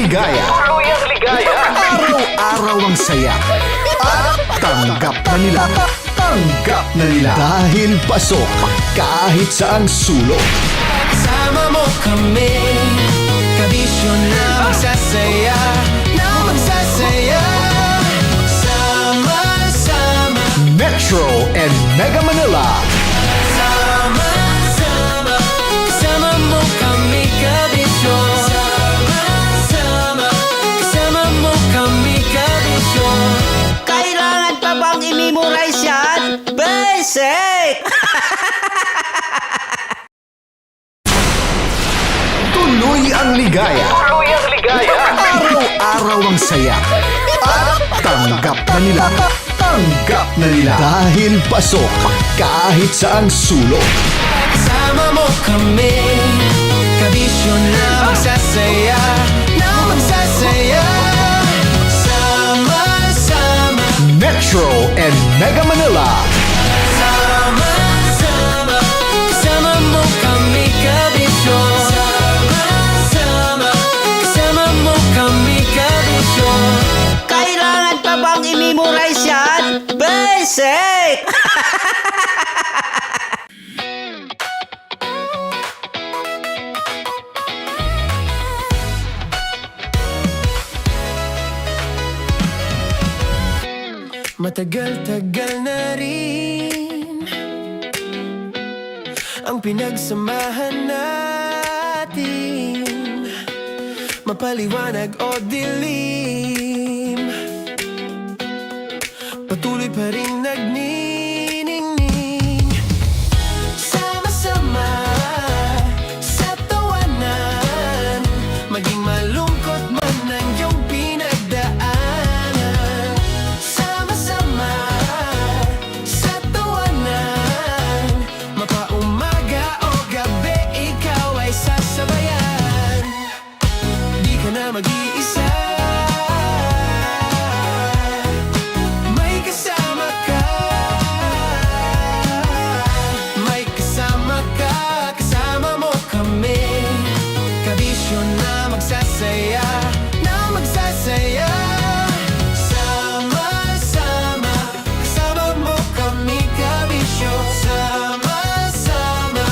ligaya. Tuluyang ligaya. Araw-araw ang saya. At tanggap na nila. Tanggap na nila. Dahil pasok kahit saang sulok. Sama mo kami, kabisyo na magsasaya, na magsasaya. Sama-sama, Metro and Mega Manila. sama-sama, kasama mo kami, kabisyo. Sama-sama, kasama mo kami, kabisyo. Kailangan pa bang i-memorize yan? Basic! Tuloy ang ligaya. Tuluyang ligaya. Araw-araw ang saya. At tanggap na nila. Tanggap na nila. Dahil pasok kahit saang sulok. Sama mo kami, kabisyo na magsasaya, na magsasaya. Sama-sama, Metro and Mega Manila. sama-sama, kasama mo kami, kabisyo. Sama-sama, kasama mo kami, kabisyo. Kailangan pa bang i-memorize yan? Basic! Matagal-tagal na rin ang pinagsamahan natin, mapaliwanag o dilim, patuloy pa rin nagniningning. Sama-sama sa tawanan, maging malungkot man ang iyong pinagdaanan. Sama-sama sa tawanan, mapaumaga o gabi, ikaw ay sasabayan. Di ka na mag-iisa, may kasama ka. May kasama ka, kasama mo kami, kabisyo na magsasaya, na magsasaya. Sama-sama, kasama mo kami, kabisyo. Sama-sama,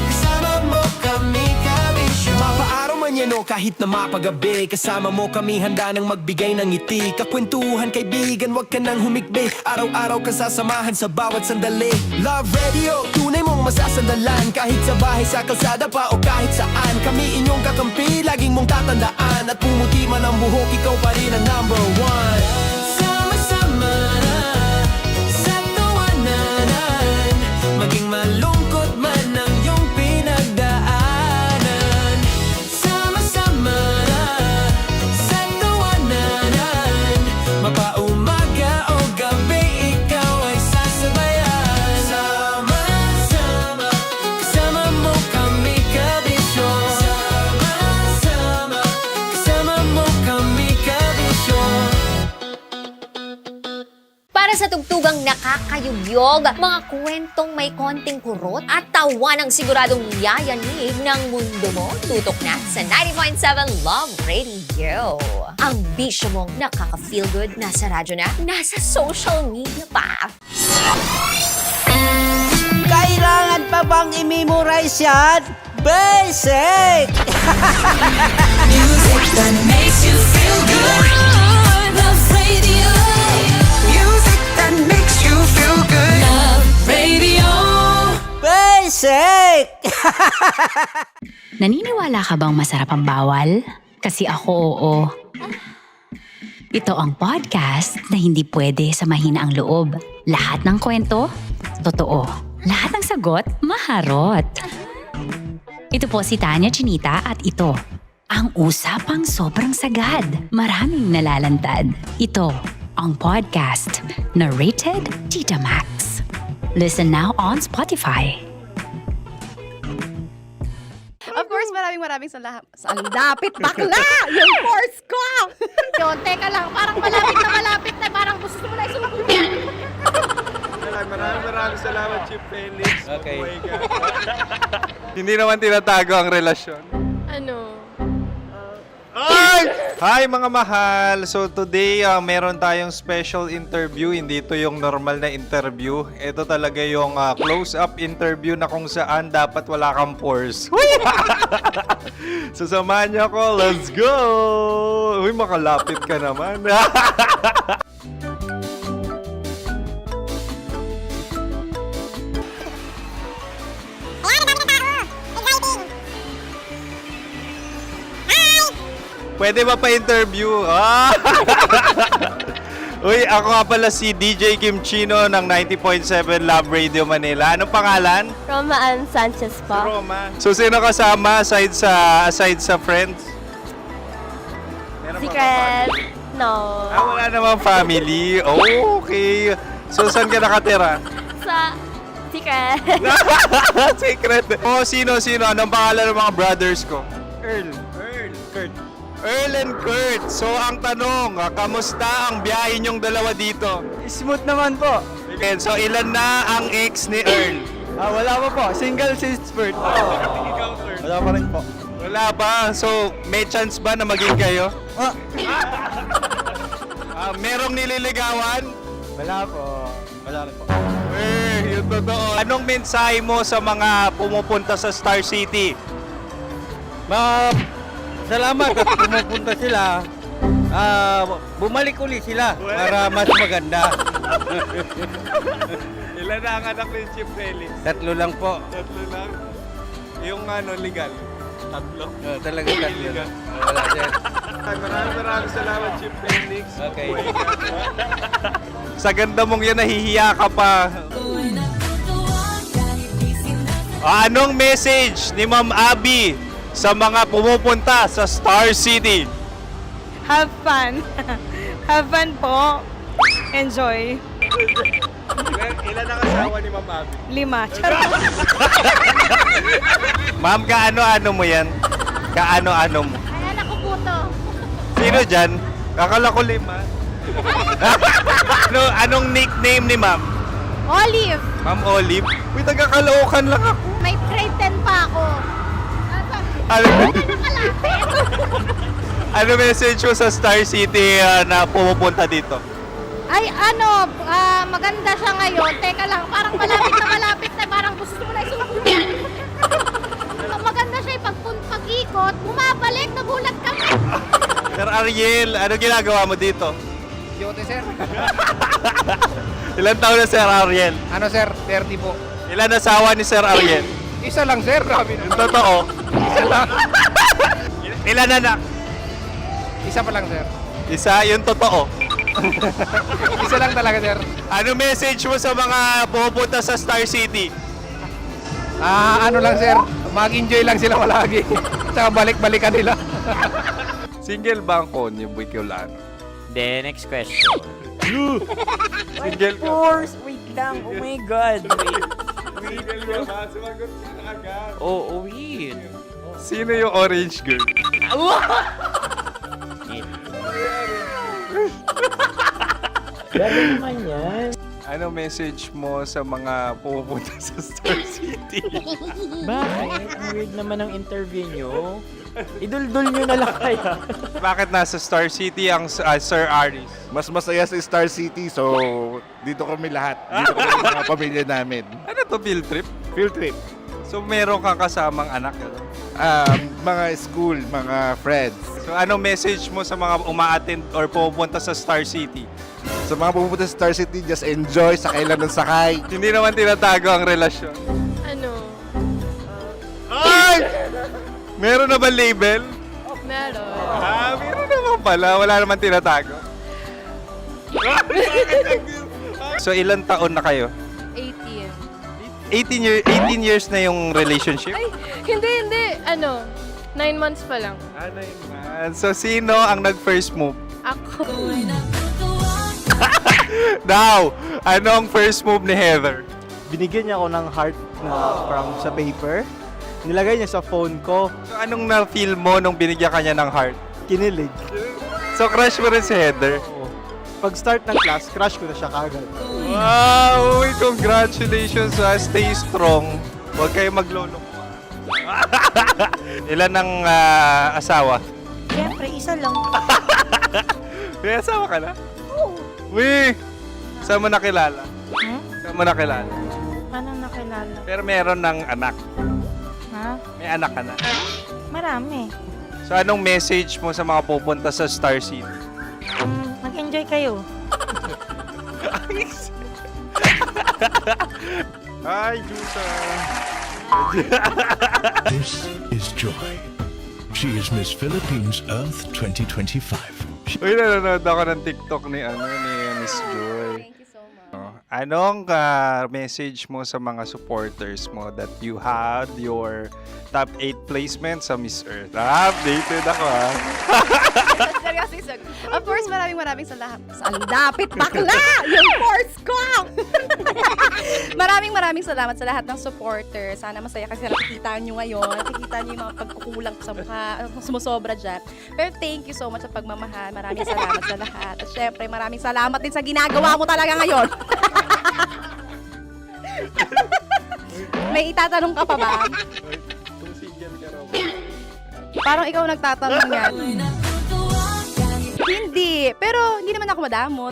kasama mo kami, kabisyo. Mapaaraw man yan o kahit na mapagabi, kasama mo kami, handa nang magbigay ng ngiti. Kakwentuhan, kaibigan, wag ka nang humikbi. Araw-araw ka sasamahan sa bawat sandali. Love Radio, tunay mong masasandalan, kahit sa bahay, sa kalsada pa o kahit saan. Kami inyong kakampi, laging mong tatandaan, at pumuti man ang buhok, ikaw pa rin ang number one. Sama-sama sa tawanan, maging malungkot man ang iyong pinagdaanan. Sama-sama sa tawanan, mapaumaga o gabi, ikaw ay sasabayan. Sama-sama, kasama mo kami, kabisyo. Sama-sama, kasama mo kami, kabisyo. Para sa tugtugang nakakayugyog, mga kwentong may konting kurot at tawa ng siguradong yayanig ng mundo mo, tutok na sa 90.7 Love Radio. Ang bisyo mong nakaka-feel good, nasa radyo na, nasa social media pa. Kailangan pa bang i-memorize yan? Basic! Music that makes you feel good. Love Radio. Music that makes you feel good. Love Radio. Basic! Naniniwala ka bang masarap ang bawal? Kasi ako, oo. Ito ang podcast na hindi pwede sa mahina ang loob. Lahat ng kwento, totoo. Lahat ng sagot, maharot. Ito po si Tanya Chinita at ito, ang usapang sobrang sagad. Maraming nalalantad. Ito, ang podcast na rated Tita Max. Listen now on Spotify. Of course, maraming salamat. Ang lapit bakla! Yung course ko! Yun, teka lang, parang malapit na, parang gusto mo na isulat. Maraming salamat, Chief Felix. Okay. Oh my God. Hindi naman tinatago ang relasyon. Ano? Ay! Hi mga mahal! So today, meron tayong special interview. Hindi ito yung normal na interview. Ito talaga yung close-up interview na kung saan dapat wala kang pores. So samahan niyo ako. Let's go! Uy, makalapit ka naman. Pwede ba pa-interview? Uy, ako nga pala si DJ Kim Chino ng 90.7 Love Radio Manila. Anong pangalan? Roma Ann Sanchez po. Roma. So, sino kasama aside sa friends? Meron ba Secret. No. wala namang family. Oh, okay. So, saan ka nakatira? Sa Secret. Secret. Oh, sino? Anong pangalan ng mga brothers ko? Earl, Kurt. Earl and Kurt. So, ang tanong, kamusta ang biyahe niyong dalawa dito? Smooth naman po. Okay, so ilan na ang ex ni Earl? Wala pa po. Single since birth. Wala pa rin po. Wala ba? So, may chance ba na maging kayo? Merong nililigawan? Wala po. Wala rin po. Yung totoo. Anong mensahe mo sa mga pumupunta sa Star City? Salamat at pumupunta sila. Bumalik uli sila para mas maganda. Ilan na ang anak ni Chief Felix? 3 lang po. 3 lang. Yung legal? 3? Talaga 3 lang. Wala din. Maraming salamat, Chief Felix. Okay. Sa ganda mong yan, nahihiya ka pa. Anong message ni Ma'am Abby sa mga pumupunta sa Star City? Have fun. Have fun po. Enjoy. Ilan ang asawa ni Ma'am Abby? 5. Charot. Ma'am, kaano-ano mo yan? Kaano-ano mo? Ay, anak ko po to. Sino dyan? Kakala ko 5. Anong nickname ni Ma'am? Olive. Ma'am Olive? Uy, taga-Caloocan lang ako. May grade 10 pa ako. Ano, Nakalapit. ano message mo sa Star City na pumupunta dito? Ay, maganda siya ngayon. Teka lang, parang malapit na. Parang gusto mo na isumakit. Maganda siya pag-ikot, bumabalik, nagulat kami. Sir Ariel, ano ginagawa mo dito? Yote, sir. Ilan taon na Sir Ariel? Ano, sir? 30 po. Ilan asawa ni Sir Ariel? Isa lang, sir. Grabe Yung totoo. Isa lang. Ilan anak? Isa pa lang, sir. Isa, yung totoo. Isa lang talaga, sir. Ano message mo sa mga pumupunta sa Star City? Ano lang, sir. Mag-enjoy lang sila palagi. Tsaka balik-balikan nila. Single ba ang konyo, Boy Kiolano? Then, next question. Single ka? Wait lang. Oh my God. Single ka ba? Sumagot ka agad. Oh, wait. Sino yung orange girl? Gano'n naman yan. Ano message mo sa mga pumupunta sa Star City? Bakit? Ang weird naman ng interview nyo. Idul-dul nyo na lang kaya. Bakit nasa Star City ang Sir Aris? Mas masaya sa Star City, so dito kami lahat. Dito kami mga pamilya namin. Ano to, field trip? Field trip. So meron kang kasamang anak? Ano? Mga school, mga friends. So ano message mo sa mga uma-attend or pumupunta sa Star City? Sa mga pumunta sa Star City, just enjoy, sakay lang ng sakay. Hindi naman tinatago ang relasyon. Ano? Ay! Meron na ba label? Meron. Meron naman pala. Wala naman tinatago. So ilan taon na kayo? 18. 18 years na yung relationship? Ay, hindi. 9 months pa lang. So sino ang nag-first move? Ako. Now, ano ang first move ni Heather? Binigyan niya ako ng heart na from sa paper. Nilagay niya sa phone ko. So anong na-feel mo nung binigyan ka niya ng heart? Kinilig. So crush mo rin si Heather? Pag start ng class, crush ko na siya kagad. Wow! Congratulations! Stay strong. Huwag kayo maglolo. Ilan ang asawa? Siyempre, isa lang. May asawa ka na? Oo. Uy! Saan mo nakilala? Saan mo nakilala? Paano nakilala? Pero meron ng anak. Ha? May anak ka na. Marami. So anong message mo sa mga pupunta sa Star City? Mag-enjoy kayo. Hi, Jusa! This is Joy. She is Miss Philippines Earth 2025. Uy, nanonood ako ng TikTok ni Miss Joy. Thank you so much. Anong message mo sa mga supporters mo that you had your top 8 placement sa Miss Earth? Updated ako Seryoso. Of course, maraming salamat. Ang lapit bakla! Yung force ko! maraming salamat sa lahat ng supporters. Sana masaya kasi nakikita nyo ngayon. Nakikita nyo yung mga pagkukulang sa mukha. Sumusobra dyan. Pero thank you so much sa pagmamahal. Maraming salamat sa lahat. At syempre, maraming salamat din sa ginagawa mo talaga ngayon. May itatanong ka pa ba? Parang ikaw nagtatanong yan. Hindi. Pero hindi naman ako madamot.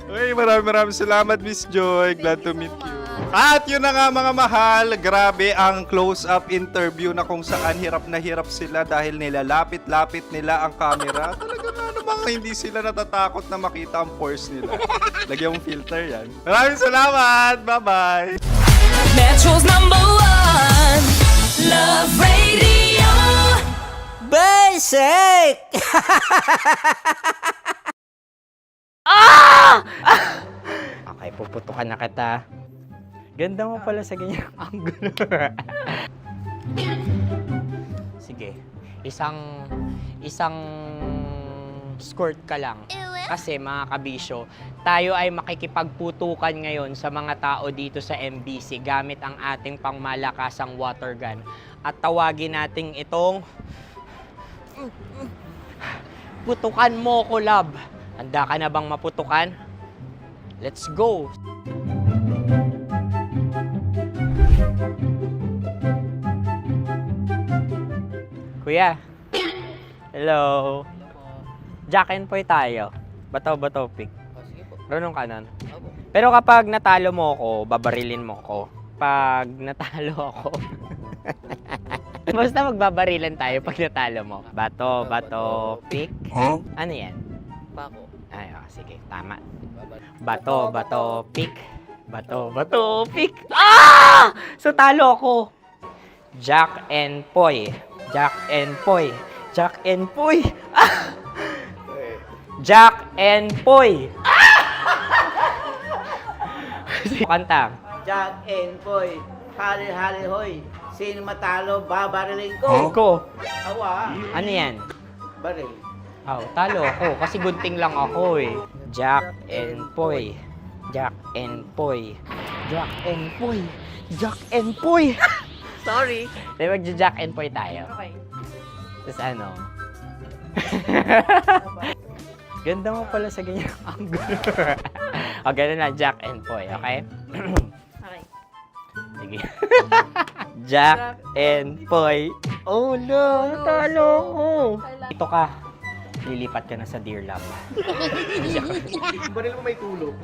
Uy, maraming salamat, Miss Joy. Glad to meet you. At yun na nga mga mahal, grabe ang close-up interview na kung saan hirap na hirap sila dahil nilalapit-lapit nila ang camera. Talaga na namang hindi sila natatakot na makita ang pores nila. Lagyan mong filter yan. Maraming salamat! Bye-bye! Metro's #1 Love Radio. Basic! Okay, puputukan na kita. Ganda mo pala sa ganyang angulo. Sige, isang skirt ka lang. Kasi mga kabisyo, tayo ay makikipagputukan ngayon sa mga tao dito sa MBC gamit ang ating pangmalakasang water gun. At tawagin natin itong putukan mo ko, love. Handa ka na bang maputukan? Let's go! Kuya. Hello. Jack and Poy tayo. Bato-bato pick. Runong ka nun. Pero kapag natalo mo ako, babarilin mo ako. Pag natalo ako, basta magbabarilan tayo pag natalo mo. Bato, pick. Huh? Ano yan? Bako. Ay, sige, tama. Bato, pick. Bato, pick. Ah! So talo ako. Jack and Poy. Jack and Poy. Jack and Poy. Ah! Jack and Poy. Ah! Kanta. Jack and Poy, hali-hali hoy. Sino matalo, babariling ko. Ko. Awa, Ano yan? baril. Oh, talo ako kasi gunting lang ako eh. Jack and Poy. Jack and Poy. Jack and Poy. Jack and Poy. Sorry. Di ba Jack and Poy tayo? Okay. Tapos ano? Ganda mo pala sa ganyang angulo. O, ganun na, Jack and Poy, okay? Okay. Sige. Jack and Poy. Oh no, talo ko. Dito ka. Lilipat ka na sa Dear Love. Baril mo may tulog.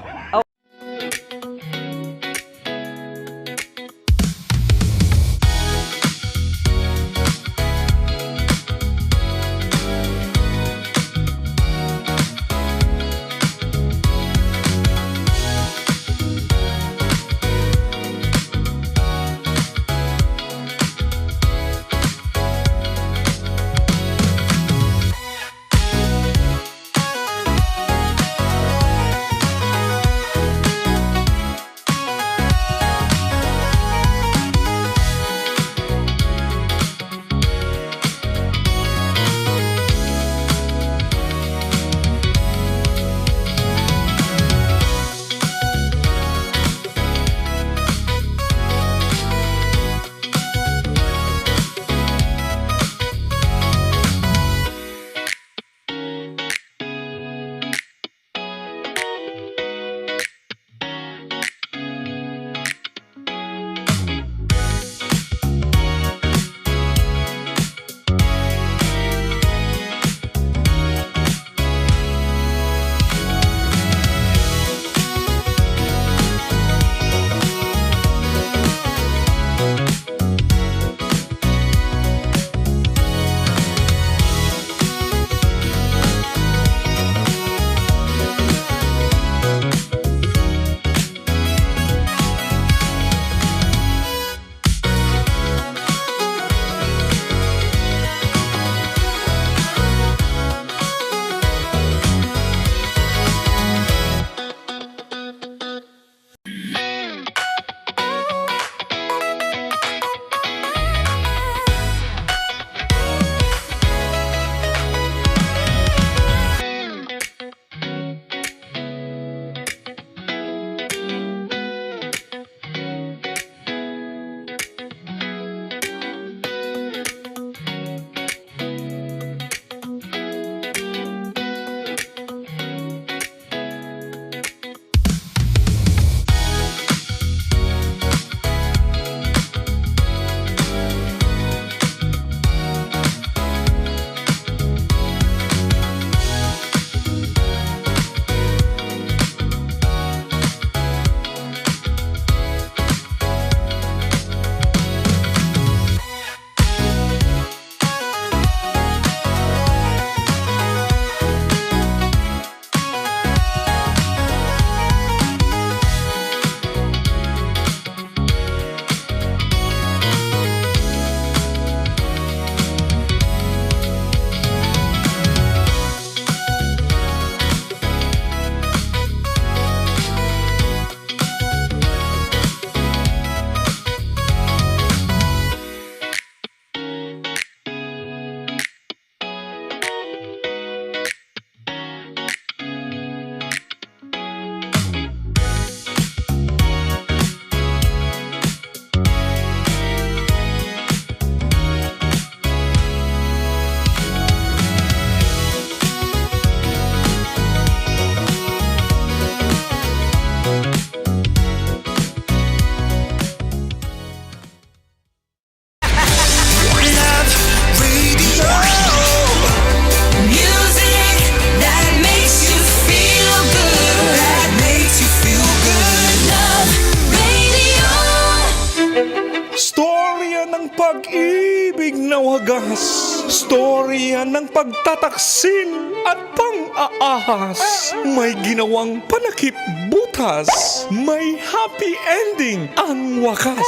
pag-ibig na wagas, storya ng pagtataksil at pang-aahas. May ginawang panakip butas, may happy ending ang wakas.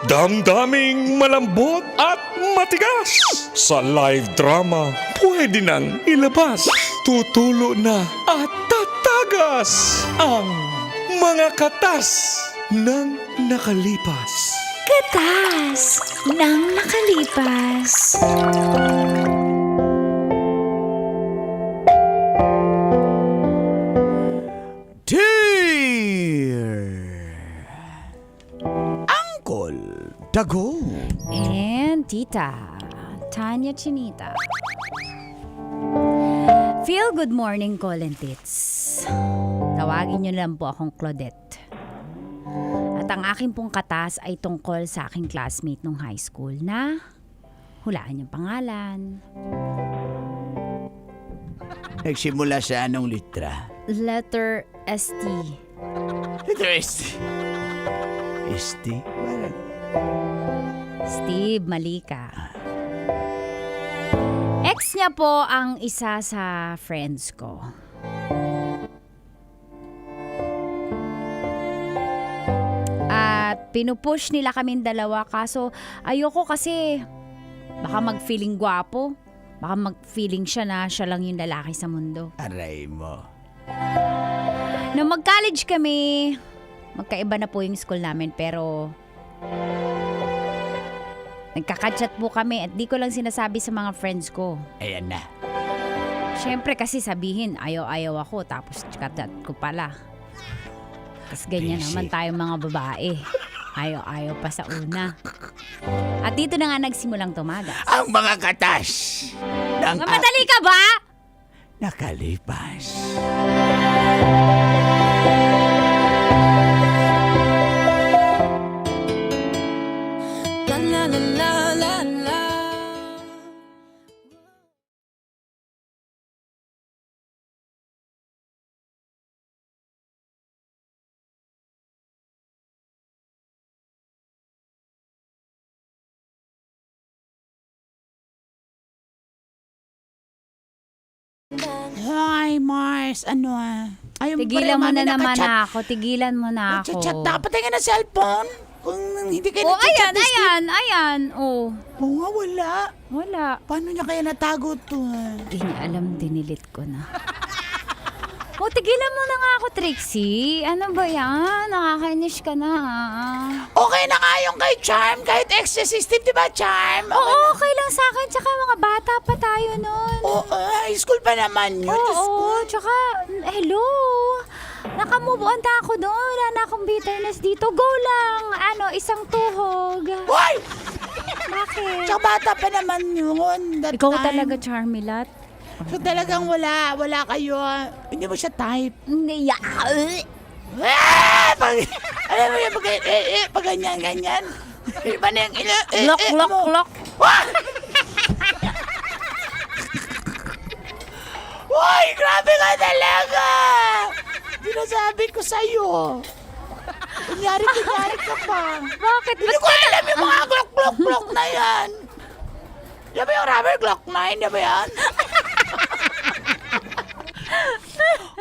Damdaming malambot at matigas, sa live drama pwede nang ilabas. Tutulo na at tatagas ang mga katas ng nakalipas. Katas ng nakalipas. Uncle Dago. And Tita Tanya Chinita. Feel good morning, Colentits. Tawagin niyo lang po akong Claudette. At ang aking pong katas ay tungkol sa aking classmate nung high school na hulaan niyong pangalan. Nagsimula sa anong litra? Letter ST. Letter S. ST? Steve, mali ka. Ex niya po ang isa sa friends ko. At pinupush nila kaming dalawa kaso ayoko kasi baka mag-feeling gwapo. Baka mag-feeling siya na siya lang yung lalaki sa mundo. Aray mo. Nung mag-college kami, magkaiba na po yung school namin pero nagkaka-chat po kami at di ko lang sinasabi sa mga friends ko. Ayan na. Siyempre kasi sabihin, ayaw-ayaw ako tapos chat ko pala. Kasi ganyan Busy. naman tayo mga babae. Ayaw-ayaw pa sa una. At dito na nga nagsimulang tumagas. Ang mga katas ng Mamadali ka ba? nakalipas. Hi, Mars. Ano Ayaw Tigilan mo na naman ako. Tigilan mo na ako. Chat dapat tayo na cellphone. Kung hindi kayo Oh, ayan. Oh. Oo nga, wala. Wala. Paano niya kaya natago to? Di niya alam, dinilit ko na. Oh, tigilan mo na nga ako, Trixie. Ano ba yan? Nakakainis ka na. Okay na nga yung kay Charm, kahit ex-system, di ba, Charm? Oo, okay lang sa akin. Tsaka mga bata pa tayo nun. Oo, high school pa naman yun. Oo, tsaka, hello. Naka-move on na ako doon. Wala na akong bitterness dito. Go lang. Isang tuhog. Hoy! Bakit? Tsaka bata pa naman yun. That Ikaw time. talaga, Charmilat. So talagang wala kayo. Hindi mo siya type. Hindi. Alam mo yun, pag ganyan. Iba na yung Lock. Hoy, grabe ka talaga! Sinasabi ko sa'yo. Kunyari ka pa. Bakit? Hindi ko alam yung mga glock na yan. Yan ba yung rubber Glock 9? Yan ba yan?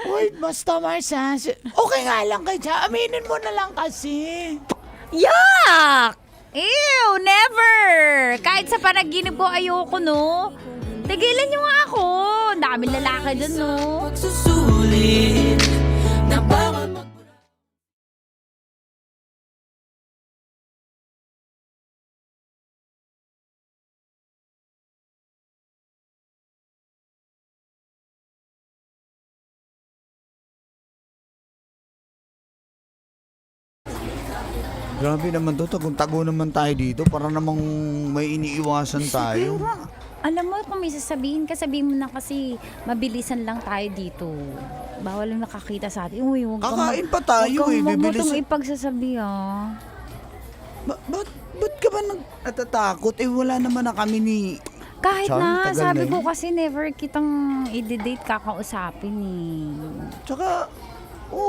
Uy, basta Marsa. Okay nga lang kay Cha. Aminin mo na lang kasi. Yuck! Ew, never! Kahit sa panaginip ko, ayoko, no? Tigilan niyo nga ako. Ang daming lalaki dun, no? Grabe naman to, tago naman tayo dito para namang may iniiwasan tayo. Alam mo, kung may sasabihin ka, sabihin mo na kasi mabilisan lang tayo dito. Bawal lang nakakita sa atin. Uy, huwag Kakain pa tayo Huwag mo bibilis. itong ipagsasabi, ah. Ba't ka ba natatakot? Wala naman na kami ni... Kahit Char, na, tagal sabi na ko yun. kasi never kitang i-date kakausapin, eh. Tsaka,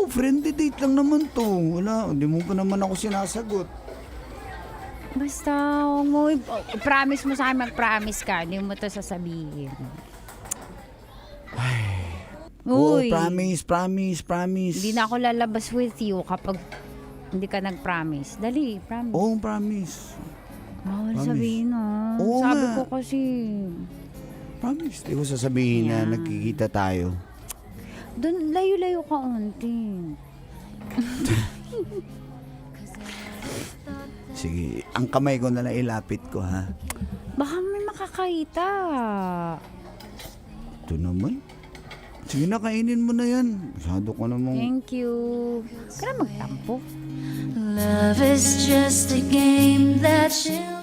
friendly date lang naman to. Wala, hindi mo pa naman ako sinasagot. Basta, huwag mo, promise mo sa akin, mag-promise ka. Hindi mo to sasabihin. Oo, Uy, promise. hindi na ako lalabas with you kapag hindi ka nag-promise. Dali, promise. Oo, promise. Bawal promise. sabihin, Oo Sabi nga. ko kasi, Promise. Di ko sasabihin na Yeah. nagkikita tayo. doon layo-layo ka unti. Sige, ang kamay ko na lang ilapit ko, ha? Baka may makakita. Ito naman. Sige na, kainin mo na yan. Masyado ko namang... Thank you. Kaya magtampo. Love is just a game that children.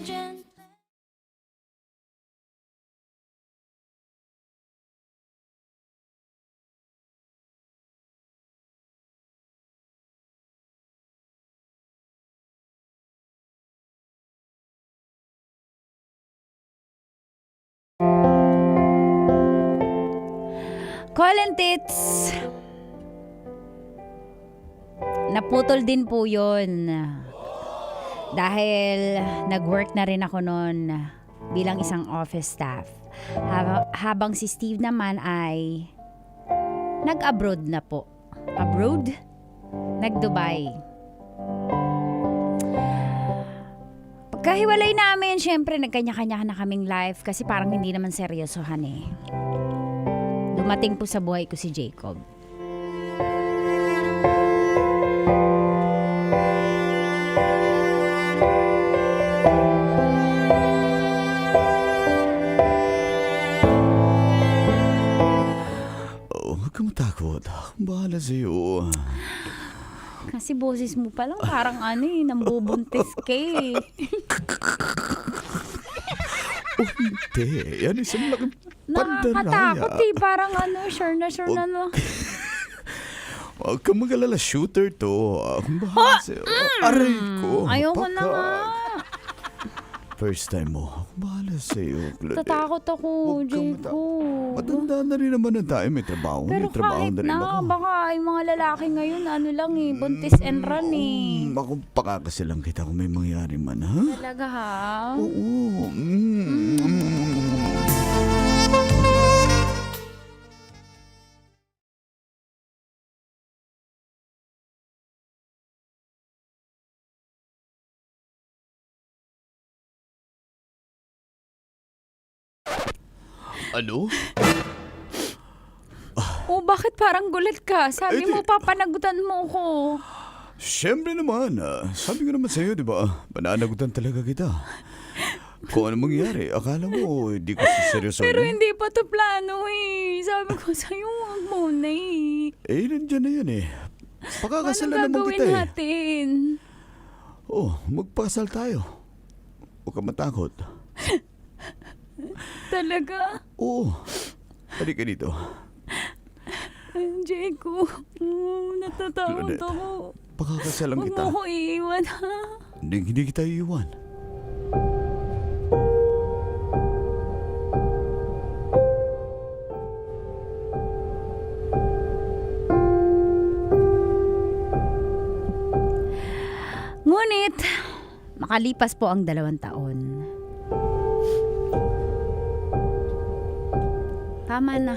Colin Tits. Naputol din po yun. Dahil nag-work na rin ako noon bilang isang office staff. Habang si Steve naman ay nag-abroad na po. Abroad? Nag-Dubai. Pagkahiwalay namin, syempre nagkanya-kanya na kaming life kasi parang hindi naman seryosohan eh. Dumating po sa buhay ko si Jacob. Oh, huwag kang matakot. Bahala sa'yo. Kasi boses mo pa lang parang nambubuntis ka eh. Oh, hindi. Yan isang laking pandaraya. Nakakatakot eh. Parang sure na lang. Huwag kang mag-alala. Shooter to. Bahala sa'yo. Aray ko. Ayoko na nga. First time mo. Bahala sa'yo, Claudette. Tatakot ako, Huwag kang Jacob. Matanda na rin naman na tayo. May trabaho. Pero May trabaho kahit na rin ako. baka yung mga lalaki ngayon, buntis and run eh. Ako pakakasilang kita kung may mangyari man, ha? Talaga ha? Oo. Ano? Oh, bakit parang gulat ka? Sabi mo, papanagutan mo ko. Siyempre naman. Sabi ko naman sa'yo, di ba? Pananagutan talaga kita. Kung ano mangyari, akala mo, hindi ko seryoso. Pero hindi pa to plano eh. Sabi ko sa'yo, wag muna eh. Nandiyan na yan eh. Pakakasal Ano na naman gagawin kita eh. natin? Oh, magpakasal tayo. Huwag kang matakot. Talaga? Oo. Halika dito. Jacob, natatakot Claudette, ako. Pakakasalan Huwag kita. mo ko iiwan ha. Hindi kita iiwan. Ngunit, makalipas po ang 2 taon. Tama na.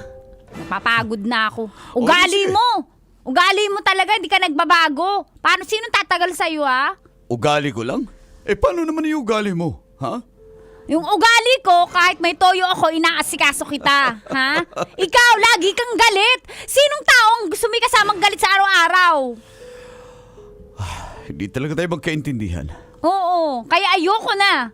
Napapagod na ako. Ugali mo! Ugali mo talaga, hindi ka nagbabago. Paano, sinong tatagal sa'yo, ha? Ugali ko lang? Paano naman yung ugali mo? Ha? Yung ugali ko, kahit may toyo ako, inaasikaso kita. Ha? Ikaw, lagi kang galit. Sinong taong gusto may kasamang galit sa araw-araw? Hindi talaga tayo magkaintindihan. Oo, kaya ayoko na.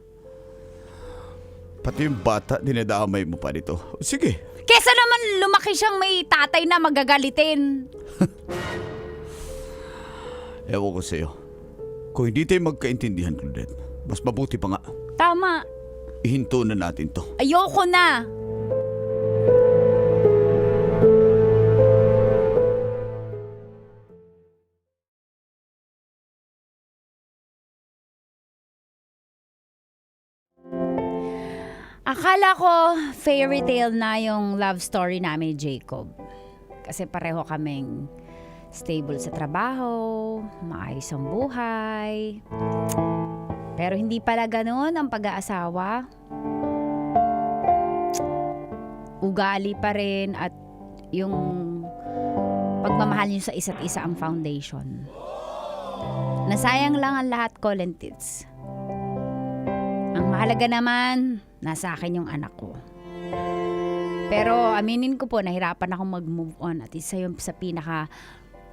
Pati yung bata, dinadamay mo pa dito. Sige. Kesa naman lumaki siyang may tatay na magagalitin. Ewan ko sa'yo. Kung hindi tayo magkaintindihan, Claudette, mas mabuti pa nga. Tama. Ihinto na natin to. Ayoko na. Akala ko fairy tale na yung love story namin ni Jacob. Kasi pareho kaming stable sa trabaho, maayos ang buhay. Pero hindi pala ganoon ang pag-aasawa. Ugali pa rin at yung pagmamahal nyo sa isa't isa ang foundation. Nasayang lang ang lahat, Colin Tits. Ang mahalaga naman, nasa akin yung anak ko. Pero aminin ko po, nahirapan akong mag-move on at isa yung sa pinaka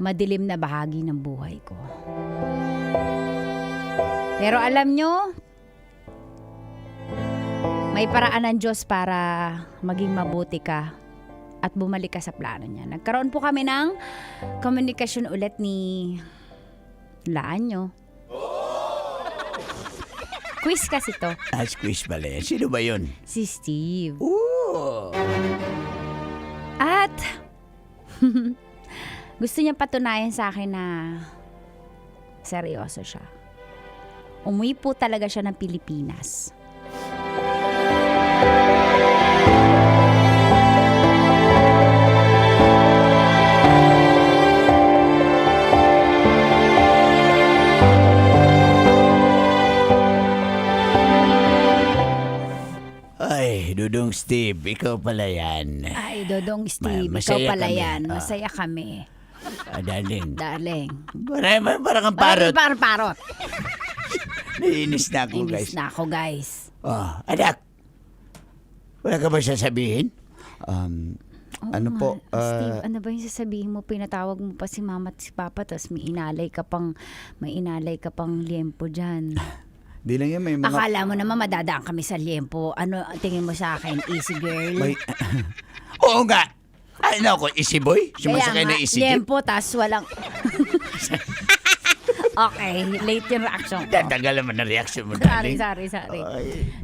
madilim na bahagi ng buhay ko. Pero alam nyo, may paraan ng Diyos para maging mabuti ka at bumalik ka sa plano niya. Nagkaroon po kami ng komunikasyon ulit ni laan nyo. Quiz kasi to. Quiz pala yan. Sino ba yun? Si Steve. Ooh. At gusto niya patunayan sa akin na seryoso siya. Umuwi po talaga siya ng Pilipinas. Ay, Dudong Steve, ikaw pala yan. Ay, Dodong Steve, ikaw masaya pala kami. yan. Masaya kami. Darling. Darling. Parang kang parot. Parang parot. Naiinis na ako, guys. Inis na ako, guys. Oh, anak. Wala ka ba sasabihin? Ano nga, po? Steve, ano ba yung sasabihin mo? Pinatawag mo pa si mama at si papa, tapos may inalay ka pang liempo dyan. Di lang yan, may mga... Akala mo naman madadaan kami sa liempo. Ano tingin mo sa akin? Easy girl? Oo nga. Ano ako, easy boy? Sumasakay na easy jeep? liempo, tas walang... Okay, late yung reaction ko. Tatagal naman na reaction mo, darling. Sorry.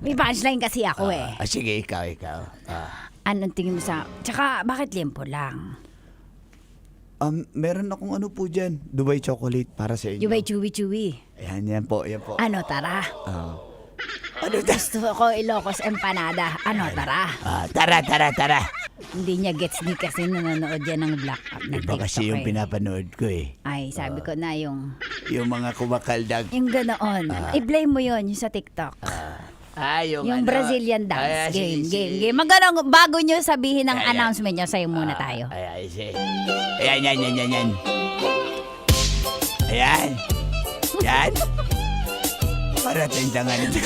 May punchline kasi ako Sige, ikaw. Anong tingin mo sa... Tsaka, bakit liempo lang? Meron akong ano po dyan. Dubai chocolate para sa inyo. Dubai chewy. Yan po. Ano, tara? Ano Gusto ko Ilocos empanada. Ano, tara? Tara. Hindi niya gets di kasi nanonood yan ng Black Up na Iba TikTok kasi yung pinapanood ko eh. Ay, sabi ko na yung Mga kumakaldag. yung ganoon. I-blame mo yon yung sa TikTok. Yung Brazilian dance. Game. Magandang bago nyo sabihin ang announcement nyo, sa'yo muna tayo. Ayan. Yan. Para tindangan ito.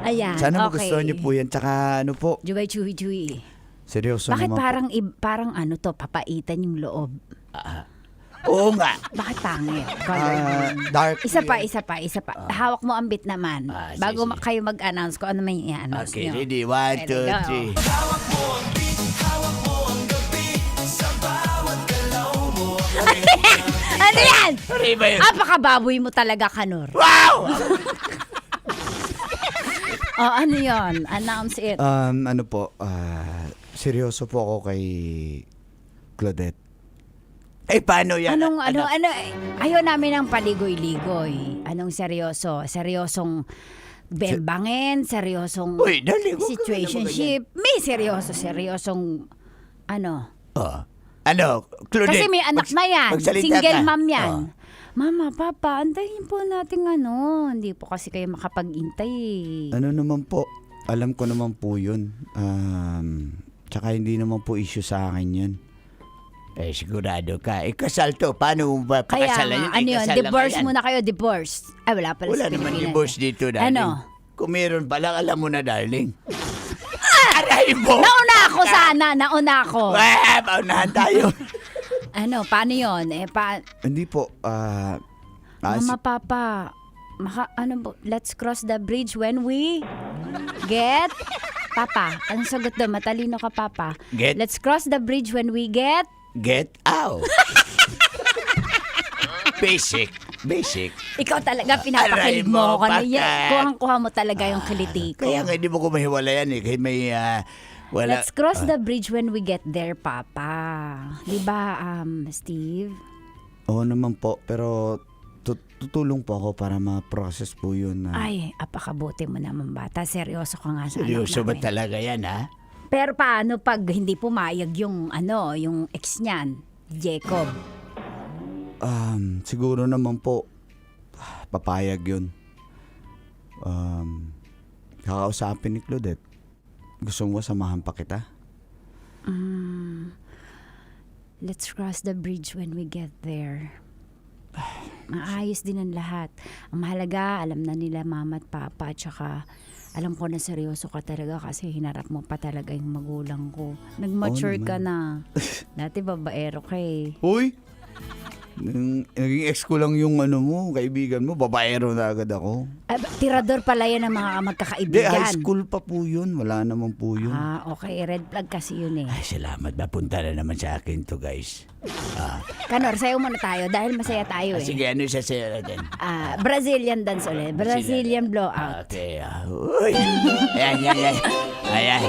Ayan, Sana okay. magustuhan niyo po yan. Tsaka ano po. Dubai chewy. Seryoso Bakit naman parang ano to, papaitan yung loob? Oo nga. Bakit pangit? Dark. Isa pa. Hawak mo ang beat naman. Bago sige. kayo mag-announce ko ano may i-announce Okay, nyo. ready? 1, Ready, 2, go. 3. Hawak mo ang beat, hawak mo ang gabi, sa bawat galaw mo. Ano yan? Sorry ba yun? Apakababoy mo talaga, Kanor. Wow! Ano yon? Announce it. Ano po, seryoso po ako kay Claudette. Paano yan? Ano, ayaw namin ng paligoy-ligoy. Anong seryoso? Seryosong bembangin, seryosong Uy, dali, wag ka situationship. May seryosong ano? Claudette? Kasi may anak na yan. magsalita Single ka. mom yan. Mama, Papa, antayin po natin Hindi po kasi kayo makapag-intay. Ano naman po, alam ko naman po yun. Tsaka hindi naman po issue sa akin yan. Sigurado ka. Kasal to. Paano mo ba Kaya pakasalan nga, ano yun? Divorce muna kayo, divorce. Ay, wala pala Wala sa naman Pilipinas. divorce dito, darling. Ano? Kung meron pala, alam mo na, darling. Aray mo! Nauna ako. Paunahan tayo. Ano, paano yun? Hindi po. Mama, Papa, let's cross the bridge when we get... Papa, anong sagot doon? Matalino ka, Papa. Get? Let's cross the bridge when we get... Get out. Basic. Ikaw talaga, pinapakilig Aray mo, mo ako. bakit? Kuhang-kuha mo talaga yung kiliti ko. Kaya nga hindi mo ko mahiwalayan eh. Kaya may wala. Let's cross the bridge when we get there, Papa. Diba, Steve? Oo naman po. Pero tutulong po ako para ma-process po yun. Ay, apakabuti mo naman, bata. Seryoso ka nga sa Seryoso ba anak namin. talaga yan, ha? Pero paano pag hindi pumayag yung ex niyan, Jacob? Siguro naman po papayag yun. Kakausapin ni Claudette. Gusto mo samahan pa kita? Let's cross the bridge when we get there. Maayos din ang lahat. Ang mahalaga, alam na nila mama at papa, tsaka alam ko na seryoso ka talaga kasi hinarap mo pa talaga yung magulang ko. Nag-mature ka na. Dati babaero ka eh. Uy! Naging ex ko lang yung kaibigan mo, babaero na agad ako. Tirador pala yan ng mga Hindi, magkakaibigan. high school pa po yun. Wala naman po yun. Okay. Red flag kasi yun eh. Ay, salamat. Napunta na naman sa akin to, guys. Kanor, sayo muna tayo dahil masaya tayo eh. Sige, ano yung sasayo natin? Brazilian dance ulit. Brazilian blowout. Okay. Uy! Ayan. Ayan.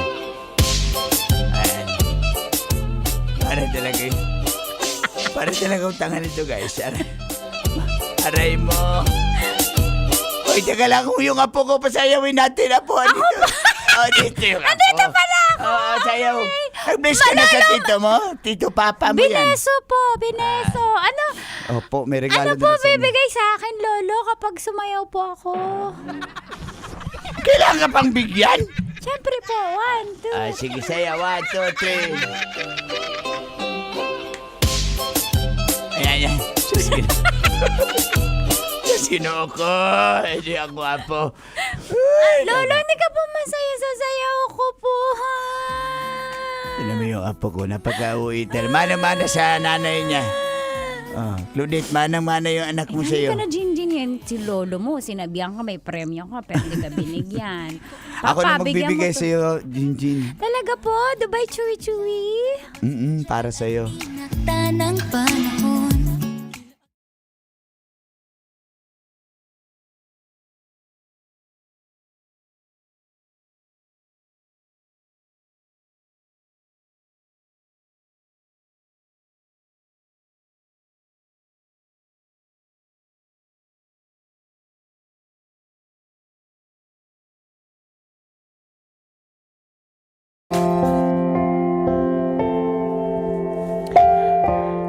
Para talaga utangan nito, guys. Aray mo. Uy, teka lang. Yung apo ko, pasayawin natin. Apo, dito. Dito yung apo. Dito pala ako. Sayaw. Nag-bless ka na sa tito mo? Tito Papa mo yan. Bineso. Ano? Opo, may regalo Ano po din sa inyo. bibigay sa akin, Lolo, kapag sumayaw po ako? Kailangan ka pang bigyan? Siyempre po, 1, 2. Sige, sayaw. 1, 2, 3. Ayan. Diyos ginoo ko. Hindi ako apo. Lolo, hindi ka po masaya sa sayaw ko po, ha? Alam mo yung apo ko, napaka-uital. Mana-mana sa nanay niya. Claudette, manang-mana yung anak mo Hindi sa'yo. ka na Jinjin yan. Si Lolo mo, sinabihan ka may premyo ka, pero hindi ka binigyan. Ako na bigyan mo magbibigay to. sa'yo, Jinjin. Talaga po? Dubai Chewy-Chewy? Para sa'yo. Tanang panahon.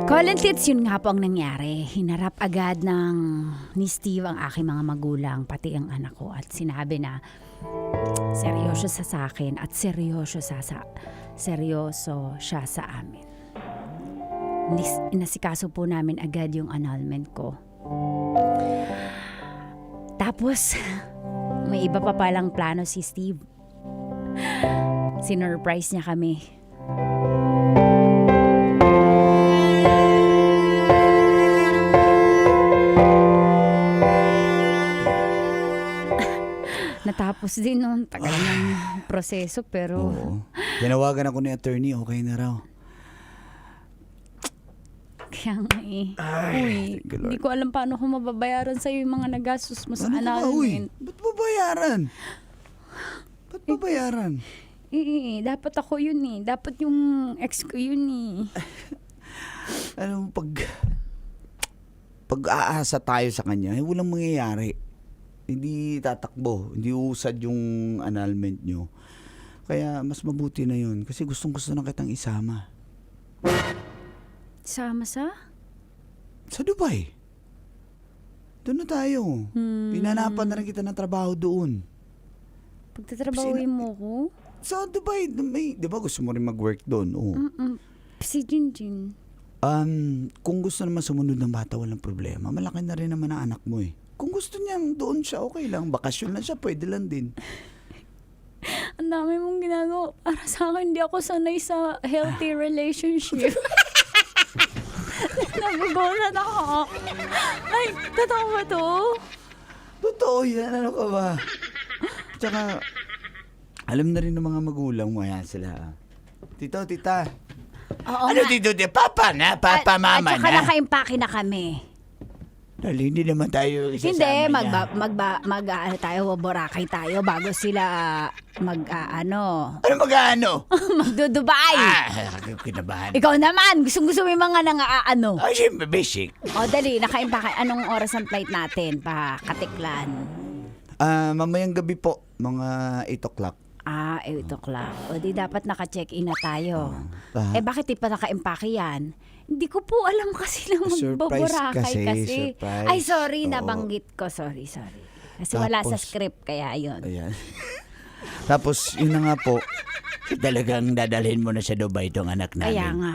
Colin Tits, yun nga po ang nangyari. Hinarap agad ni Steve ang aking mga magulang, pati ang anak ko. At sinabi na seryoso siya sa akin at seryoso siya sa amin. Inasikaso po namin agad yung annulment ko. Tapos, may iba pa palang plano si Steve. Sinurprise niya kami. Natapos din noon. Tagal ng proseso pero... Oo. Tinawagan ako ni attorney, okay na raw. Kaya nga eh. Uy, hindi ko alam paano ko mababayaran sa'yo yung mga nagastos mo sa annulment. Ba't babayaran? Dapat ako yun eh. Dapat yung ex ko yun eh. Alam mo, pag aasa tayo sa kanya, walang mangyayari. Hindi tatakbo, hindi usad yung annulment nyo. Kaya mas mabuti na yun. Kasi gustong-gusto na kitang isama. Sama sa? Sa Dubai. Doon na tayo. Pinanapan na rin kita ng trabaho doon. Pagtatrabahuin mo ko? Sa Dubai, di ba gusto mo rin mag-work doon? Oo. Si Jinjin. Kung gusto naman sumunod ng bata, walang problema. Malaki na rin naman ang anak mo eh. Kung gusto niya doon siya, okay lang. Bakasyon lang siya, pwede lang din. Ang dami mong ginagawa. Para sa akin, hindi ako sanay sa healthy relationship. Nagugulat ako. Ay, totoo ba to? Totoo yan, ano ka ba? Tsaka, alam na rin ng mga magulang mo, yan sila. Tito, tita. Oo Ano nga. tito, papa na, papa, mama At saka na. nakaimpake na kami. Dali, hindi naman tayo isasama Hindi, niya. tayo, Boracay tayo bago sila Ano mag-ano? magdudubai. Kinabahan. Ikaw naman, gustong-gusto mo yung mga nang-aano. Ay, siyempre, basic. O, dali, nakaimpake. Anong oras ang flight natin pa Katiklan? Mamayang gabi po, mga 8 o'clock. 8 o'clock. O di dapat naka-check-in na tayo. Ah, Bakit di pa naka-impake yan? Hindi ko po alam kasi na Surprise magboborakay kasi. surprise. Ay, sorry, Oo. nabanggit ko. Sorry. Kasi wala sa Tapos- script, kaya yun. Ayan. Tapos, yun na nga po, talagang dadalhin mo na sa Dubai itong anak namin. Kaya nga.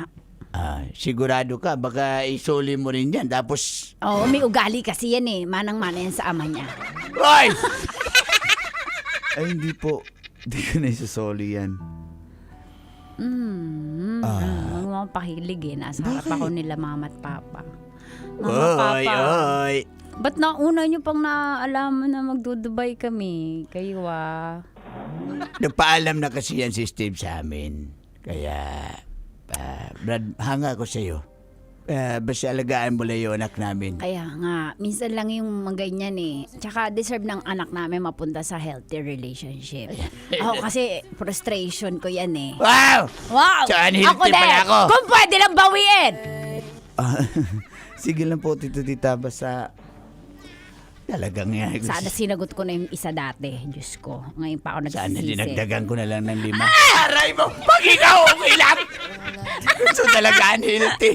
Sigurado ka, baka isuli mo rin yan. Tapos, Oo, may ugali kasi yan eh. Manang-mana yan sa ama niya. ay! Ay, hindi po. Hindi ko na isusoli yan. Huwag mo akong pakilig eh. Nasa harap ako nila mama at papa. Mama, Oy, papa. oy! Ba't nauna nyo pang naalaman na magdudubay kami? Kayo Nagpaalam na kasi yan si Steve sa amin. Kaya, Brad, hanga ko sa'yo. Basta alagaan mo lang yung anak namin. Kaya nga, minsan lang yung mga ganyan eh. Tsaka deserve ng anak namin mapunta sa healthy relationship. Ako kasi frustration ko yan eh. Wow! Wow! So, unhealthy pala ako. Kung pwede lang bawiin! Sige lang po, tita. Basta talagang yan. Sana sinagot ko na yung isa dati. Diyos ko, ngayon pa ako Sana nagsisisi. dinagdagan ko na lang ng 5. Aray mo! Pag ikaw okay lang! Gusto talaga unhealthy.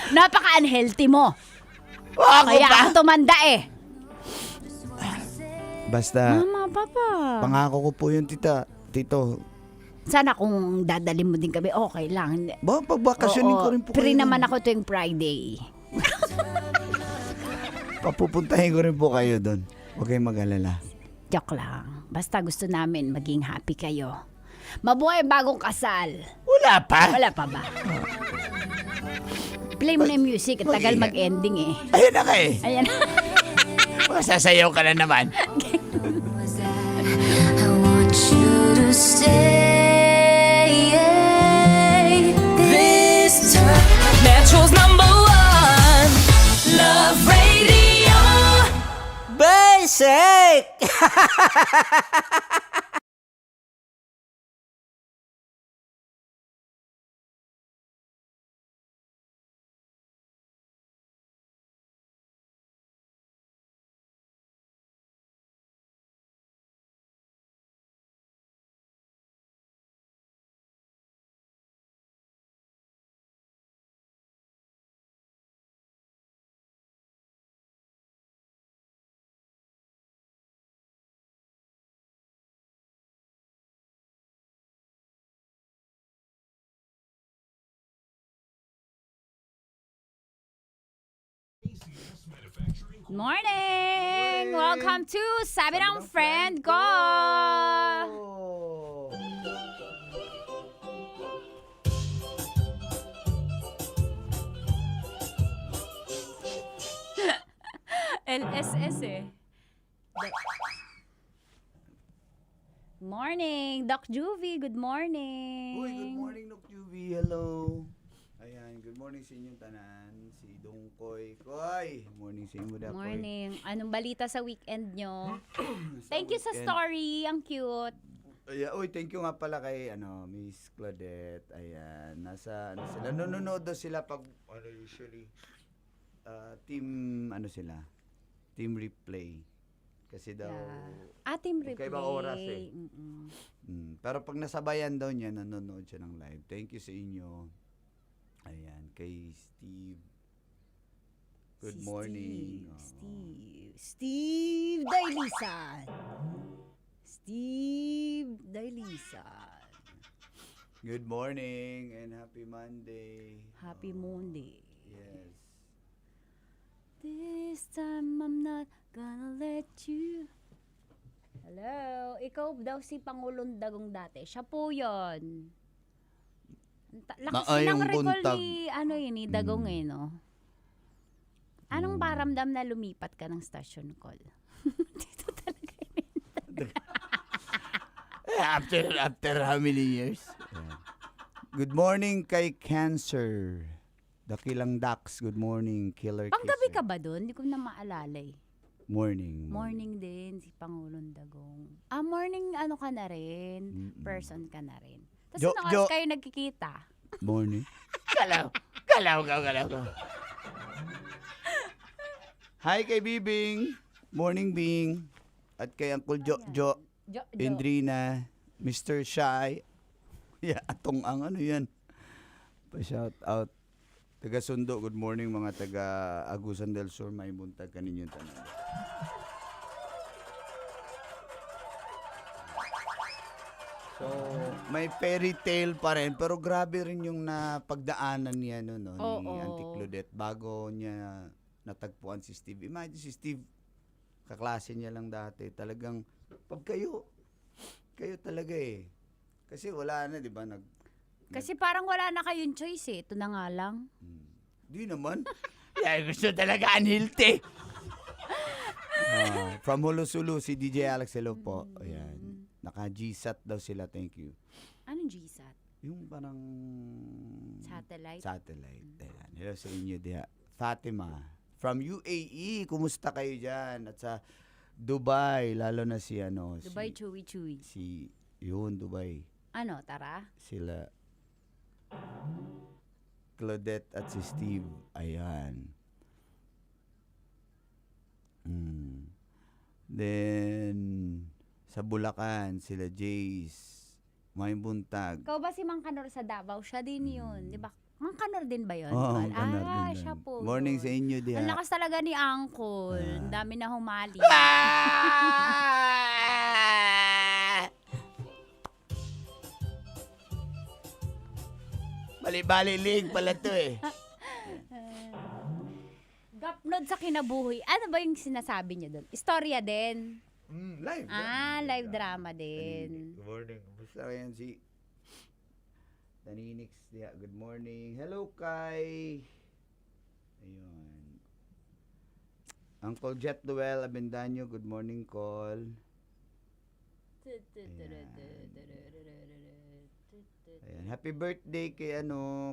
Napaka-unhealthy mo. Ako Kaya pa? ako tumanda eh. Basta, Mama, papa. pangako ko po yun, Tito. Sana kung dadalhin mo din kami, okay lang. Pagbakasyonin ko rin po Free kayo. naman ako tuwing Friday. Papupuntahin ko rin po kayo doon. Huwag kayong mag-alala. Joke lang. Basta gusto namin maging happy kayo. Mabuhay bagong kasal. Wala pa? Wala pa ba? Play mo na yung music. At tagal mag-ending eh. Ayun na ka eh. Ayan. Masasayaw ka na naman. I want you to stay. This time, Metro's #1 Love Radio. Basic! Morning! Welcome to Sabi ng Friend Ko! LSS eh. Morning! Doc Juvie, good morning! Uy, good morning, Doc Juvie. Hello. Ayan, good morning sa inyong tanan. Si Dongkoy. Koy! Morning sa inyo, Dakoy. Morning. Anong balita sa weekend nyo? Thank you sa story. Ang cute. Ayan, uy, thank you nga pala kay Miss Claudette. Ayan, nasa sila. Nanonood daw sila pag usually team sila. Team replay. Kasi daw Team replay. kaya ibang oras eh. Pero pag nasabayan daw niya, nanonood siya ng live. Thank you sa inyo. Ayan, kay Steve. Good morning. Steve Dailisan. Steve Dailisan. Good morning and happy Monday. Happy Monday. Yes. This time I'm not gonna let you. Hello, ikaw daw si Pangulong Dagong dati. Siya po yun. Lakas Maayong ng recall buntag. ni Dagong eh, no? Anong paramdam na lumipat ka ng station call? Dito talaga After how many years? Ayan. Good morning kay Cancer. Dakilang Dax, good morning. Killer Panggabi Kisser. ka ba doon? Hindi ko na maalala eh. Morning. Morning din, si Pangulong Dagong. Morning ka na rin. Person ka na rin. Tapos ano kayo nagkikita? Morning. Galaw ka. Hi kay Bibing. Morning, Bing. At kay Uncle Jo. Indrina, Mr. Shy. Yeah, atong ang ano yan. Pa-shout out. Taga Sundo, good morning mga taga Agusan del Sur, may buntag kaninyong tanan. So, may fairy tale pa rin, pero grabe rin yung napagdaanan niya no, ni Auntie Claudette bago niya natagpuan si Steve. Imagine si Steve, kaklase niya lang dati. Talagang, pag kayo talaga eh. Kasi wala na, di ba? Kasi parang wala na kayong choice eh. Ito na nga lang. Di naman. Yeah, gusto talaga unhealthy. From Hulusulu, si DJ Alex, hello po. Ayan. Naka-GSAT daw sila, thank you. Anong GSAT? Yung parang... Satellite? Satellite. Ayan. Hello sa inyo, diha. Fatima. From UAE, kumusta kayo dyan? At sa Dubai, lalo na si ano... Dubai, chewy. Dubai. Ano, tara? Sila Claudette at si Steve. Ayan. Then sa Bulacan, sila Jace, may buntag. Ikaw ba si Mang Kanor sa Davao? Siya din yun, di ba? Mang Kanor din ba yun? Mang Kanor din siya yan. po. Morning yun. sa inyo diha. Ang lakas talaga ni Uncle. Ang dami na humali. Bali-bali link pala to eh. Gapnod sa kinabuhi. Ano ba yung sinasabi niyo doon? Istorya din. Live. Live drama din. Good morning. Kumusta yan si Daninix diha? Good morning. Hello kay ayun. Uncle Jet Duel Abendaño, good morning call. Ayan. Happy birthday kay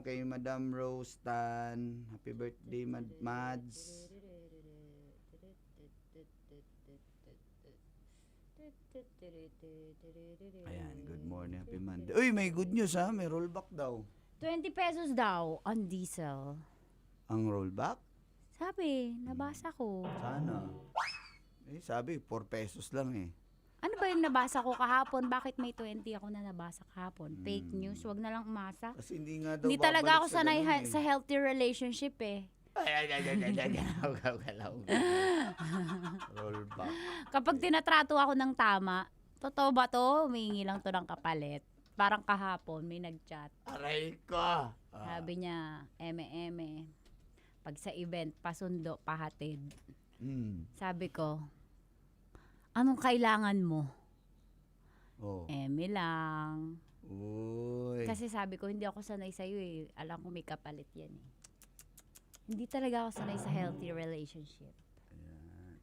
kay Madam Rose Tan. Happy birthday Mads. Ayan, good morning. Happy Monday. Uy, may good news ha. May rollback daw. 20 pesos daw on diesel. Ang rollback? Sabi, nabasa ko. Sana. Sabi, 4 pesos lang eh. Ano ba yung nabasa ko kahapon? Bakit may 20 ako na nabasa kahapon? Fake news, wag na lang umasa. Kasi hindi nga daw Hindi talaga ako babalik sa sanay ganun eh. sa healthy relationship eh. Rollback. Kapag tinatrato ako ng tama, totoo ba to? Humingi lang to ng kapalit. Parang kahapon, may nag-chat. Aray ko! Sabi niya, eme. Pag sa event, pasundo, pahatid. Sabi ko, anong kailangan mo? Eme lang. Uy. Kasi sabi ko, hindi ako sanay sa'yo eh. Alam ko may kapalit yan eh. Hindi talaga ako sanay sa healthy relationship. Ayan.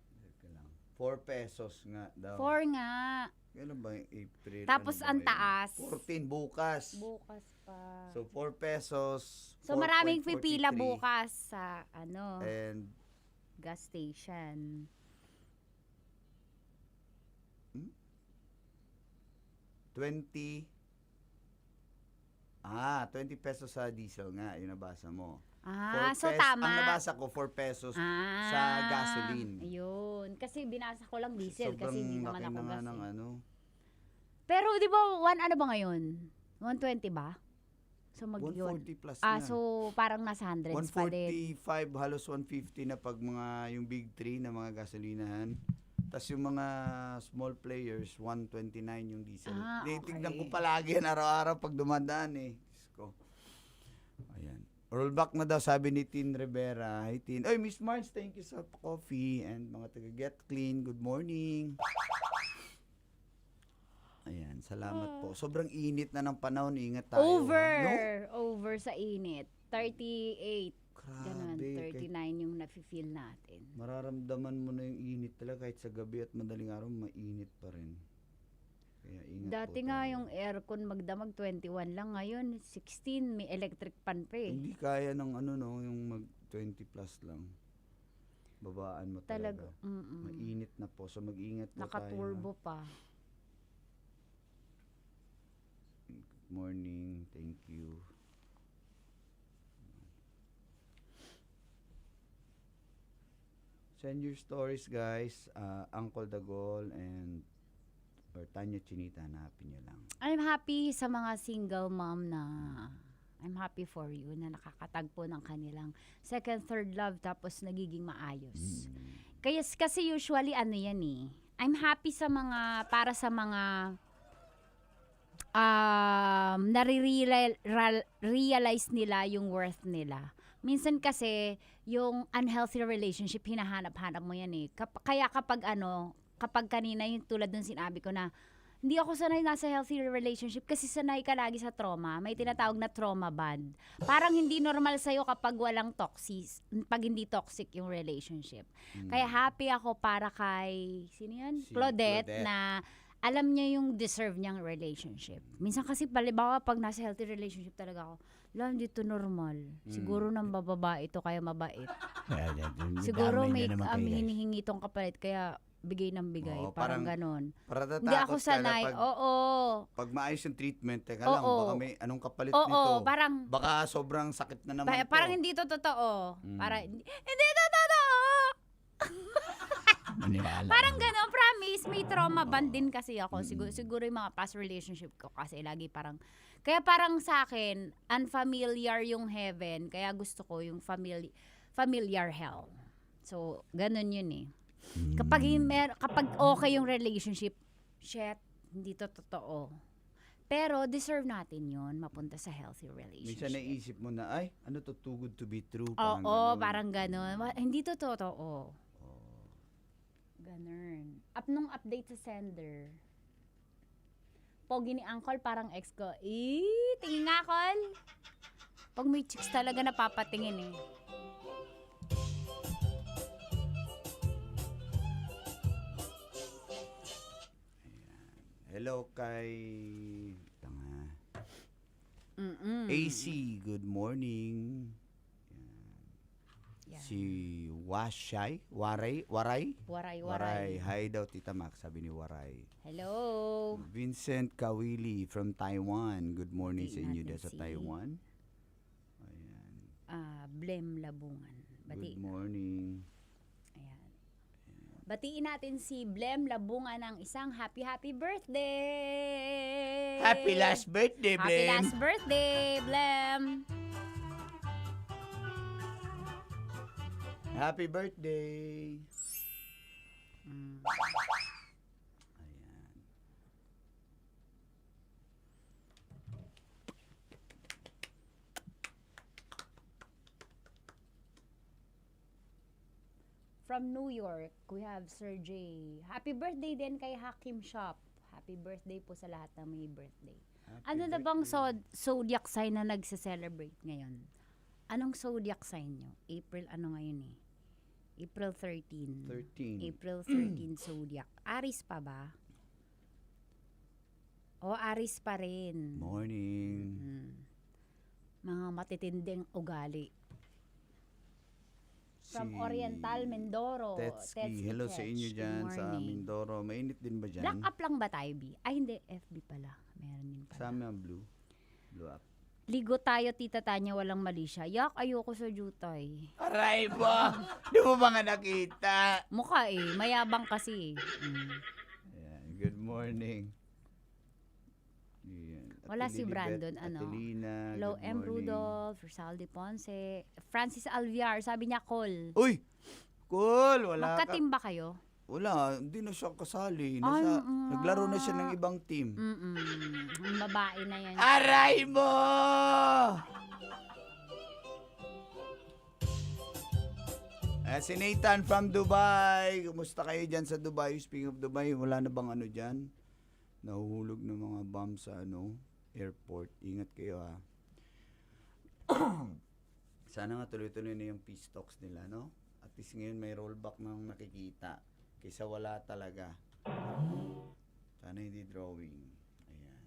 4 pesos nga daw. 4 nga. Kailan ba yung April? Tapos Ano ba ang yun? taas. 14 bukas. Bukas pa. So 4 pesos. So maraming 4.43. pipila bukas sa And gas station. 20 pesos sa diesel nga, yung nabasa mo. 4 So pesos, tama. Ang nabasa ko, 4 pesos sa gasoline. Ayun. Kasi binasa ko lang diesel Sobrang kasi hindi naman laki ako na nga gas. ng Pero di ba, ano ba ngayon? 120 ba? So 140 plus na. So parang nasa hundreds pa din. 145, halos 150 na pag yung big 3 na mga gasolinahan. Tapos yung mga small players, 129 yung diesel. Tignan ko palagi yan araw-araw pag dumadaan eh. Diyos ko. Ayan. Rollback na daw, sabi ni Tin Rivera. Hi Tin. Oy, Miss Marge, thank you sa coffee. And mga taga Get Clean, good morning. Ayan, salamat po. Sobrang init na ng panahon, ingat tayo. Over sa init. 38. Ganun, Grabe. 39 yung nafe-feel natin. Mararamdaman mo na yung init talaga kahit sa gabi at madaling araw, mainit pa rin. Kaya ingat Dati po nga tayo. yung aircon magdamag 21 lang. Ngayon, 16. May electric fan pa eh. Hindi kaya ng yung mag 20 plus lang. Babaan mo talaga. Mainit na po. So mag-ingat po Naka-turbo tayo. pa. Good morning. Thank you. Send your stories, guys. Uncle Dagol and Or Tanya Chinita, hanapin nyo lang. I'm happy sa mga single mom na I'm happy for you na nakakatagpo ng kanilang second, third love tapos nagiging maayos. Kasi usually ano yan eh. I'm happy sa mga, para sa mga nare-realize nila yung worth nila. Minsan kasi yung unhealthy relationship, hinahanap-hanap mo yan eh. Kaya kapag kanina yung tulad ng sinabi ko na hindi ako sanay nasa healthy relationship kasi sanay ka lagi sa trauma. May tinatawag na trauma bond. Parang hindi normal sa'yo kapag walang pag hindi toxic yung relationship. Kaya happy ako para kay, sino yan? Claudette, na alam niya yung deserve niyang relationship. Minsan kasi palibawa pag nasa healthy relationship talaga ako, hindi to normal. Siguro nang bababae ito kaya mabait. Siguro may hinihingi itong kapalit kaya bigay ng bigay. Parang ganon. Hindi ako sanay. Pag maayos yung treatment, teka lang, baka may anong kapalit nito. Parang, baka sobrang sakit na naman parang hindi to totoo. Parang, hindi to totoo! Parang gano'n, promise, may trauma band din kasi ako. Siguro yung mga past relationship ko kasi lagi parang, kaya parang sa akin, unfamiliar yung heaven, kaya gusto ko yung familiar hell. So, gano'n yun eh. Kapag okay yung relationship, shit, hindi to totoo. Pero deserve natin yun, mapunta sa healthy relationship. Minsan naisip mo na, ay, ano to, too good to be true. Parang gano'n. Hindi to totoo. Ganun. Nung update sa sender, pogi ni Uncle parang ex ko. Tingin nga, Col. Pag may chicks talaga napapatingin eh. Hello kay AC, good morning. Si Waray. Hi daw, Tita Mac, sabi ni Waray. Hello. Vincent Kawili from Taiwan. Good morning sa inyo dyan sa Taiwan. Ayan. Blem Labungan. Good morning. Batiin natin si Blem Labungan ng isang happy birthday! Happy last birthday, Blem! Happy last birthday, Blem! Happy birthday! Ayan. From New York, we have Sir J. Happy birthday din kay Hakim Shop. Happy birthday po sa lahat ng may birthday. Ano na bang zodiac sign na nagse-celebrate ngayon? Anong zodiac sign nyo? April ano ngayon eh? April 13. April 13 zodiac. Aries pa ba? Aries pa rin. Morning. Mga matitinding ugali. From Oriental, Mindoro. Tetsky. Hello sa inyo dyan sa Mindoro. Mainit din ba dyan? Black up lang ba tayo, B? Ay, hindi. FB pala. Meron din pala. Kasama ang blue. Blue up. Ligo tayo, Tita Tanya. Walang mali siya. Yak, ayoko sa jutay. Aray mo! Di mo ba nga nakita? Mukha eh. Mayabang kasi. Ayan. Good morning. Ayan. Wala si Brandon, Atelina, Hello, good M. morning. Rudolph, Rosalde Ponce, Francis Alviar, sabi niya, Col. Uy! Col! Wala ka. Magka-team ba kayo? Wala, hindi na siya kasali. Naglaro na siya ng ibang team. Ang babae na yan. Aray mo! Si Nathan from Dubai. Kumusta kayo dyan sa Dubai? Speaking of Dubai, wala na bang ano dyan? Nahuhulog ng mga bomb sa airport. Ingat kayo ha. Sana nga tuloy-tuloy na yung peace talks nila, no? At least ngayon may rollback nang nakikita. Kaysa wala talaga. Sana hindi drawing. Ayan.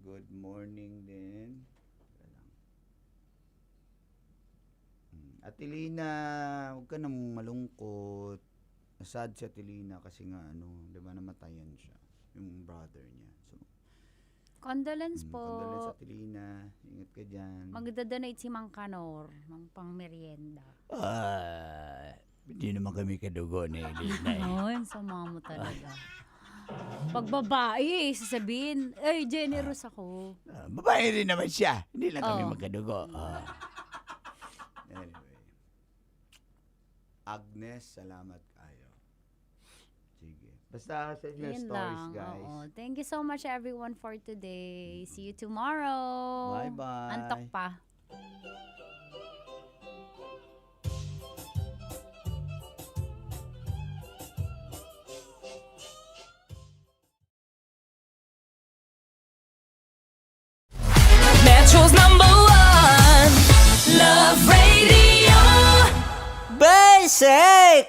Good morning din. Atelina, huwag ka nang malungkot. Sad si Atelina kasi nga di ba namatayan siya, yung brother niya. So, condolence po. Condolence Atelina. Ingat ka dyan. Magda-donate si Mang Kanor ng pang-merienda. Hindi naman kami kadugo ni Elina. Ay, sama mo talaga. Pag babae, sasabihin, ay, generous ako. Babae rin naman siya. Hindi lang kami Oo. magkadugo. Anyway. Agnes, salamat kayo. Sige. Basta sa inyo Yun stories, lang. guys. Oo. Thank you so much everyone for today. See you tomorrow. Bye-bye. Antok pa. Metro's #1 Love Radio. Basic!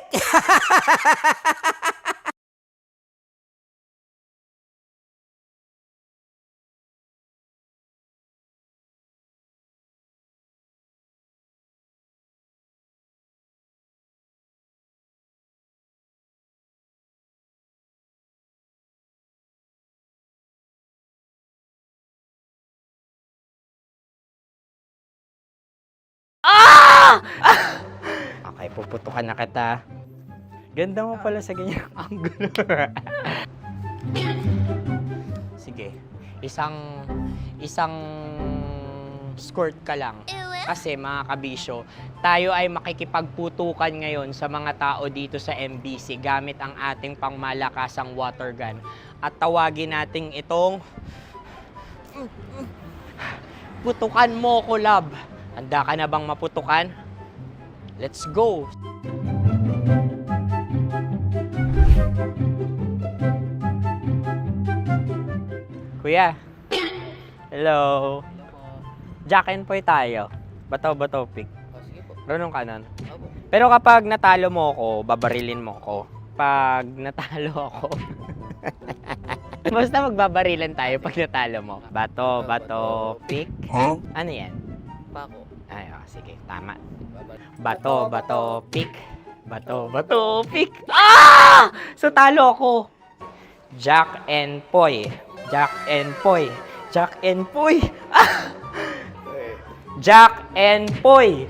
Okay, puputukan na kita. Ganda mo pala sa ganyang angulo. Sige, isang skirt ka lang. Kasi mga kabisyo, tayo ay makikipagputukan ngayon sa mga tao dito sa MBC gamit ang ating pangmalakasang water gun. At tawagin natin itong putukan mo ko, love. Handa ka na bang maputukan? Let's go! Kuya. Hello. Jack and Poy tayo. Bato-bato pick. Sige po. Runong kanan. Pero kapag natalo mo ako, babarilin mo ako. Pag natalo ako, basta magbabarilan tayo pag natalo mo. Bato, pick. Huh? Ano yan? Pako. Ay, sige, tama. Bato, pick. Bato, pick. Ah! So, talo ako. Jack and Poy. Jack and Poy. Jack and Poy. Ah! Jack and Poy.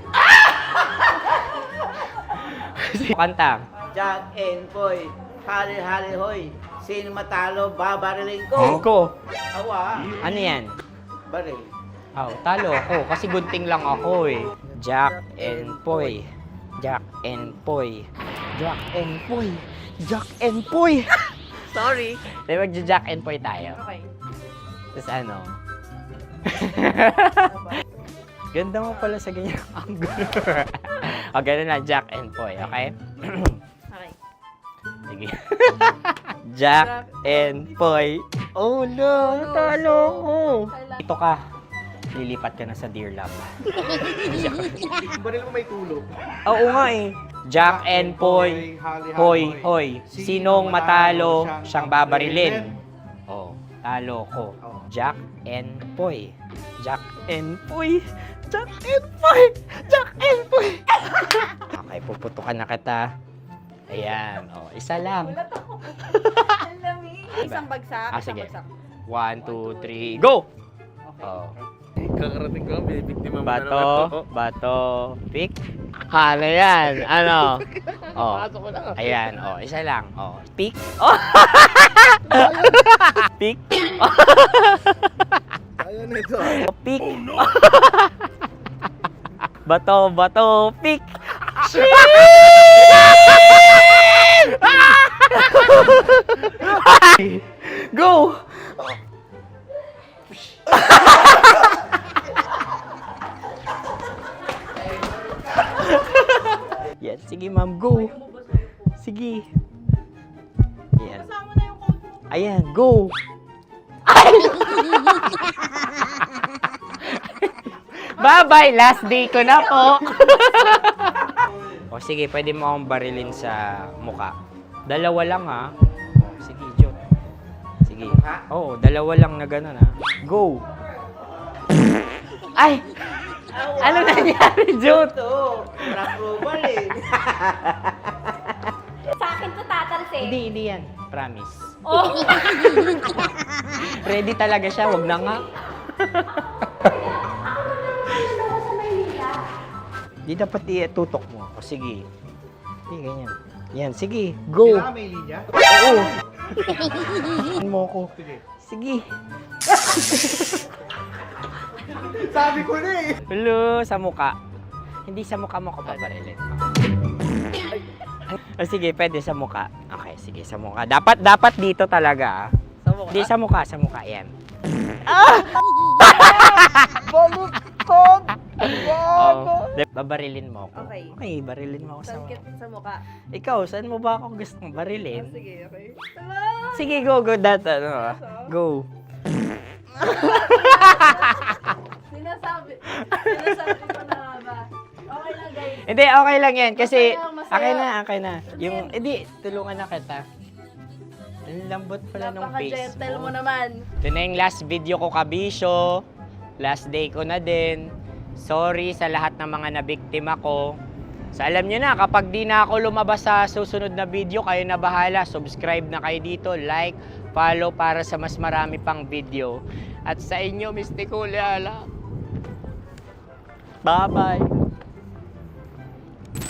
Kanta. Jack and Poy, hali-hali hoy. Sino matalo, babariling ko. Ko. Awa. Ano yan? Baril. Oh, talo ako kasi gunting lang ako eh. Jack and Poy. Jack and Poy. Jack and Poy. Jack and Poy. Sorry. Di ba Jack and Poy tayo? Okay. Tapos ano? Ganda mo pala sa ganyang angulo. O, ganun lang, Jack and Poy, okay? Okay. Sige. Jack and Poy. Oh no, talo ko. Ito ka. Lilipat ka na sa Dear Love. Baril mo may tulog. Oo nga eh. Jack and Poy. Hoy, hoy. Sinong matalo, siyang babarilin. Oh, talo ko. Jack and Poy. Jack and Poy. Jack and Poy. Jack and Poy. Okay, puputukan na kita. Ayan. Oh, isa lang. Isang bagsak. Sige. 1, 2, 3, go! Oh. Kakarating ko lang, binibiktima mo na naman to. Bato, pick. Ano yan? Ano? Oh. Pasok ko na. Ayan, oh, isa lang. Oh, pick. Oh. Pick. Ayaw na ito. Oh, pick. Bato, pick. Go! Yan, sige ma'am, go. Sige. Ayan. Ayan, go. Ay! Bye-bye, last day ko na po. O sige, pwede mo akong barilin sa muka. Dalawa lang ha. O, sige, Jot. Sige. Oo, dalawa lang na gano'n ha. Go. Ay! Ano nangyari, Jot? Ito, approval eh. Sa akin to tatalsik. Hindi yan. Promise. Oh. Ready talaga siya, wag na nga. Di dapat itutok mo. O sige. Sige, ganyan. Yan, sige. Go. Kailangan may linya? Oo. mo ko. Sige. Sabi ko na eh. Hello, sa mukha. Hindi sa mukha mo ko babarilin. O sige, pwede sa mukha. Okay, sige, sa mukha. Dapat dito talaga. Sa mukha? Hindi, sa mukha. Yan. Baluktot! Babarilin mo ako. Okay. Okay, barilin mo ako sa mukha. Sa mukha. Ikaw, saan mo ba ako gustong barilin? Sige, okay. Sige, go. Go. Sinasabi ko na ba? Okay lang, guys. Hindi, okay lang yan. Kasi, Masaya, masaya. okay na. Yung, hindi, tulungan na kita. Ang lambot pala ng face Napaka-gentle mo. mo naman. Ito na yung last video ko, kabisyo. Last day ko na din. Sorry sa lahat ng mga nabiktima ko. So alam nyo na, kapag di na ako lumabas sa susunod na video, kayo na bahala. Subscribe na kayo dito, like, follow para sa mas marami pang video. At sa inyo, Mistiko Leala. Bye-bye.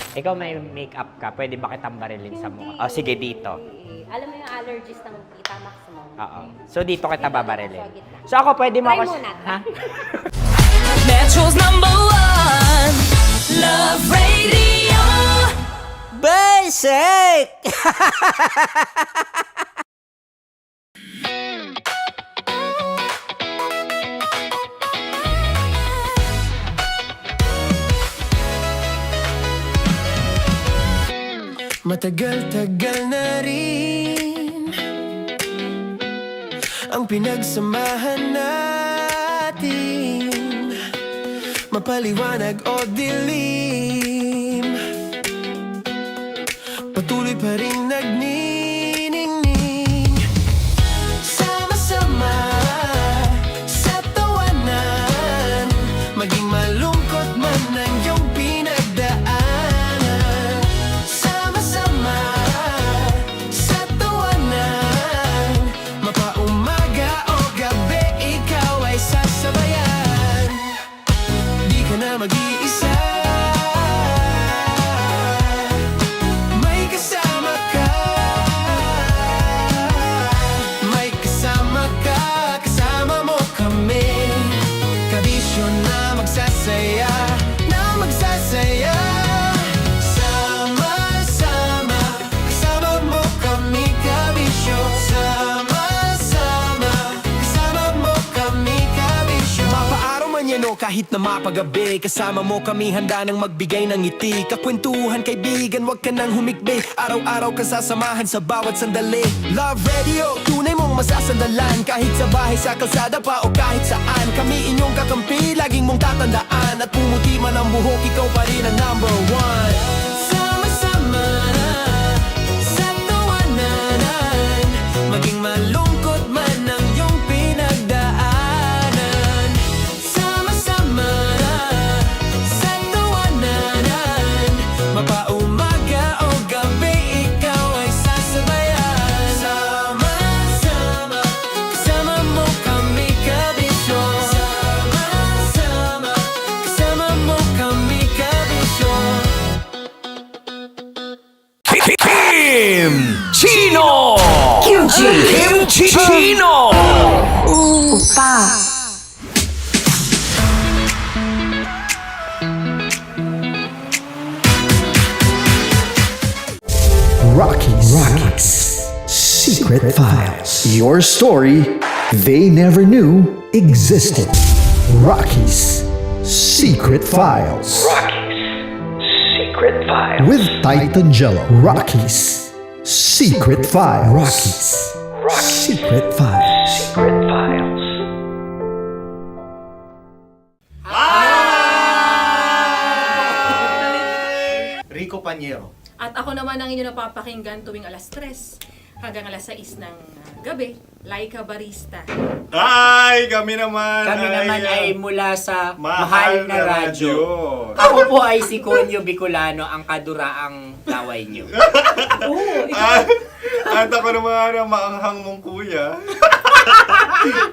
Ikaw may makeup ka, pwede ba kitang barilin sa mukha? Oh, sige, dito. Alam mo yung allergies ng Tita Max mo? Oo. So dito kita babarilin. So ako pwede mo Try ako... muna. Ha? Metro's #1 Love Radio Basic! Matagal-tagal na rin ang pinagsamahan natin, mapaliwanag o dilim, patuloy pa rin nagniningning. Sama-sama sa tawanan, maging malungkot man ang iyong pinagdaanan. Sama-sama sa tawanan, mapaumaga o gabi, ikaw ay sasabayan. Di ka na mag-iisa, may kasama ka. May kasama ka, kasama mo kami. Kabisyo na magsasaya, na magsasaya. Sama-sama, kasama mo kami, kabisyo. Sama-sama, kasama mo kami, kabisyo. Mapaaraw man yan o kahit na mapagabi, kasama mo kami, handa nang magbigay ng ngiti. Kakwentuhan, kaibigan, wag ka nang humikbi. Araw-araw ka sasamahan sa bawat sandali. Love Radio, tunay mong masasandalan. Kahit sa bahay, sa kalsada pa o kahit saan, kami inyong kakampi, laging mong tatandaan. At pumuti man ang buhok, ikaw pa rin ang #1. Sama-sama sa tawanan, maging malungkot man ang iyong pinagdaanan. Sama-sama sa tawanan, mapaumaga o gabi, ikaw ay sasabayan. Sama-sama, kasama mo kami, kabisyo. Sama-sama, kasama mo kami, kabisyo. Kim Chino! Kim Chino! Rockies. Secret Files. Your story they never knew existed. Rockies. Secret Files. Secret Files. With Titan Jello. Rockies. Secret Files. Rockies. Secret Files. Secret Files. Rico Panyero. At ako naman ang inyo napapakinggan tuwing alas 3 hanggang alas 6 ng gabi, Laika Barista. Hi! Kami naman ay mula sa Mahal na Radyo. Ako po ay si Conyo Bicolano, ang kaduraang laway niyo. At ako naman ang maanghang mong kuya.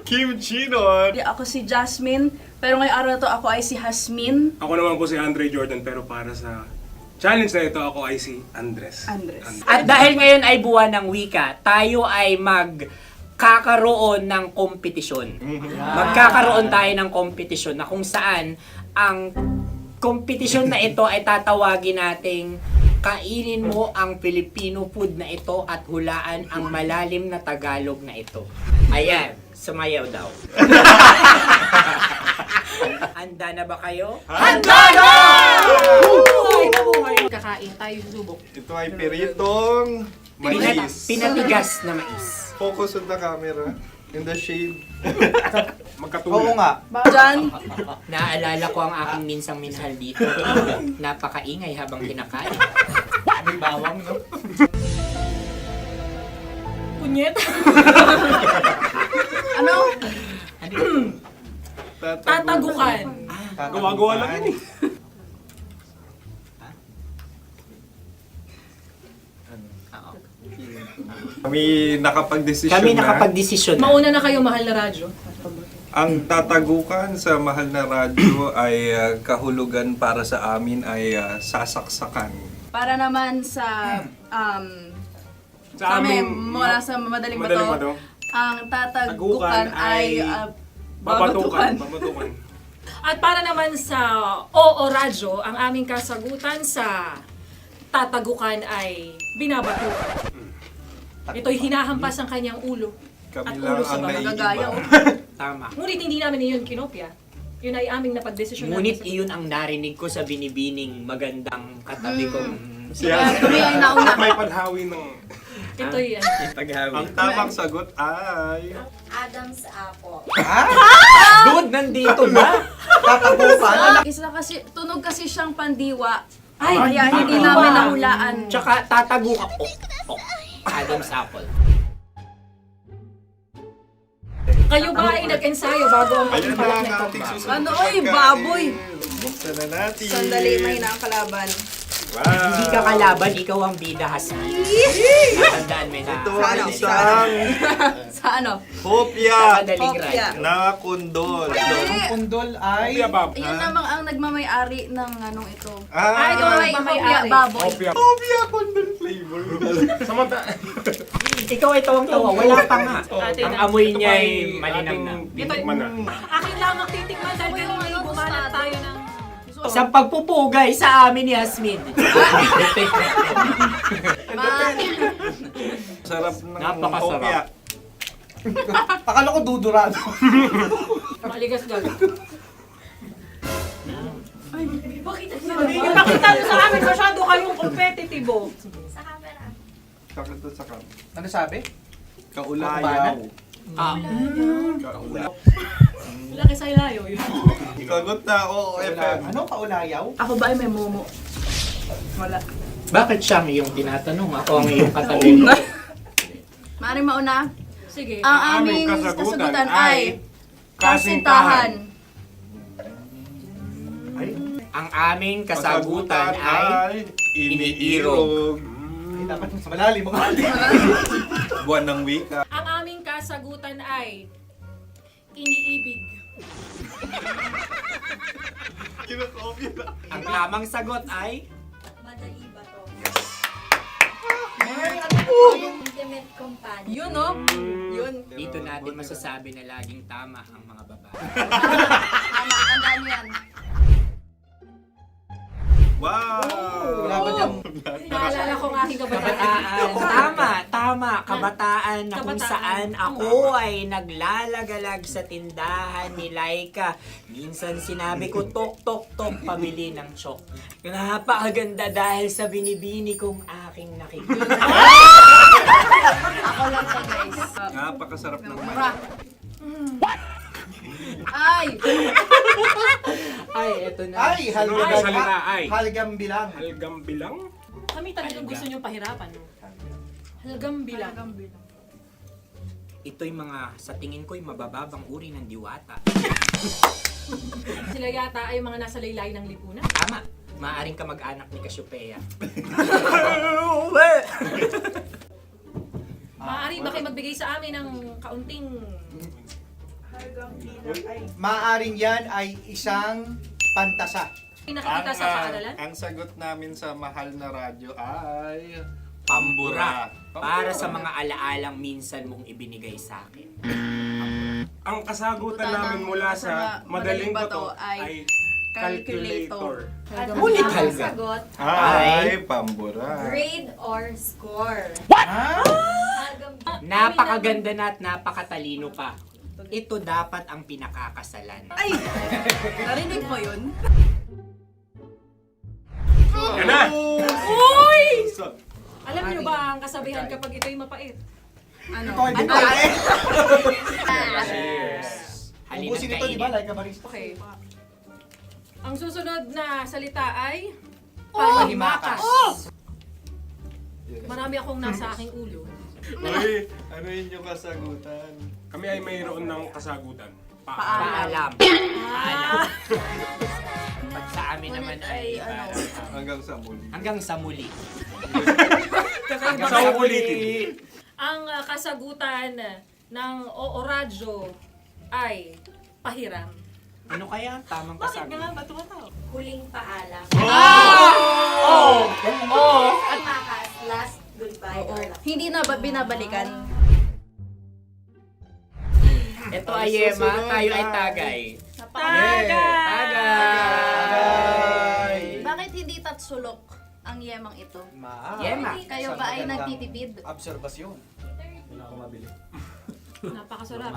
Kim Chino. Ako si Jasmine, pero ngayong araw na to ako ay si Hasmin. Ako naman po si Andre Jordan, pero para sa challenge na ito, ako ay si Andres. At dahil ngayon ay buwan ng wika, tayo ay magkakaroon ng kompetisyon. Magkakaroon tayo ng kompetisyon na kung saan ang kompetisyon na ito ay tatawagin nating kainin mo ang Filipino food na ito at hulaan ang malalim na Tagalog na ito. Ayan, sumayaw daw. Handa na ba kayo? Handa na! Kakain tayo susubok. Ito ay piritong mais. Pinatigas na mais. Focus on the camera. In the shade. Oo nga. Diyan. Naalala ko ang aking minsang minahal dito. Napakaingay habang kinakain. May bawang, no? Punyet. Ano? Tatagukan. Gawa-gawa lang yun eh. Kami nakapag-desisyon Kami nakapag-desisyon na. Mauna na kayo, mahal na radyo. Ang tatagukan sa mahal na radyo ay kahulugan para sa amin ay sasaksakan. Para naman sa Sa amin, amin, mula sa madaling Madaling bato, Bato. ang tatagukan Tagukan ay babatukan. babatukan. At para naman sa Oo Radyo, ang aming kasagutan sa tatagukan ay binabatukan. Ito'y hinahampas ang kanyang ulo. Kami At lang ulo sa ang mga naiiba. gagaya. Tama. Ngunit hindi namin iyon kinopya. Yun ay aming napagdesisyon. Ngunit iyon ang narinig ko sa binibining magandang katabi kong Kami ay nauna. May panhawi ng... Ito'y Ang tamang sagot ay... Adam's apple. Dude, nandito ba? Isa kasi, tunog kasi siyang pandiwa. Ay, Kaya hindi namin nahulaan. Tsaka tatagukan. Adam's apple. Kayo ba ay nag-ensayo bago ang Ayan na pagpapalat ang na ito? ating susunod Ano, na oy, pagkain. baboy. Buksan na natin. Sandali, may na ang kalaban. Wow. Hindi ka kalaban, ikaw ang bida, Hasmi. Natandaan mo na. Ito ay isang Sa ano? hopya Madaling Hopya. ride. na kundol. Ang pundol ay... Yun namang ang nagmamayari ng anong ito. Ah, Ito ay hopya baboy. hopya kundol flavor. Ikaw ay tawang-tawa, wala pa nga. Ang amoy niya ay malinang na. Tinikman na. Akin lamang titikman dahil kayo ngayon bumalat tayo ng... Sa pagpupugay sa amin ni Hasmin. Sarap ng Napakasarap. hopya. Akala ko dudurado. Maligas gag. Ipakita nyo sa amin, masyado kayong competitive. Sa camera. Sakit to sakit. Ano sabi? Kaulayaw. Laki sa ilayo yun. Sagot na, oo, FM. Ano kaulayaw? Ako ba ay may momo? Wala. Bakit siya ang iyong tinatanong? Ako ang iyong katabi. Maaaring mauna. Sige. Ang aming kasagutan ay kasintahan. Ang aming kasagutan ay iniirog. Ay, dapat sa malalim mo. Buwan ng wika. Ang aming kasagutan ay iniibig. Ang tamang sagot ay Madali ba to? Intimate companion. Yun, no? Yun. dito natin masasabi na laging tama ang mga babae. Tama, tandaan mo yan. Wow! Naalala ko ang aking Kabataan. Tama. Kabataan na kung saan ako ay naglalagalag sa tindahan ni Laika. Minsan sinabi ko, tok, tok, tok, pamili ng chok. Napakaganda dahil sa binibini kong aking nakikita. Ako lang siya, guys. Napakasarap ng Ay! Ay, eto na. Ay, halgam salita, ay. Halgam bilang. Halgam bilang? Kami talagang gusto niyong pahirapan. Halgam bilang. Ito'y mga, sa tingin ko'y mabababang uri ng diwata. Sila yata ay mga nasa laylay ng lipunan. Tama. Maaring ka mag-anak ni Cassiopeia. Maaari ba kayo magbigay sa amin ng kaunting... Maaring yan ay isang pantasa. Nakikita sa paaralan? Ang sagot namin sa mahal na radyo ay... Pambura. Para sa mga alaalang minsan mong ibinigay sa akin. Ang kasagutan namin mula sa Madaling Bato ay calculator. Ulikal ka. Sagot, Ay, pambura. grade or score. Napakaganda na at napakatalino pa. Ito dapat ang pinakakasalan. Ay! Narinig mo yun? Yan na! Uy! Alam niyo ba ang kasabihan kapag ito'y mapait? Ano? Halina't kainin. Okay. Ang susunod na salita ay panghimakas. Marami akong nasa aking ulo. Uy, ano yun yung kasagutan? Kami ay mayroon ng kasagutan. Paalam. Pag sa amin naman ay Hanggang sa muli. hanggang sa muli. Sa ulitin. Ang kasagutan ng Oo Radyo ay pahiram. Ano kaya ang tamang kasagutan? Huling paalam. Oh! Makas, last goodbye or last. Hindi na ba binabalikan? Ito ay Yema, tayo ay Tagay. Tagay! Bakit hindi tatsulok ang yemang ito? Yema. Kayo ba ay nagtitipid? Obserbasyon. Napakasarap.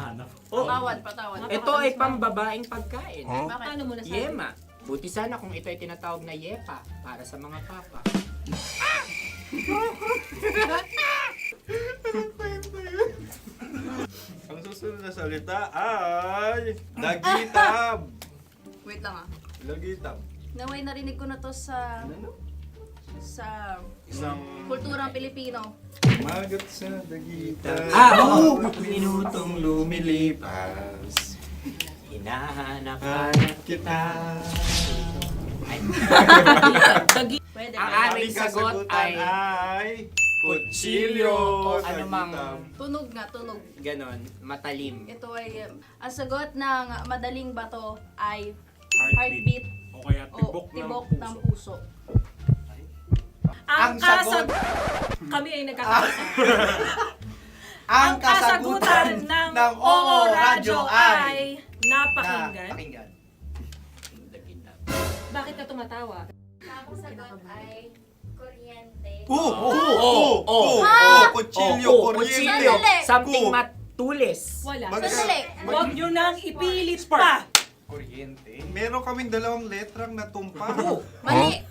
Patawan. Ito ay pambabaeng pagkain. Paano mo nasabi? Yema. Buti sana kung ito ay tinatawag na Yepa para sa mga papa. Ang susunod na salita ay... Lagitab! Wait lang ah. Lagitab. Naway narinig ko na to sa Isang... kulturang Pilipino. Magat sa dagitan. Oo! Minutong lumilipas. Hinahanap-hanap kita. Pwede. Ang aming sagot ay kutsilyo o anumang Tunog nga, tunog. ganon, matalim. Ito ay, ang sagot ng Madaling Bato ay Heartbeat. heartbeat O kaya o tibok tibok ng ng puso. puso. Ang kasagutan... Kami ay nagkakasa. Ang kasagutan ng Oo Radyo ay napakinggan. Bakit ka tumatawa? Ang sagot ay kuryente. Kutsilyo, kuryente. Sandali. Something matulis. Wala. Sandali. Huwag nyo nang ipilit pa. Kuryente. Meron kaming dalawang letrang natumpa. Mali.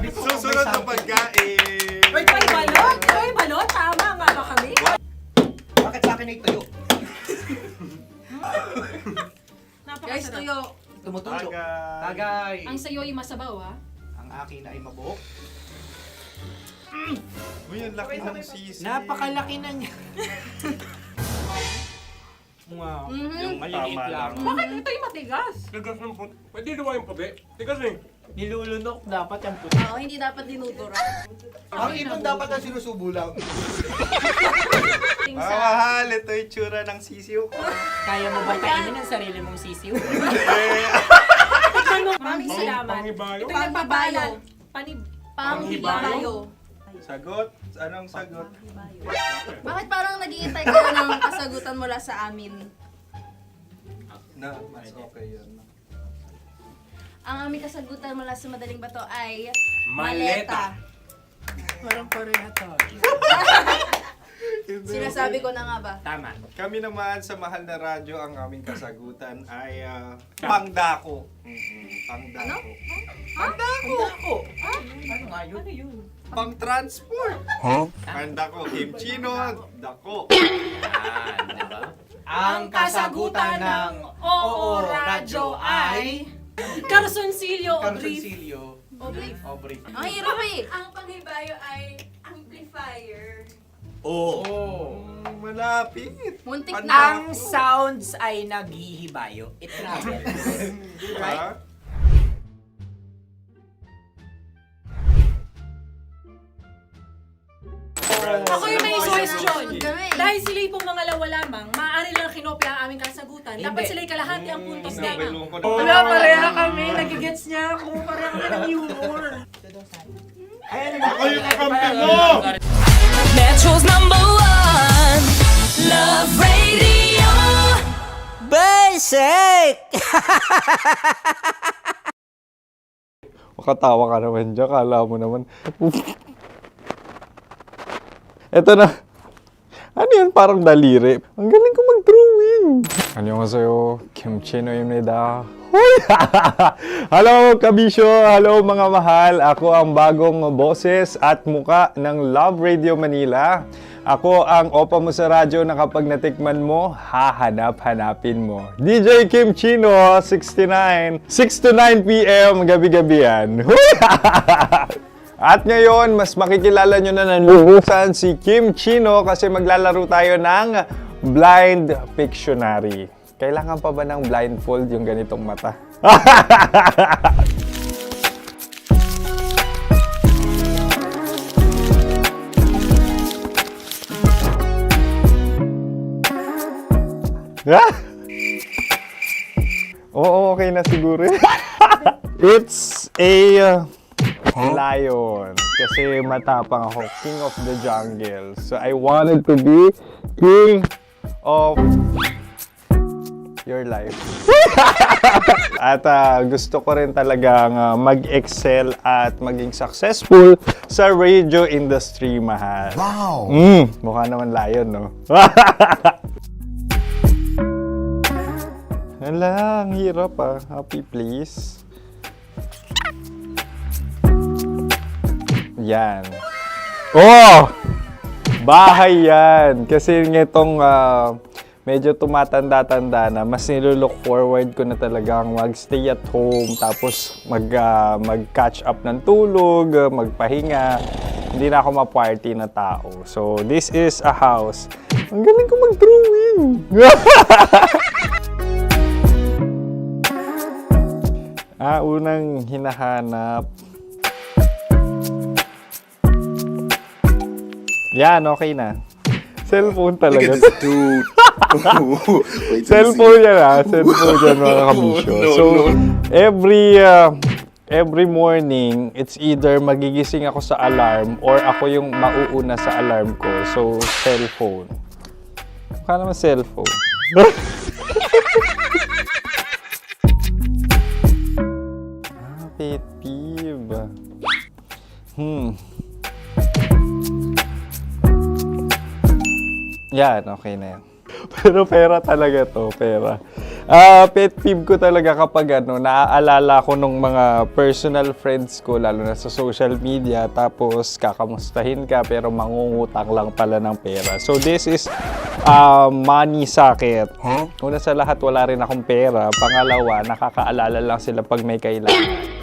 Susunod na pagkain. Ay, balot! Ay, balot! Tama nga ba kami? Bakit sa akin ay tuyo? Guys, Napakasarap. tuyo. Tumutulo. Tagay. Tagay. Ang sayo ay masabaw, ha? Ang akin ay mabuhok. Uy, ang laki ng sisi. Napakalaki na niya. Wow. Yung maliliit Tama lang. lang. Bakit ito'y matigas? Tigas ng puti. Pwede naman yung puti. Tigas eh. Nilulunok dapat ang puti. Oo, hindi dapat dinudura. Ang ibon dapat na sinusubo lang. Mga mahal, ito yung tsura ng sisiw ko. Kaya mo ba kainin ang sarili mong sisiw? Maraming salamat. Panghibayo. Ito'y nagpapalan. Panghibayo. Sagot? Anong sagot? Bakit parang nag-iintay ka na ng kasagutan mula sa amin? Na, mas okay yun. Ang aming kasagutan mula sa Madaling Bato ay Maleta. Parang pareha tayo. Sinasabi ko na nga ba? Tama. Kami naman sa mahal na radyo, ang aming kasagutan ay pangdako. Pangdako. Pangdako. Ano nga yun? Pang-transport. Pangdako. Kimchino, dako. Diba? Ang kasagutan ng Oo Radyo ay... Carsoncillo o brief. Obrief. Ang hirap eh. Ang panghibayo ay amplifier. Oh, malapit. Muntik Panda- na. Ang sounds ay naghihibayo. It travels. Diba? Ako yung may suggestion. Dahil sila yung mangalawa lamang, maaari lang kinopya ang aming kasagutan. Dapat sila yung kalahati ang puntos lamang. Wala, pareha kami. Nagigets niya ako. Pareha kami ng humor. Ako yung kakampi mo! Metro's #1 Love Radio Basic! Makatawa ka naman dyan. Kala mo naman. Eto na. Ano yan? Parang daliri. Ang galing ko mag-drawing. 안녕하세요. 김치노입니다. Hello, kabisyo! Hello, mga mahal! Ako ang bagong boses at muka ng Love Radio Manila. Ako ang opa mo sa radyo na kapag natikman mo, hahanap-hanapin mo. DJ Kim Chino, 69. 6 to 9 p.m. gabi-gabi yan. At ngayon, mas makikilala nyo na ng lubusan si Kim Chino kasi maglalaro tayo ng Blind Pictionary. Kailangan pa ba ng blindfold yung ganitong mata? Oo, okay na siguro. It's a lion. Kasi matapang ako. King of the jungle. So I wanted to be king of your life. At gusto ko rin talagang mag-excel at maging successful sa radio industry, mahal. Wow! Mukha naman lion, no? Hala, ang hirap Happy, please. Yan. Oh! Bahay yan. Kasi itong medyo tumatanda-tanda na, mas nilook forward ko na talagang mag-stay at home, tapos mag-catch up ng tulog, magpahinga. Hindi na ako ma-party na tao. So, this is a house. Ang galing ko mag-drawing! Unang hinahanap. Yan, okay na. Cellphone talaga. Look at this dude. Wait till Cellphone yan Cellphone yan, mga kabisyo. So, every morning, it's either magigising ako sa alarm or ako yung mauuna sa alarm ko. So, cellphone. Mukha naman cellphone. Pet peeve. Yan, okay na yan. Pero pera talaga to, pera. Pet peeve ko talaga kapag naaalala ko nung mga personal friends ko, lalo na sa social media, tapos kakamustahin ka pero mangungutang lang pala ng pera. So this is money sakit. Una sa lahat, wala rin akong pera. Pangalawa, nakakaalala lang sila pag may kailangan.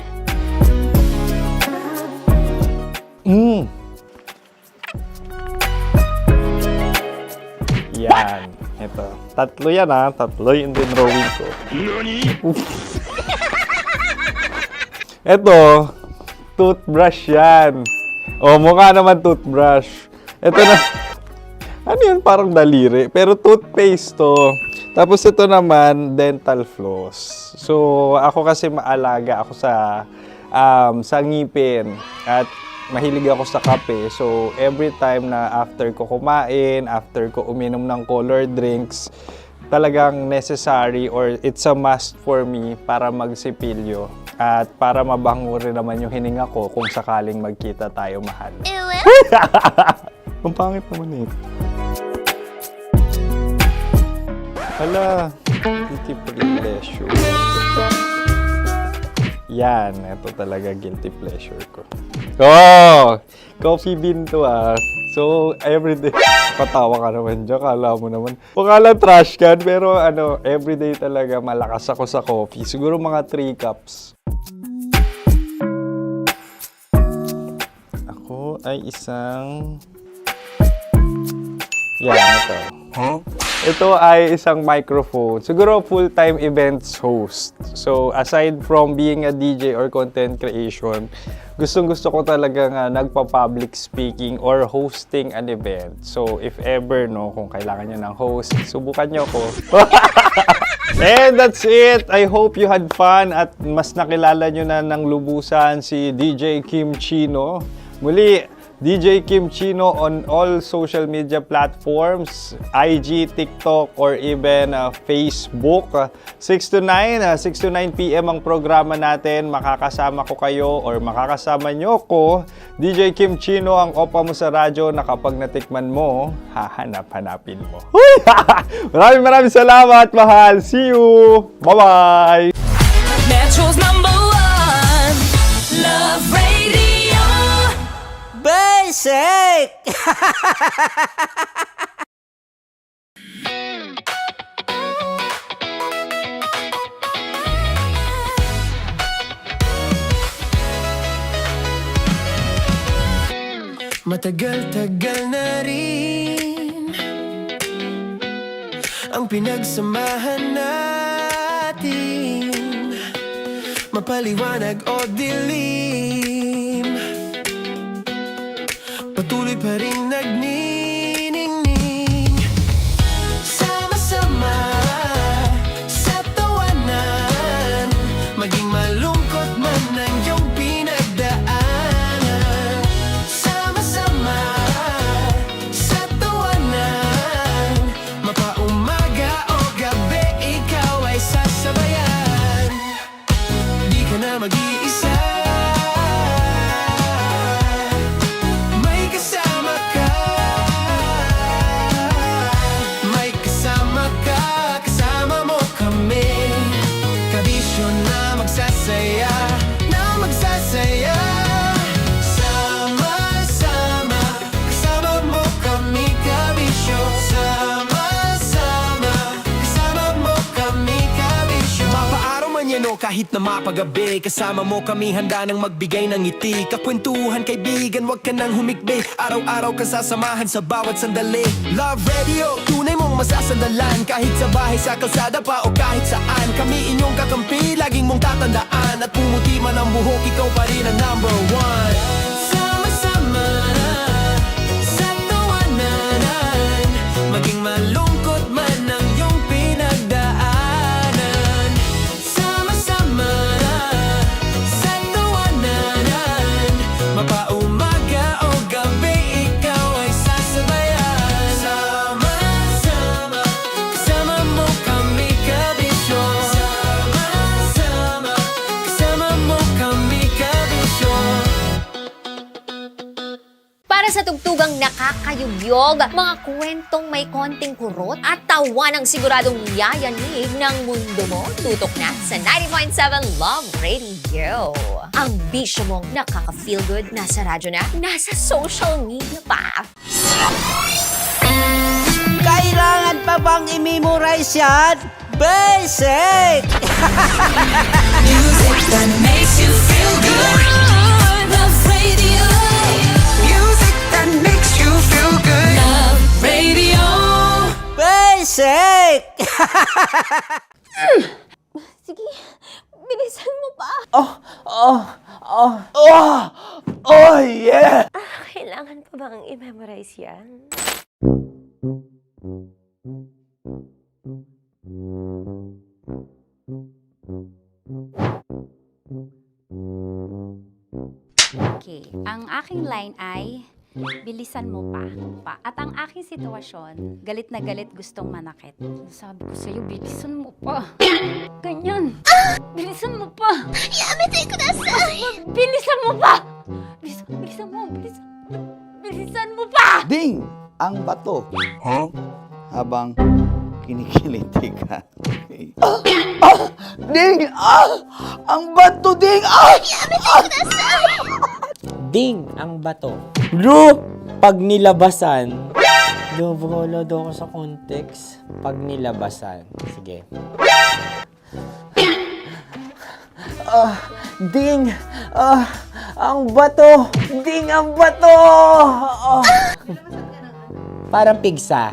Yan. Ito. Tatlo yan Tatlo yung dinrawing ko. Ito. Toothbrush yan. Mukha naman toothbrush. Ito na. Ano yun? Parang daliri. Pero toothpaste to. Tapos ito naman, dental floss. So, ako kasi maalaga ako sa ngipin. At mahilig ako sa kape. So, every time na after ko kumain, after ko uminom ng colored drinks, talagang necessary or it's a must for me para magsipilyo. At para mabango rin naman yung hininga ko kung sakaling magkita tayo, mahal. Ang pangit naman Hala, guilty pleasure. Yan, ito talaga guilty pleasure ko. Coffee bean to So, everyday. Patawa ka naman dyan, kala mo naman. Pakala trash can, pero everyday talaga malakas ako sa coffee. Siguro mga 3 cups. Ako ay isang... Yan, ito. Ito ay isang microphone. Siguro full-time events host. So, aside from being a DJ or content creation, gustong-gusto ko talaga nga nagpa-public speaking or hosting an event. So, if ever, no, kung kailangan nyo ng host, subukan nyo ko. And that's it. I hope you had fun at mas nakilala nyo na ng lubusan si DJ Kim Chino. Muli, DJ Kim Chino on all social media platforms, IG, TikTok, or even Facebook. 6 to 9 p.m. ang programa natin. Makakasama ko kayo or makakasama nyo ko. DJ Kim Chino, ang opa mo sa radyo na kapag natikman mo, hahanap-hanapin mo. Maraming salamat, mahal. See you! Bye-bye! Metro's #1 Love Radio Basic! Matagal-tagal na rin ang pinagsamahan natin, mapaliwanag o dilim, patuloy pa rin nagniningning. Sama-sama sa tawanan, maging malungkot man ang iyong pinagdaanan. Sama-sama sa tawanan, mapaumaga o gabi, ikaw ay sasabayan. Di ka na mag-iisa, kahit na mapagabi, kasama mo kami handa nang magbigay ng ngiti. Kakwentuhan kaibigan, wag ka nang humikbi. Araw-araw kasasamahan sa bawat sandali. Love Radio, tunay mong masasandalan. Kahit sa bahay, sa kalsada pa o kahit saan, kami inyong kakampi, laging mong tatandaan. At pumuti man ang buhok, ikaw pa rin ang #1. Sama-sama sa tawanan, maging malungkot man ang iyong pinagdaanan. Mapaumaga o gabi, ikaw ay sasabayan. Sama-sama, kasama mo kami kabisyo. Sama-sama, kasama mo kami kabisyo. Para sa tugtugang nakakayugyog, mga kwentong may konting kurot at tawa ng siguradong yayanig ng mundo mo, tutok na sa 90.7 Love Radio. Ang bisyo mong nakaka-feel good, nasa radyo na, nasa social media pa. Kailangan pa bang i-memorize yan? Basic! Music that makes you feel good. Love Radio. Music that makes you feel good. Love Radio. Basic! Sige, bilisan mo pa. Oh, yeah! Kailangan pa bang i-memorize yan? Okay, ang aking line ay, bilisan mo pa. At ang aking sitwasyon, galit na galit, gustong manakit. Sabi ko sa'yo, bilisan mo pa. Ganyan. Bilisan mo pa. Yamitay ko na sa... Bilisan mo pa! Bilisan mo pa! Ding! Ang bato. Habang kinikiliti ka. Okay. Ding! Ang bato, Ding! Yamitay ko na sa... Ding ang bato. Bro, pag nilabasan. Wala daw ako sa context. Pag nilabasan. Sige. Ding! Ang bato! Ding ang bato! Parang pigsa.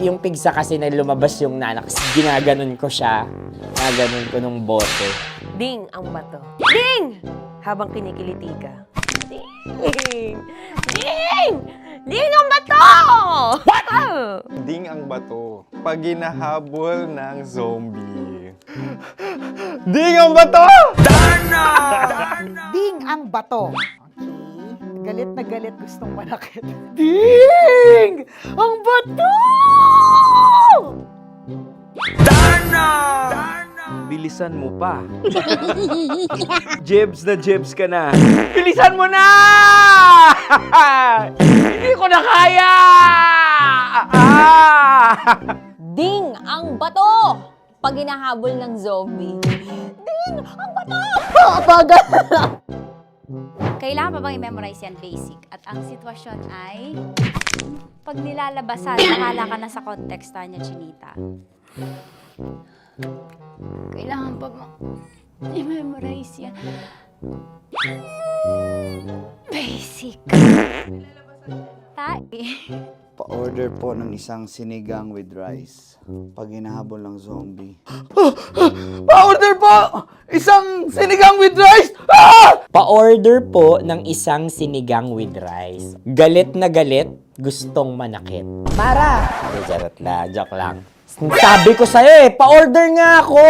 Yung pigsa kasi na lumabas yung nanak. Ginaganon ko siya. Ginaganon ko nung bote. Ding ang bato. Ding! habang kinikiliti ka. Ding! Ding! Ding ang bato! What? Ding ang bato. Pag hinahabol ng zombie. Ding ang bato! Ding ang bato. Okay. Galit na galit, gustong manakit. Ding! Ang bato! Bilisan mo pa. Jebs ka na. Bilisan mo na! Hindi ko na kaya! Ding ang bato! Pag hinahabol ng zombie. Ding ang bato! Bagal! Kailangan pa bang i-memorize yan basic? At ang sitwasyon ay, pag nilalabasan, nakala ka na sa context niya, Chinita. Kailangan pa bang i-memorize yan? Basic. Pa-order po ng isang sinigang with rice. Pag hinahabol ng zombie. Pa-order po! Isang sinigang with rice! Pa-order po ng isang sinigang with rice. Galit na galit, gustong manakit. Para! Joke lang. Sabi ko sa'yo pa-order nga ako!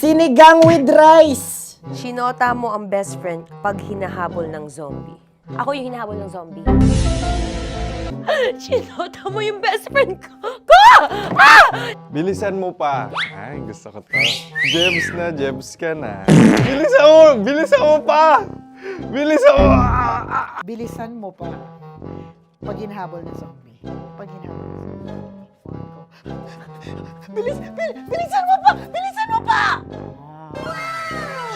Sinigang with rice! Sinota mo ang best friend pag hinahabol ng zombie. Ako yung hinahabol ng zombie. Sinota mo yung best friend ko! Bilisan mo pa. Ay, gusto ko to. Jebs ka na. Bilisan mo pa! Bilisan mo pa. Pag hinahabol ng zombie. Pag hinahabol ng zombie. Bilisan mo pa! Bilisan mo pa!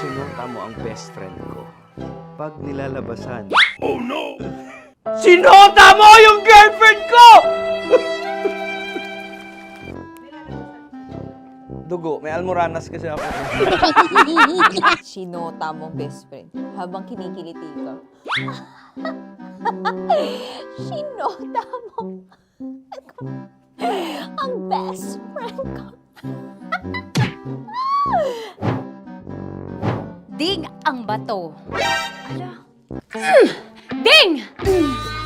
Sinota mo ang best friend ko. Pag nilalabasan. Oh no! Sinota mo yung girlfriend ko! Dugo, may almoranas kasi ako. Sinota mo best friend habang kinikiliti ka. Sinota mo ang best friend ko. Ding ang bato. Ala. Ding!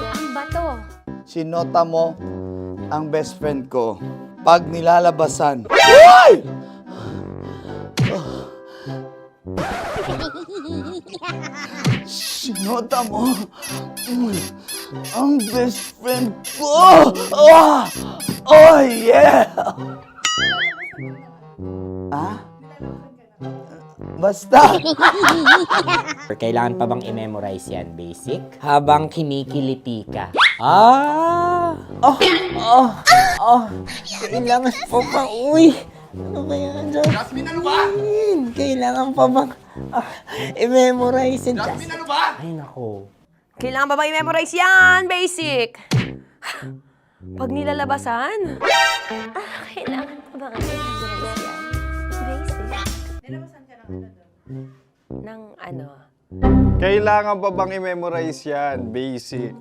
Ang bato. Sinota mo ang best friend ko pag nilalabasan. Uy! Sinota mo ang best friend ko. Oh yeah! Basta! Kailangan pa bang i-memorize yan, basic? Habang kinikiliti ka. Kailangan pa bang, ano ba yan, Jasmine, ano ba? Kailangan pa bang i-memorize yan, Jasmine, ano ba? Ay, nako. Kailangan ba i-memorize yan? Basic! Pag nilalabasan? Kailangan ba i-memorize yan? Basic? Nilabasan ka ng ano? Kailangan pa bang i-memorize yan? Basic.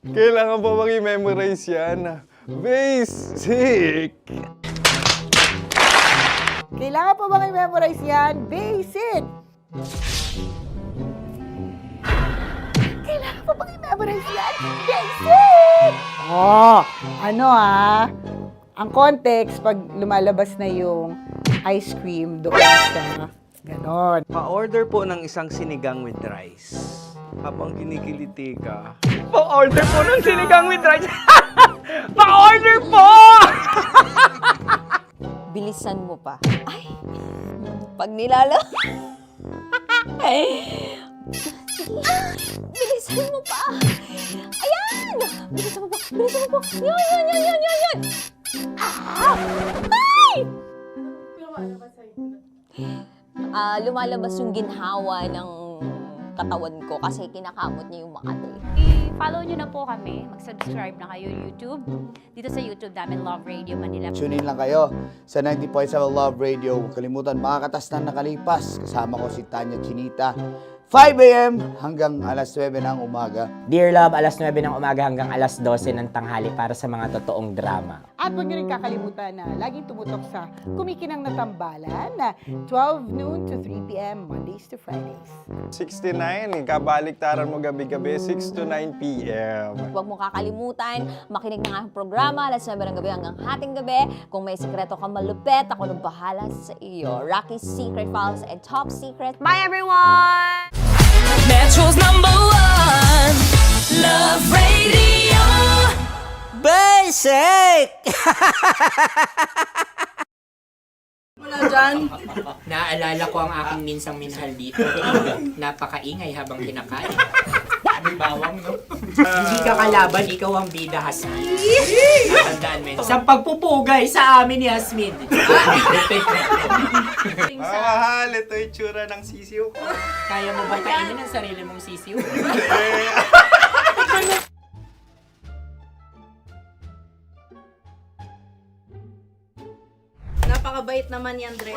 Kailangan pa bang i-memorize yan? Basic. Kailangan pa bang i-memorize yan? Basic! Kailangan pa bang i-memorize yan? Basic! Ang context, pag lumalabas na yung ice cream doon sa ganon. Pa-order po ng isang sinigang with rice. Habang kinikiliti ka. Pa-order po ng sinigang with rice! Pa-order po! Bilisan mo pa. Ay! Pag nilala... Bilisan mo pa! Ayan! Bilisan mo pa! Bilisan mo pa! Yan! Ay! Lumalabas yung ginhawa ng katawan ko kasi kinakamot niya yung Makati. I-follow nyo na po kami. Mag-subscribe na kayo YouTube. Dito sa YouTube namin, Love Radio Manila. Tune in lang kayo sa 90.7 Love Radio. Huwag kalimutan, makakatas na nakalipas. Kasama ko si Tanya Chinita 5 a.m. hanggang alas 9 ng umaga. Dear Love, alas 9 ng umaga hanggang alas 12 ng tanghali para sa mga totoong drama. At huwag niyo rin kakalimutan na laging tumutok sa Kumikinang na Tambalan na 12 noon to 3 p.m. Mondays to Fridays. 69, kabaliktaran mo gabi-gabi, 6 to 9 p.m. Huwag mo kakalimutan, makinig ng aking programa, alas 9 ng gabi hanggang hating gabi. Kung may sikreto kang malupet, ako nang bahala sa iyo. Rocky's Secret Files and Top Secret. Bye everyone! Metro's #1 Love Radio Basic! Wala dyan. Naaalala ko ang aking minsang minahal dito. Napakaingay habang kinakain. May bawang, no? Hindi ka kalaban, ikaw ang bida, Hasmin. Natandaan mo yun. Sa pagpupugay sa amin ni Hasmin. Mga mahal, ito yung tsura ng sisiw ko. Kaya mo ba kainin ang sarili mong sisiw? Napakabait naman yan, Dre.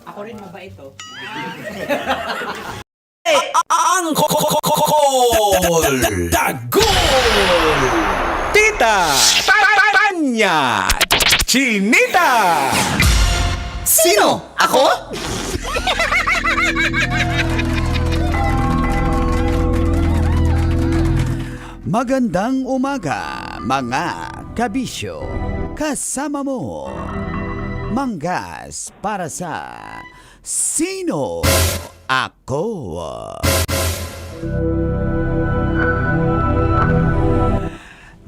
Ako rin mabait, oh. Ang Dagol! Tita! Tanya! Chinita! Sino? Ako? Magandang umaga, mga kabisyo. Kasama mo, Manggas para sa Sino Ako?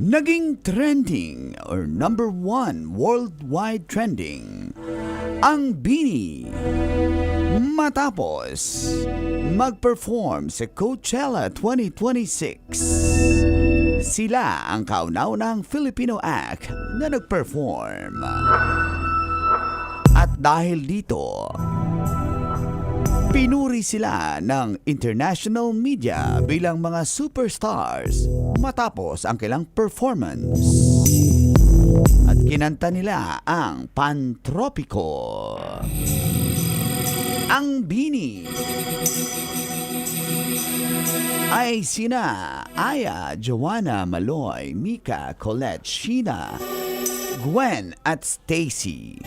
Naging trending or #1 worldwide trending ang Bini matapos mag-perform sa Coachella 2026. Sila ang kauna-unahang Filipino act na nag-perform. At dahil dito, pinuri sila ng international media bilang mga superstars matapos ang kailang performance. At kinanta nila ang Pantropiko. Ang Bini ay sina Aya, Joanna, Maloy, Mika, Colette, Sheena, Gwen at Stacy.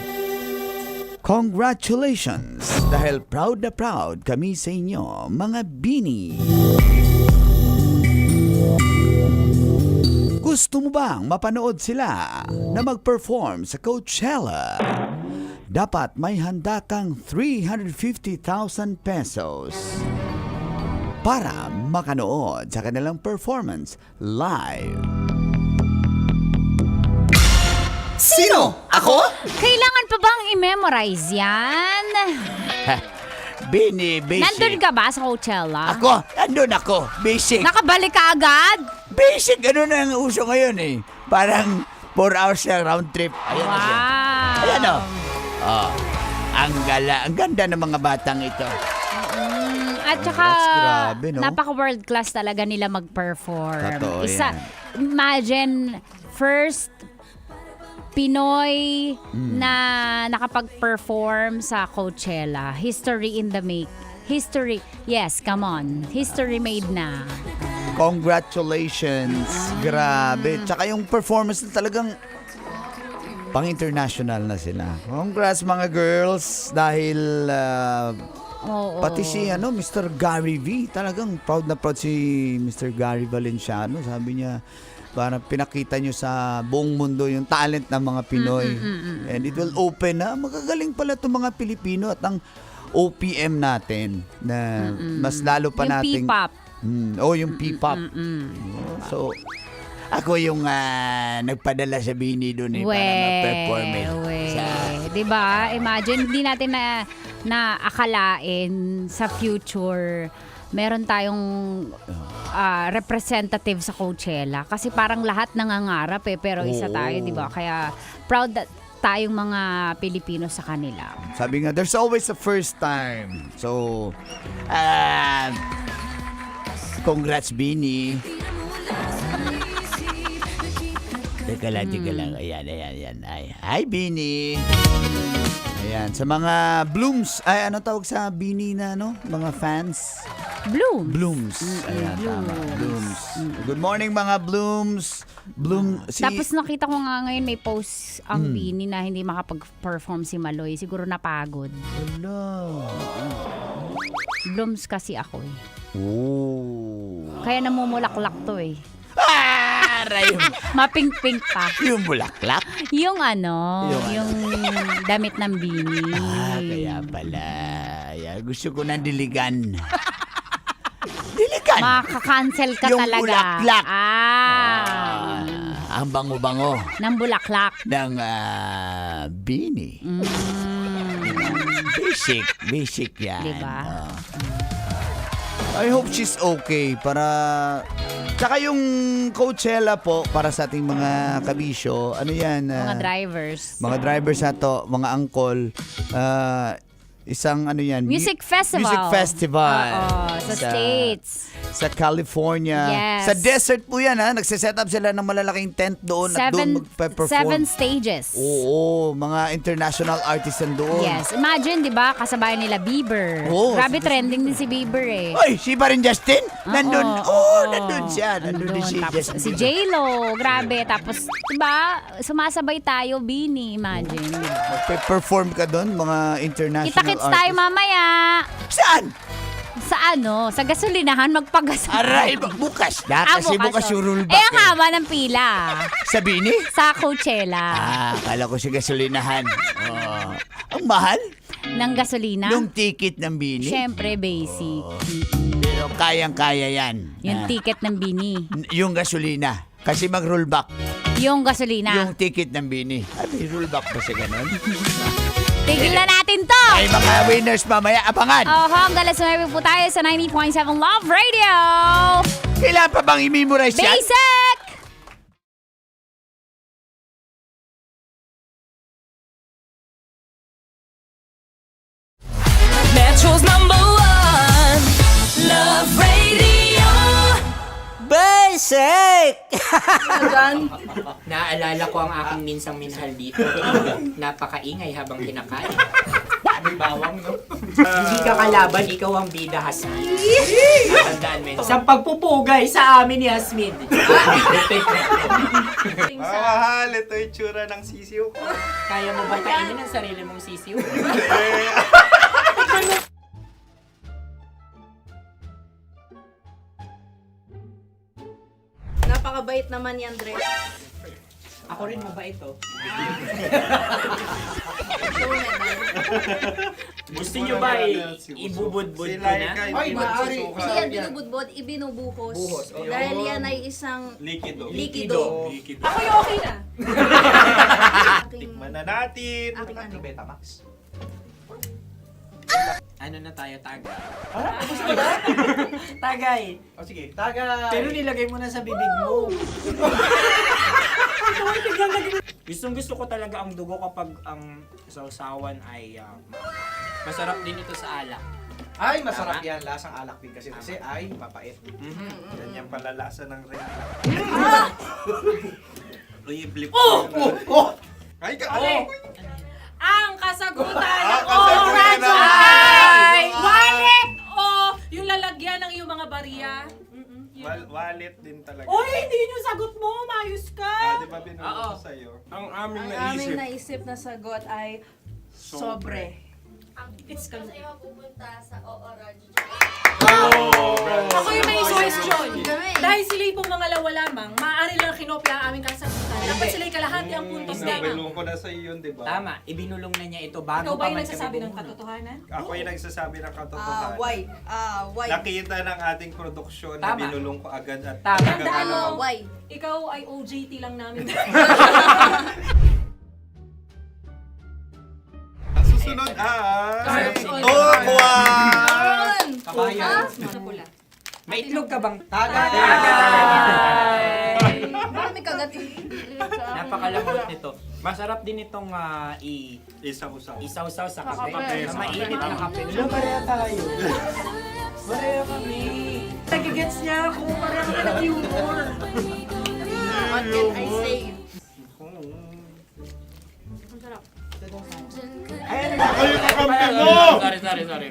Congratulations! Dahil proud na proud kami sa inyo, mga Bini. Gusto mo bang mapanood sila na mag-perform sa Coachella? Dapat may handa kang 350,000 pesos para makanood sa kanilang performance live. Sino? Ako? Kailangan pa bang i-memorize yan? Bini, basic. Nandun ka ba sa Coachella? Ako, nandun ako. Basic. Nakabalik ka agad? Basic, ganun na ang uso ngayon eh. Parang 4 hours na round trip. Ayan na siya. Ayan o. Oh, ang ganda ng mga batang ito. At saka, grabe, no? napaka-world class talaga nila mag-perform. Totoo yan. Imagine, first Pinoy na nakapag-perform sa Coachella. History in the make. History, yes, come on. History made na. Congratulations. Grabe. Tsaka yung performance na talagang pang-international na sila. Congrats mga girls dahil Oo. pati si Mr. Gary V, talagang proud na proud si Mr. Gary Valenciano. Sabi niya, parang pinakita niyo sa buong mundo yung talent ng mga Pinoy. And it will open na magagaling pala itong mga Pilipino at ang OPM natin na mas lalo pa Yung nating P-pop. yung P-pop. So, ako yung nagpadala sa Bini doon para mag-perform Diba? Imagine, hindi natin na akalain sa future meron tayong representative sa Coachella. Kasi parang lahat nangangarap pero isa tayo, di ba? Kaya proud tayong mga Pilipino sa kanila. Sabi nga, there's always a first time. So, congrats, Bini. Teka lang. Ayan. Hi, Bini. Ayan, sa mga Blooms, ay ano tawag sa Bini na ano? Mga fans? Blooms. Ayan, tama. Blooms. Good morning mga Blooms. Tapos nakita ko nga ngayon may post ang Bini na hindi makapag-perform si Maloy. Siguro napagod. Blooms kasi ako eh. Kaya namumulaklak to eh. Mapink-pink pa. Yung bulaklak? Yung yung damit ng Bini. Kaya pala. Gusto ko ng diligan. Diligan? Makaka-cancel ka yung talaga. Yung bulaklak. Ah. Ang bango-bango. Ng bulaklak. Ng Bini. Basic yan. Diba? I hope she's okay Tsaka yung Coachella po para sa ating mga kabisyo, ano yan? Mga drivers. Mga drivers ato, mga angkol. Isang ano yan? Music festival. Music festival. Sa States. Sa California. Yes. Sa desert po yan ha. Nagsiset up sila ng malalaking tent doon at doon magpe-perform. 7 stages. Oo, mga international artists doon. Yes. Imagine, di ba, kasabayan nila Bieber. Grabe, trending din si Bieber eh. Ay, si ba rin Justin? Nandun. Nandun siya. Nandun din si Tapos Justin. si J-Lo. Grabe. Tapos, di ba, sumasabay tayo, Bini. Imagine. Magpe-perform ka doon, mga international Kita-kits tayo mamaya. Saan? Sa sa gasolinahan, magpagasol. Aray, bukas na. Kasi bukas yung rollback. Ang haba ng pila. Sa Bini? Sa Coachella. Akala ko sa gasolinahan. Ang mahal? Ng gasolina? Yung ticket ng Bini? Siyempre, basic. Pero kayang-kaya yan. Yung ticket ng Bini. Yung gasolina. Kasi mag-rollback. Yung gasolina. Yung ticket ng Bini. Ay, may rollback ba siya ganun? Tigilan natin to! Ay, mga winners mamaya, abangan! Hanggang alas 9 po tayo sa 90.7 Love Radio! Kailan pa bang i-memorize yan? Basic! Metro's #1 Love Radio. Basic! Naalala ko ang aking minsang minahal dito. Napakaingay habang kinakain. May bawang, no? Hindi ka kalaban, ikaw ang bida, Hasmin. Natandaan mo yun. Sa pagpupugay sa amin ni Hasmin. Mahal, ito yung tsura ng sisiw ko. Kaya mo ba kainin ang sarili mong sisiw? Napakabait naman yan, Dre. Ako rin mabait, oh. Gusto nyo ba ibubudbud ko na? Ay, maaari. Hindi yan binubudbud, ibinubuhos. Buhos. Dahil yan ay isang Likido. Ako yung okay na. Tikman na natin. Aking ano? Betamax. Ano na tayo, tagay? Gusto mo ba? Tagay. O sige, tagay. Pero nilagay mo na sa bibig mo. Gusto ko talaga ang dugo kapag ang sausawan ay masarap din ito sa alak. Ay, masarap yan. Lasang alak din kasi ay papait. Yan yung palalasa ng rin. Uy-blip. Ay, Ang kasagutan ng kasagutan Orange ay wallet o yung lalagyan ng iyong mga bariya. Wallet din talaga. Oy, hindi yun yung sagot mo. Mayos ka. Di ba binulong ko sa'yo? Ang aming Ang aming naisip na sagot ay sobre. It's ka. pupunta sa Orange. Ako yung may question. Dahil sila yung mga lawa lamang, maaari lang kinopya ang aming kasagutan. Dapat sila yung kalahati ang puntos Hindi, lamang. binulong ko na sa'yo yun, di ba? Tama, ibinulong na niya ito bago Ikaw ba pa yung man nagsasabi kami ng katotohanan? Ako yung nagsasabi ng katotohanan. Why? Nakita ng ating produksyon na Tama. binulong ko agad at Tama. talagang Tandaan mo, ano. Why? ikaw ay OJT lang namin. Ang susunod ay... Sunod. Tukwan! Kabayan. Sa pula. May itlog ka bang? Tagay! Marami kagat. Napakalamot nito. Masarap din itong Isaw-usaw. isaw-saw sa kape. Kape. Na mainit na kape. Wala, pareha tayo. Pareha kami. Nagigets niya ako. Pareha kami nag-humor. What can I say? Ang sarap. Ayan, Kayo kakampi mo! Sorry.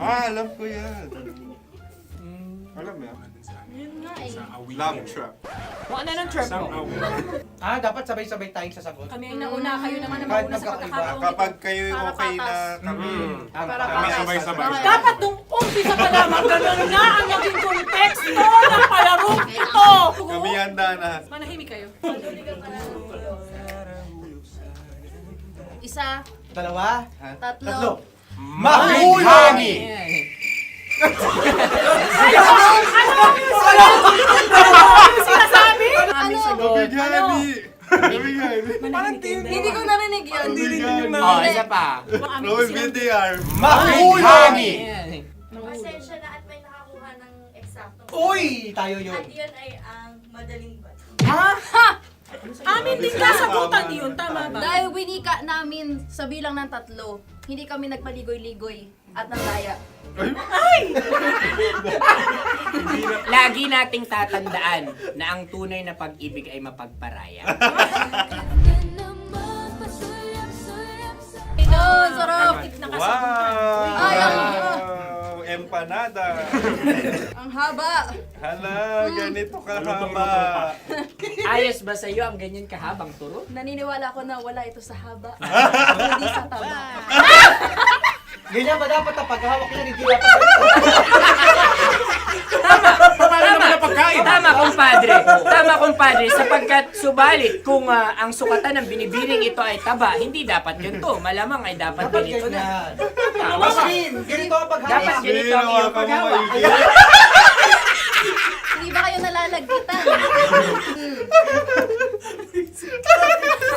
Alam ko yan. Alam mo yan? Love trap. Kung ano ng trap mo? dapat sabay-sabay tayong sasagot. Kami ay nauna, kayo naman ang Kahit mauna sa magkakaiba. pagkakataon. Kapag kayo okay na kami, kami sabay-sabay. Dapat nung umpisa pa lamang, ganun na ang naging konteksto ng palarong ito! Kami handa na. Manahimik kayo. Isa, Dalawa. tatlo. Mahulog! Sinasabi? Hindi ko narinig yun. Oh, isa pa. Roll VTR. Mahulog! Pasensya na at may nakakuha ng eksakto. Uy! Tayo yun. At yun ay ang madaling bato. Amin din kasagutan yun, tama ba? Dahil winika namin sa bilang ng 3, hindi kami nagpaligoy-ligoy at nandaya. Lagi nating tatandaan na ang tunay na pag-ibig ay mapagparaya. Ito, sarap! Wow! Empanada. Ang haba! Hala, ganito kahaba. Ayos ba sa'yo ang ganyan kahabang turo? Naniniwala ko na wala ito sa haba. Hindi sa taba. Ganyan ba dapat ang paghawak niya? Hindi dapat Tama, kumpadre. Sapagkat subalit kung ang sukatan ng binibining ito ay taba, hindi dapat ganito. Malamang ay dapat ganito na. Ganito ang paghawak. Dapat ganito ang iyong paghawak. Hindi ba kayo nalalagkitan?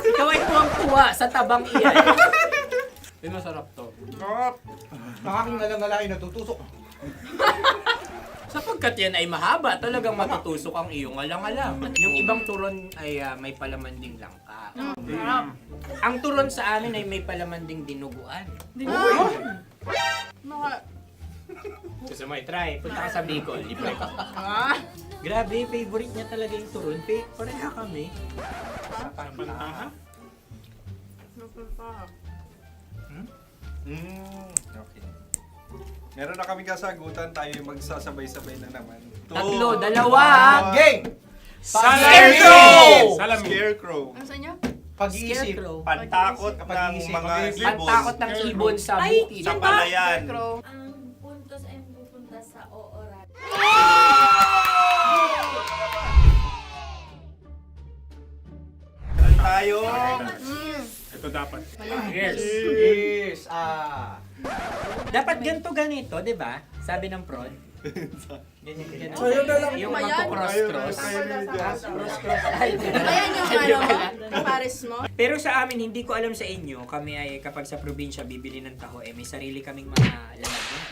Ikaw ay tuwang-tuwa sa tabang iyan. Ay, masarap to. Ang aking ngalang-ngalain natutusok. Sapagkat yan ay mahaba, talagang matutusok ang iyong alang-alang. Yung ibang turon ay may palaman ding langka. Ang turon sa amin ay may palaman ding dinuguan. Gusto mo i-try? Punta ka sa Bicol, libre ko. Grabe, favorite niya talaga yung turon. Pareha kami. Okay. Meron na kaming kasagutan, tayo yung magsasabay-sabay na naman. Tatlo, dalawa! Game! Scarecrow! Scarecrow. Ano sa inyo? Pag-iisip. Pantakot ng mga ibon. Pantakot ng ibon sa bukid. Sa palayan. Ang puntos ay pupunta sa oorat. Meron tayo. Ito dapat. Yes. Yes. Dapat ganito, di ba? Sabi ng prod. Ganyan. Yung Ayan. magpo-cross-cross. Cross-cross. Ay, Ayan yung pares mo. Pero sa amin, hindi ko alam sa inyo, kami ay kapag sa probinsya bibili ng taho, may sarili kaming mga lalagyan.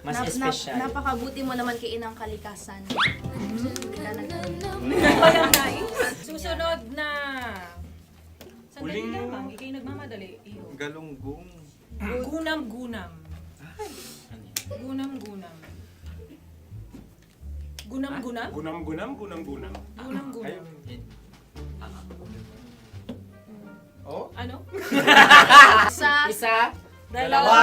Mas espesyal. Napakabuti mo naman kay Inang Kalikasan. Susunod na. Sandali lamang, ikay nagmamadali. Iyo. Galunggong. Gunam-gunam. Gunam-gunam. Gunam-gunam? Gunam-gunam. Oh? Ano? Isa. Dalawa.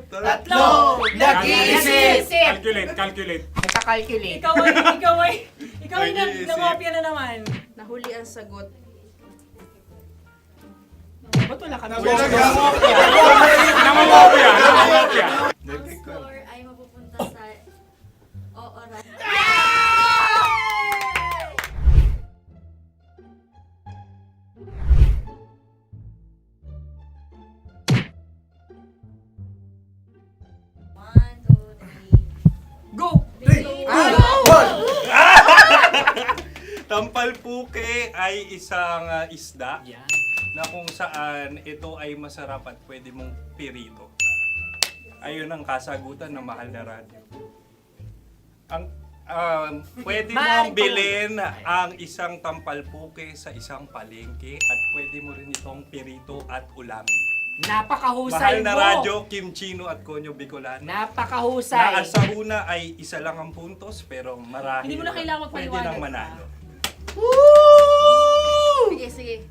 Tatlo. Nag-iisip! Calculate. Nagka-calculate. Ikaw ay nangopya na naman. Nahuli ang sagot. Ba't wala kami? Nangangopya. Ang score ay mapupunta sa oorat. Go! Tampalpuke ay isang isda na kung saan ito ay masarap at pwede mong pirito. Ayun ang kasagutan ng Mahal na Radyo. Ang pwede mong bilhin ang isang tampalpuke sa isang palengke at pwede mo rin itong pirito at ulamin. Napakahusay Mahal na mo! Radyo, Kim Chino at Konyo Bicolano. Napakahusay! Na sa una ay isa lang ang puntos pero marahil Hindi mo na kailangan pwede magpaliwanag nang pa. manalo. Sige.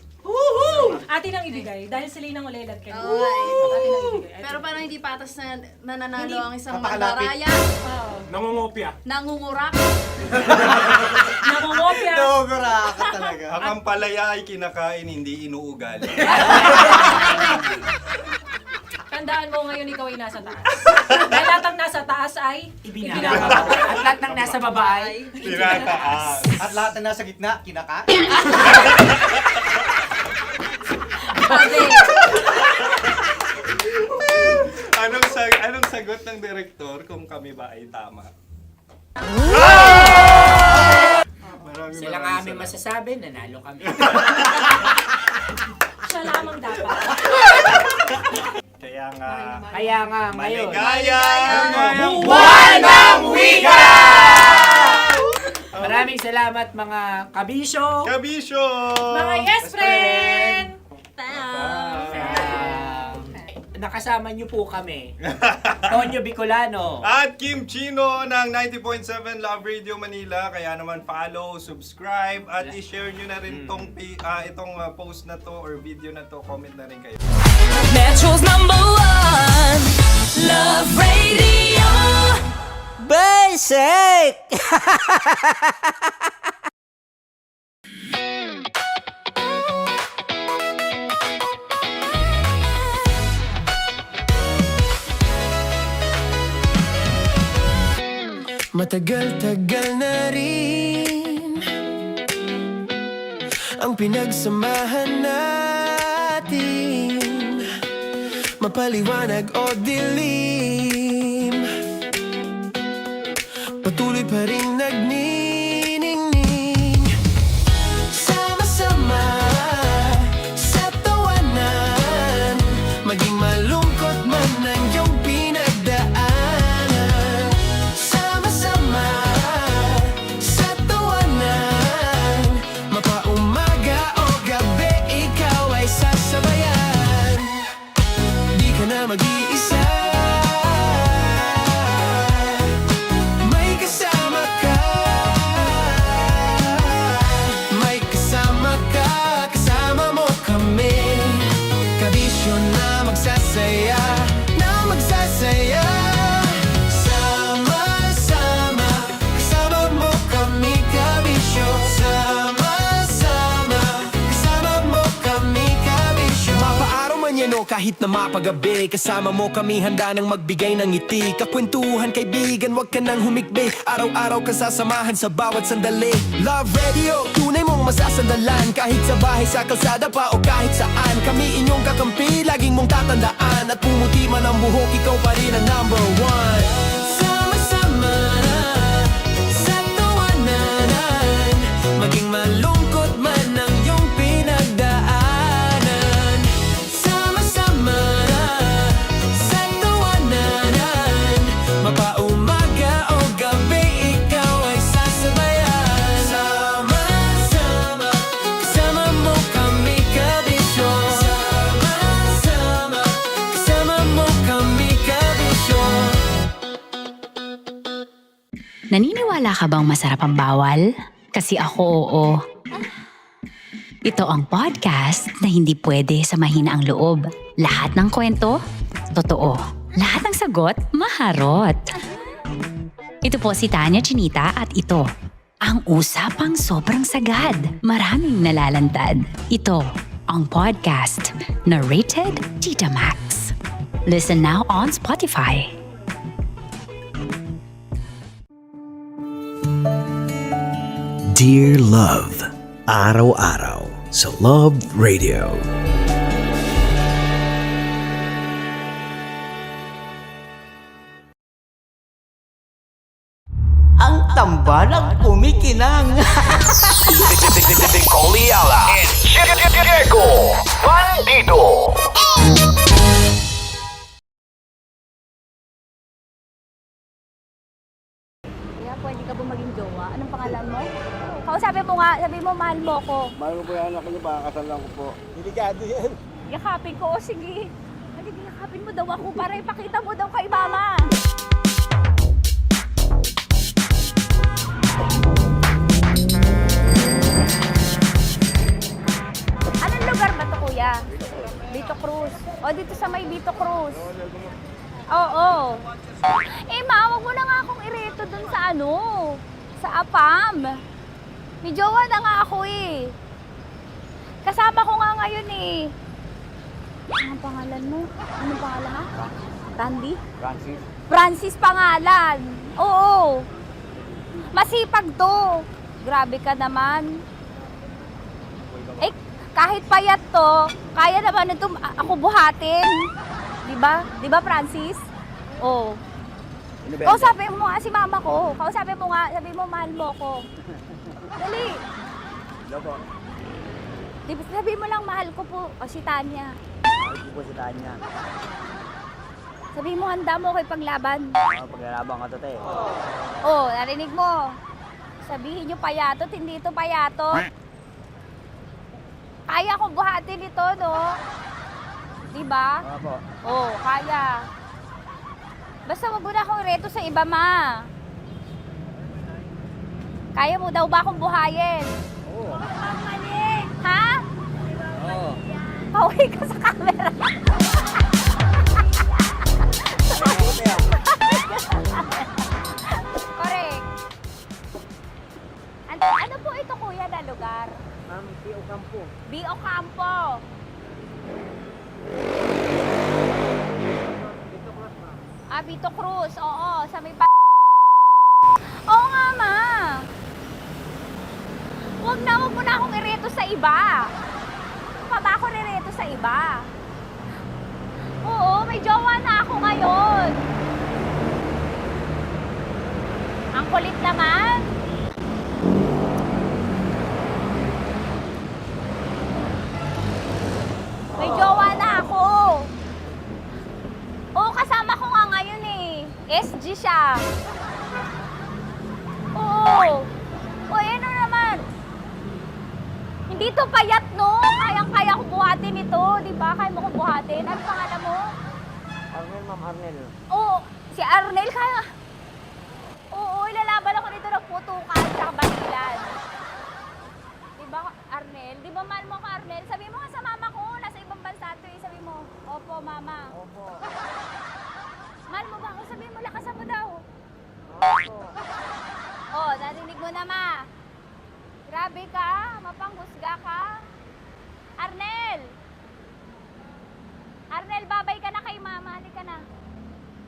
Atin ang ibigay dahil sila yung nangulelat kayo. Oo nga eh. Atin ang ibigay. Pero parang hindi patas na nananalo Hindi. ang isang Napakalapit. mandaraya. Nangungopia. Nangungurak. Nangungopia. Nangunguraka talaga. Ang ampalaya ay kinakain, hindi inuugali. Tandaan mo ngayon ikaw ay nasa taas. Dahil lahat ng nasa taas ay Ibinababa. At lahat ng nasa baba ay Tinataas. At lahat ng nasa gitna, kinakain. Anong sagot ng direktor kung kami ba ay tama? Sila nga aming masasabi, nanalo kami. siya lamang dapat. Kaya nga, ngayon. maligaya! Buwan ng Wika! Maraming salamat mga kabisyo. Kabisyo! Mga yes friend! Nakasama niyo po kami. Tonyo Bicolano. At Kim Chino ng 90.7 Love Radio Manila. Kaya naman follow, subscribe, at i-share nyo na rin itong post na to or video na to. Comment na rin kayo. Metro's #1 Love Radio. Basic! Matagal-tagal na rin ang pinagsamahan natin, mapaliwanag o dilim, patuloy pa rin nagniningning. Sama-sama sa tawanan, maging malungkot man ang iyong pinagdaanan. Sama-sama sa tawanan, mapaumaga o gabi, ikaw ay sasabayan. Di ka na mag-iisa, may kasama ka. May kasama ka, kasama mo kami. Kabisyo na magsasaya, na magsasaya. Sama-sama, kasama mo kami, kabisyo. Sama-sama, kasama mo kami, kabisyo. Mapaaraw man yan o kahit na mapagabi, kasama mo kami, handa nang magbigay ng ngiti. Kakwentuhan, kaibigan, wag ka nang humikbi. Araw-araw ka sasamahan sa bawat sandali. Love Radio, tunay mong masasandalan. Kahit sa bahay, sa kalsada pa o kahit saan, kami inyong kakampi, laging mong tatandaan. At pumuti man ang buhok, ikaw pa rin ang #1. Sama-sama sa tawanan, maging malungkot man ang iyong pinagdaanan. Sama-sama sa tawanan, mapaumaga o gabi, ikaw ay sasabayan. Sama-sama, kasama mo kami, kabisyo. Sama-sama, kasama mo kami, kabisyo. Naniniwala ka bang masarap ang bawal? Kasi ako oo. Ito ang podcast na hindi pwede samahin ang loob. Lahat ng kwento, totoo. Lahat ng sagot, maharot. Ito po si Tanya Chinita at ito, ang usapang sobrang sagad. Maraming nalalantad. Ito, ang podcast na rated Tita Max. Listen now on Spotify. Dear Love, araw-araw sa Love Radio. Ang tambalang kumikinang. Coliala and Diego Bandido. Kaya pwede ka ba maging jowa? Anong pangalan mo? Kausapin mo nga, sabi mo mahal mo ko. Mahal mo po yung anak niyo, baka kasalan ko po. Delikado yan. Yakapin ko, o sige. Halika, yakapin mo daw ako para ipakita mo daw kay mama. Anong Eh, ma, wag mo na nga akong ireto dun sa ano, sa APAM. May jowa na nga ako eh. Kasama ko nga ngayon eh. Anong pangalan mo? Anong pangalan ha? Randy? Francis. Francis pangalan. Oo. Masipag to. Grabe ka naman. Eh, kahit payat to, kaya naman ito ako buhatin. Diba? Diba, Francis? Oo. Kausapin mo nga si mama ko. Kausapin mo nga, sabi mo, mahal mo ko. Dali. Diba, sabi mo lang, mahal ko po. O, si Tanya. Mahal ko po si Tanya. Sabi mo, handa mo ko ipaglaban. Paglalaban ka to, te. Oh, narinig mo. Sabihin nyo payatot, hindi ito payatot. Kaya kong buhatin ito, no? Diba? Opo. Oh, kaya. Basta wag mo na akong reto sa iba, ma. Kaya mo daw ba akong buhayin? Oo. Ha? Oo. Pauwi ka sa camera. Correct. Ano po ito, kuya, na lugar? B.O. Campo. B.O. Campo. Vito Cruz. Oo, sa may Oo nga, ma. Wag mo na akong ireto sa iba. Pa ba ako ireto sa iba? Oo, may jowa na ako ngayon. Ang kulit naman. May jowa na ako. Oo, kasama ko nga ngayon eh. SG siya. Oo. O, ano naman? Hindi to payat, no? Kayang-kaya ko buhatin ito. Di ba? Kaya mo ko buhatin. Ano pangalan mo? Arnel, ma'am, Arnel. Oo, si Arnel kaya. Oo, ilalaban ako nito ng putukan sa basilan. Di ba, Arnel? Di ba mahal mo ka, Arnel? Sabi mo nga sa mama ko, nasa ibang bansa to eh. Sabi mo, opo, mama. Opo. Mahal mo ba ako? Sabi mo, lakasan mo daw. Opo. Oh, narinig mo na, ma. Grabe ka, mapanghusga ka. Arnel! Arnel, babay ka na kay mama. Halika na.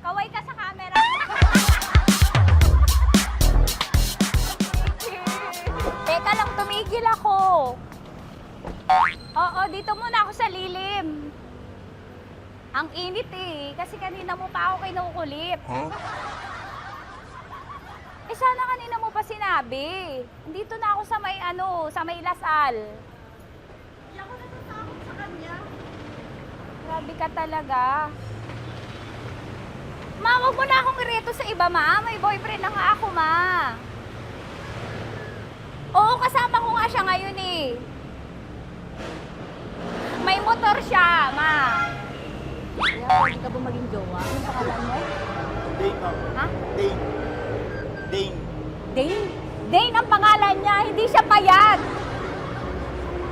Kaway ka sa camera. Teka lang, tumigil ako. Oo, dito muna ako sa lilim. Ang init eh, kasi kanina mo pa ako kinukulit. Eh sana kanina mo pa sinabi. Dito na ako sa may sa may Lasal. Hindi ako natatakot sa kanya. Grabe ka talaga. Ma, wag mo na akong ireto sa iba, ma. May boyfriend na nga ako, ma. Oo, kasama ko nga siya ngayon eh. May motor siya, ma. Kaya, pwede ka ba maging jowa? Anong pangalan mo? Dane, ma'am. Ha? Dane. Dane. Dane? Dane ang pangalan niya, hindi siya payat.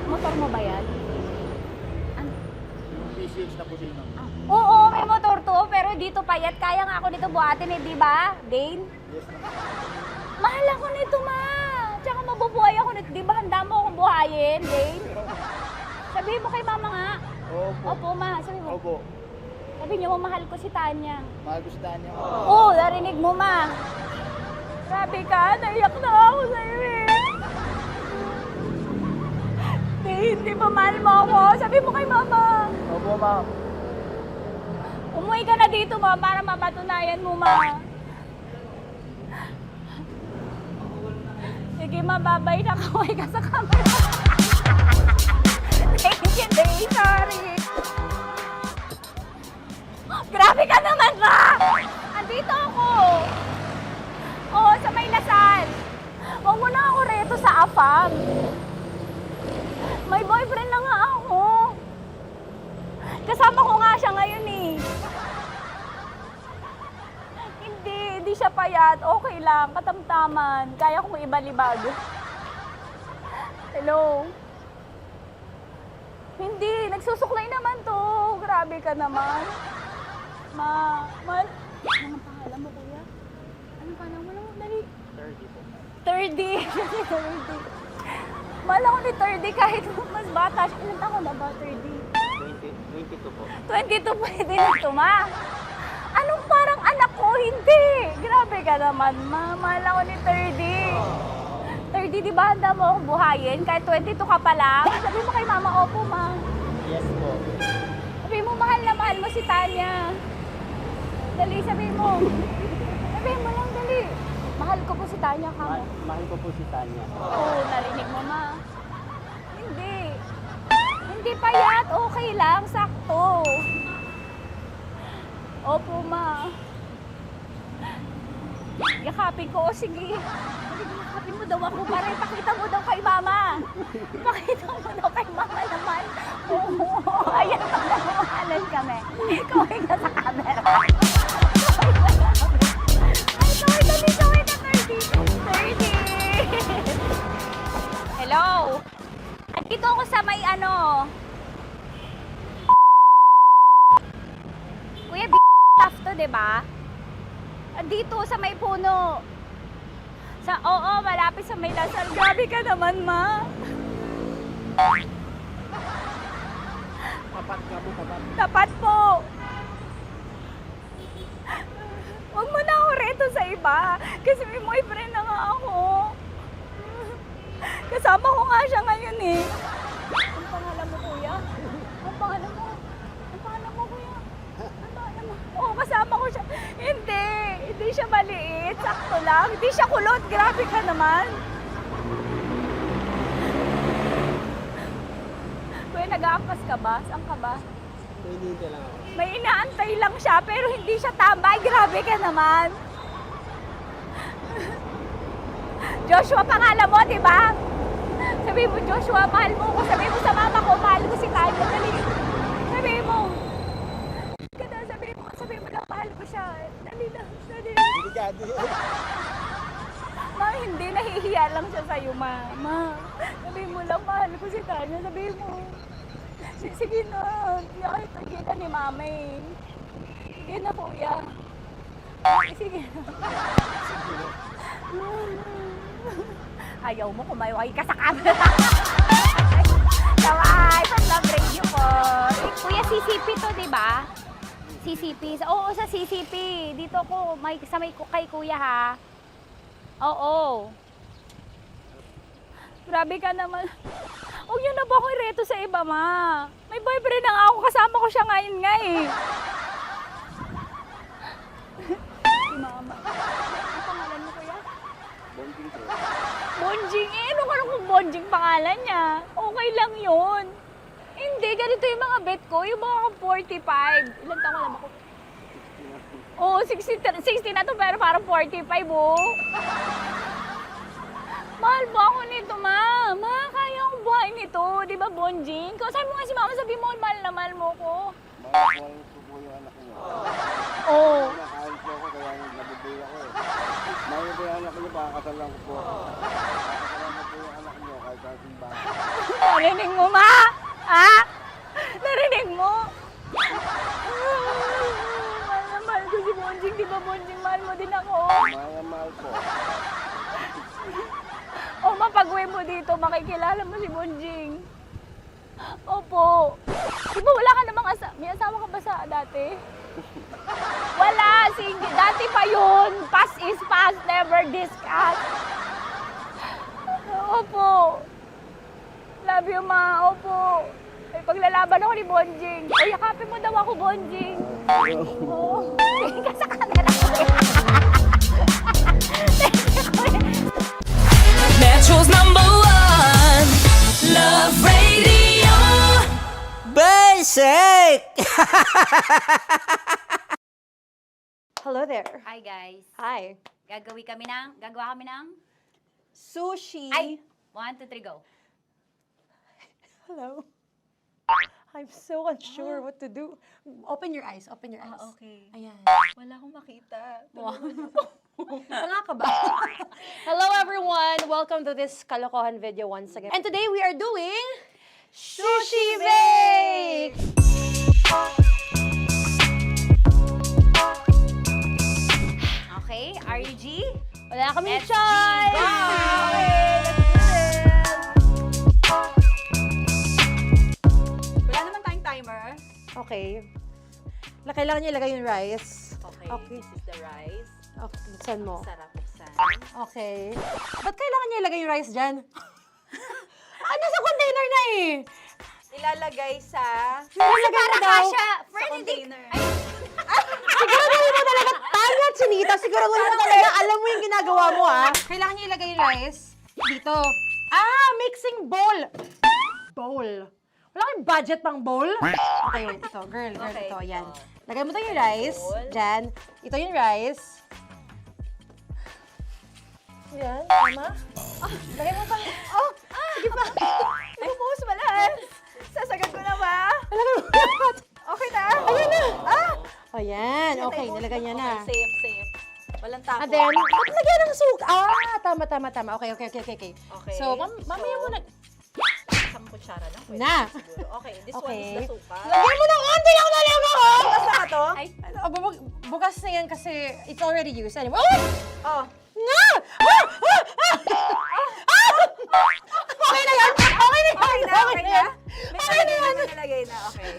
Motor mo ba yan? Ano? PCH na po din, ma'am. Oo, may motor to, pero dito payat. Kaya nga ako nito buhatin eh, di ba? Dane? Yes, ma'am. Mahal ako nito, ma. Tsaka mabubuhay ako nito. Di ba handa mo akong buhayin, Dane? Sabihin mo kay mama nga. Opo. Opo, ma. Sabi mo. Opo. Sabi niyo mo, mahal ko si Tanya. Mahal ko si Tanya. Oo, narinig mo, ma. Grabe ka, naiyak na ako sa'yo eh. Hindi ba mahal mo ako? Sabi mo kay mama. Opo, ma'am. Umuwi ka na dito, ma, para mapatunayan mo, ma. Sige, ma, babay na. Kaway ka sa camera. Thank you, Day. Sorry. Grabe ka naman, ma! Andito ako. Oo, sa may Lasal. Huwag mo na ako reto sa AFAM. May boyfriend na nga ako. Kasama ko nga siya ngayon eh. Hindi siya payat. Okay lang, katamtaman. Kaya kong ibalibag. Hello? Hindi, nagsusuklay naman to. Grabe ka naman. Ma, Anong pangalan mo, kuya? Anong pangalan mo? Dali. 30. 30. Mahal ako ni 30 kahit mas bata siya. Ilan taon na ba, 30? 22 po. 22 pwede na ito, ma. Anong parang anak ko? Hindi. Grabe ka naman, ma. Mahal ako ni 30. 30, di ba handa mo akong buhayin? Kahit 22 ka pa lang. Sabi mo kay mama, opo, ma. Yes po. Sabi mo, mahal na mahal mo si Tanya. Dali, sabi mo. Sabi mo lang, dali. Mahal ko po si Tanya ka mo. Mahal ko po si Tanya. Oo, narinig mo, ma. Hindi. Hindi payat. Okay lang. Sakto. Opo, ma. Yakapin ko. O, sige. Yakapin mo daw ako para ipakita mo daw kay mama. Ipakita mo daw kay mama naman. Oo. Ayan, nagmamahalan kami. Kaway ka sa camera. Ay, kaway ka 30. Hello. Andito ako sa may ano. Kuya, tough to, diba? Andito sa may puno. Oo, malapit sa may Lasal. Grabe ka naman, ma. Tapat ka mo, tapat. Tapat po. Huwag mo na ako reto sa iba. Kasi may boyfriend na nga ako. Kasama ko nga siya ngayon eh. Ang pangalan mo, kuya? Ang pangalan mo? Ang pangalan mo, kuya? Ang pangalan mo? Oo, kasama ko siya. Hindi. Hindi siya maliit. Sakto lang. Hindi siya kulot. Grabe ka naman. Kuya, nag-aangkas ka ba? Saan ka ba? Hinihintay lang ako. May inaantay lang siya, pero hindi siya tambay. Grabe ka naman. Joshua, pangalan mo, di ba? Sabi mo, Joshua, mahal mo ko. Sabi mo sa mama ko, mahal ko si Tanya. Sabi mo. Sabi mo lang, mahal ko siya. Dali lang. Delikado yan. Ma, hindi. Nahihiya lang siya sa'yo, ma. Sabi mo lang, mahal ko si Tanya. Sabi mo. Sige na. Sige na ni mama eh. Sige na, kuya. Sige na. Ayaw mo, kumayaway ka sa camera. Kawai, from Love Radio po. Kuya, CCP to, di ba? CCP. Oo, sa CCP. Dito ko, sa may kay kuya ha. Oo. Grabe ka naman. Huwag niyo na ba akong reto sa iba, ma? May boyfriend na nga ako. Kasama ko siya ngayon nga eh. Si mama. Ang pangalan mo, kuya? Bonjing po. Bonjing eh. Ano ka kung Bonjing pangalan niya? Okay lang yun. Hindi, ganito yung mga bet ko. Yung mga 45. Ilan taon alam ako? Oo, 60 na to pero parang 45, oh. Mahal ba ako nito, ma? Ma, kaya akong buhay nito. Di ba, Bonjing? Sabi mo nga si mama, sabi mo, mahal na mahal mo ko. Mahal ko yung anak niyo. Oo. Nakahal po ako kaya nabibay ako eh. Mahal ko yung anak niyo, pakakasalan ko po. Pakakasalan ko po yung anak niyo kahit sa simbahan. Narinig mo, ma? Ha? Narinig mo? Mahal na mahal ko si Bonjing. Di ba, Bonjing, mahal mo din ako? Mahal po. O, mapag-uwi mo dito, makikilala mo si Bonjing. Opo. Di ba wala ka namang may asawa ka ba sa dati? Wala, single. Dati pa yun. Past is past, never discuss. Opo. Love you, ma. Opo. May paglalaban ako ni Bonjing. O, yakapin mo daw ako, Bonjing. Oo. Tingin ka sa camera. Metro's #1 Love Radio Basic! Hello there. Hi, guys. Hi. Gagawa kami ng Sushi. Ay! 1, 2, 3, go. Hello. I'm so unsure what to do. Open your eyes. Open your eyes. Okay. Ayan. Wala akong makita. Tanga ka ba? Hello everyone! Welcome to this kalokohan video once again. And today we are doing... Sushi Bake! Okay, RUG? Wala kaming SG, choice! go! Okay, let's do this! Wala naman tayong timer. Okay. Kailangan niya ilagay yung rice. Okay, this is the rice. Okay, buksan mo. Sarap buksan. Okay. Ba't kailangan niya ilagay yung rice dyan? Nasa container na eh! Ilalagay sa... Ilalagay na daw. container. Siguraduhin mo talaga, Tanya at Sunita, siguraduhin mo talaga, alam mo yung ginagawa mo Kailangan niya ilagay yung rice dito. Mixing bowl. Bowl. Wala kayong budget pang bowl? Okay, wait, ito. Girl, Okay. ito, yan. Lagay mo tayo yung rice. Dyan. Ito yung rice. Yan, tama? Lagay mo pang... Sige pa. Bumuhos mo lang. Sasagad ko na ba? Lagay mo. Okay na? Ayun na. Ayan, okay, nilagay niya na. Okay, safe. Walang tapo. And then, ba't lagyan ng suka? Tama. Okay. Okay. So, mamaya mo na... Isang kutsara lang. Pwede Na. siguro. Okay, this one Okay. is the suka. Lagyan mo ng konti lang talaga ko! Bukas na to? Ay, bukas na yan kasi it's already used. Anyway, Oh. nga! Okay na yan! Okay na yan! Okay na? May Okay na yan! nalagay na, okay.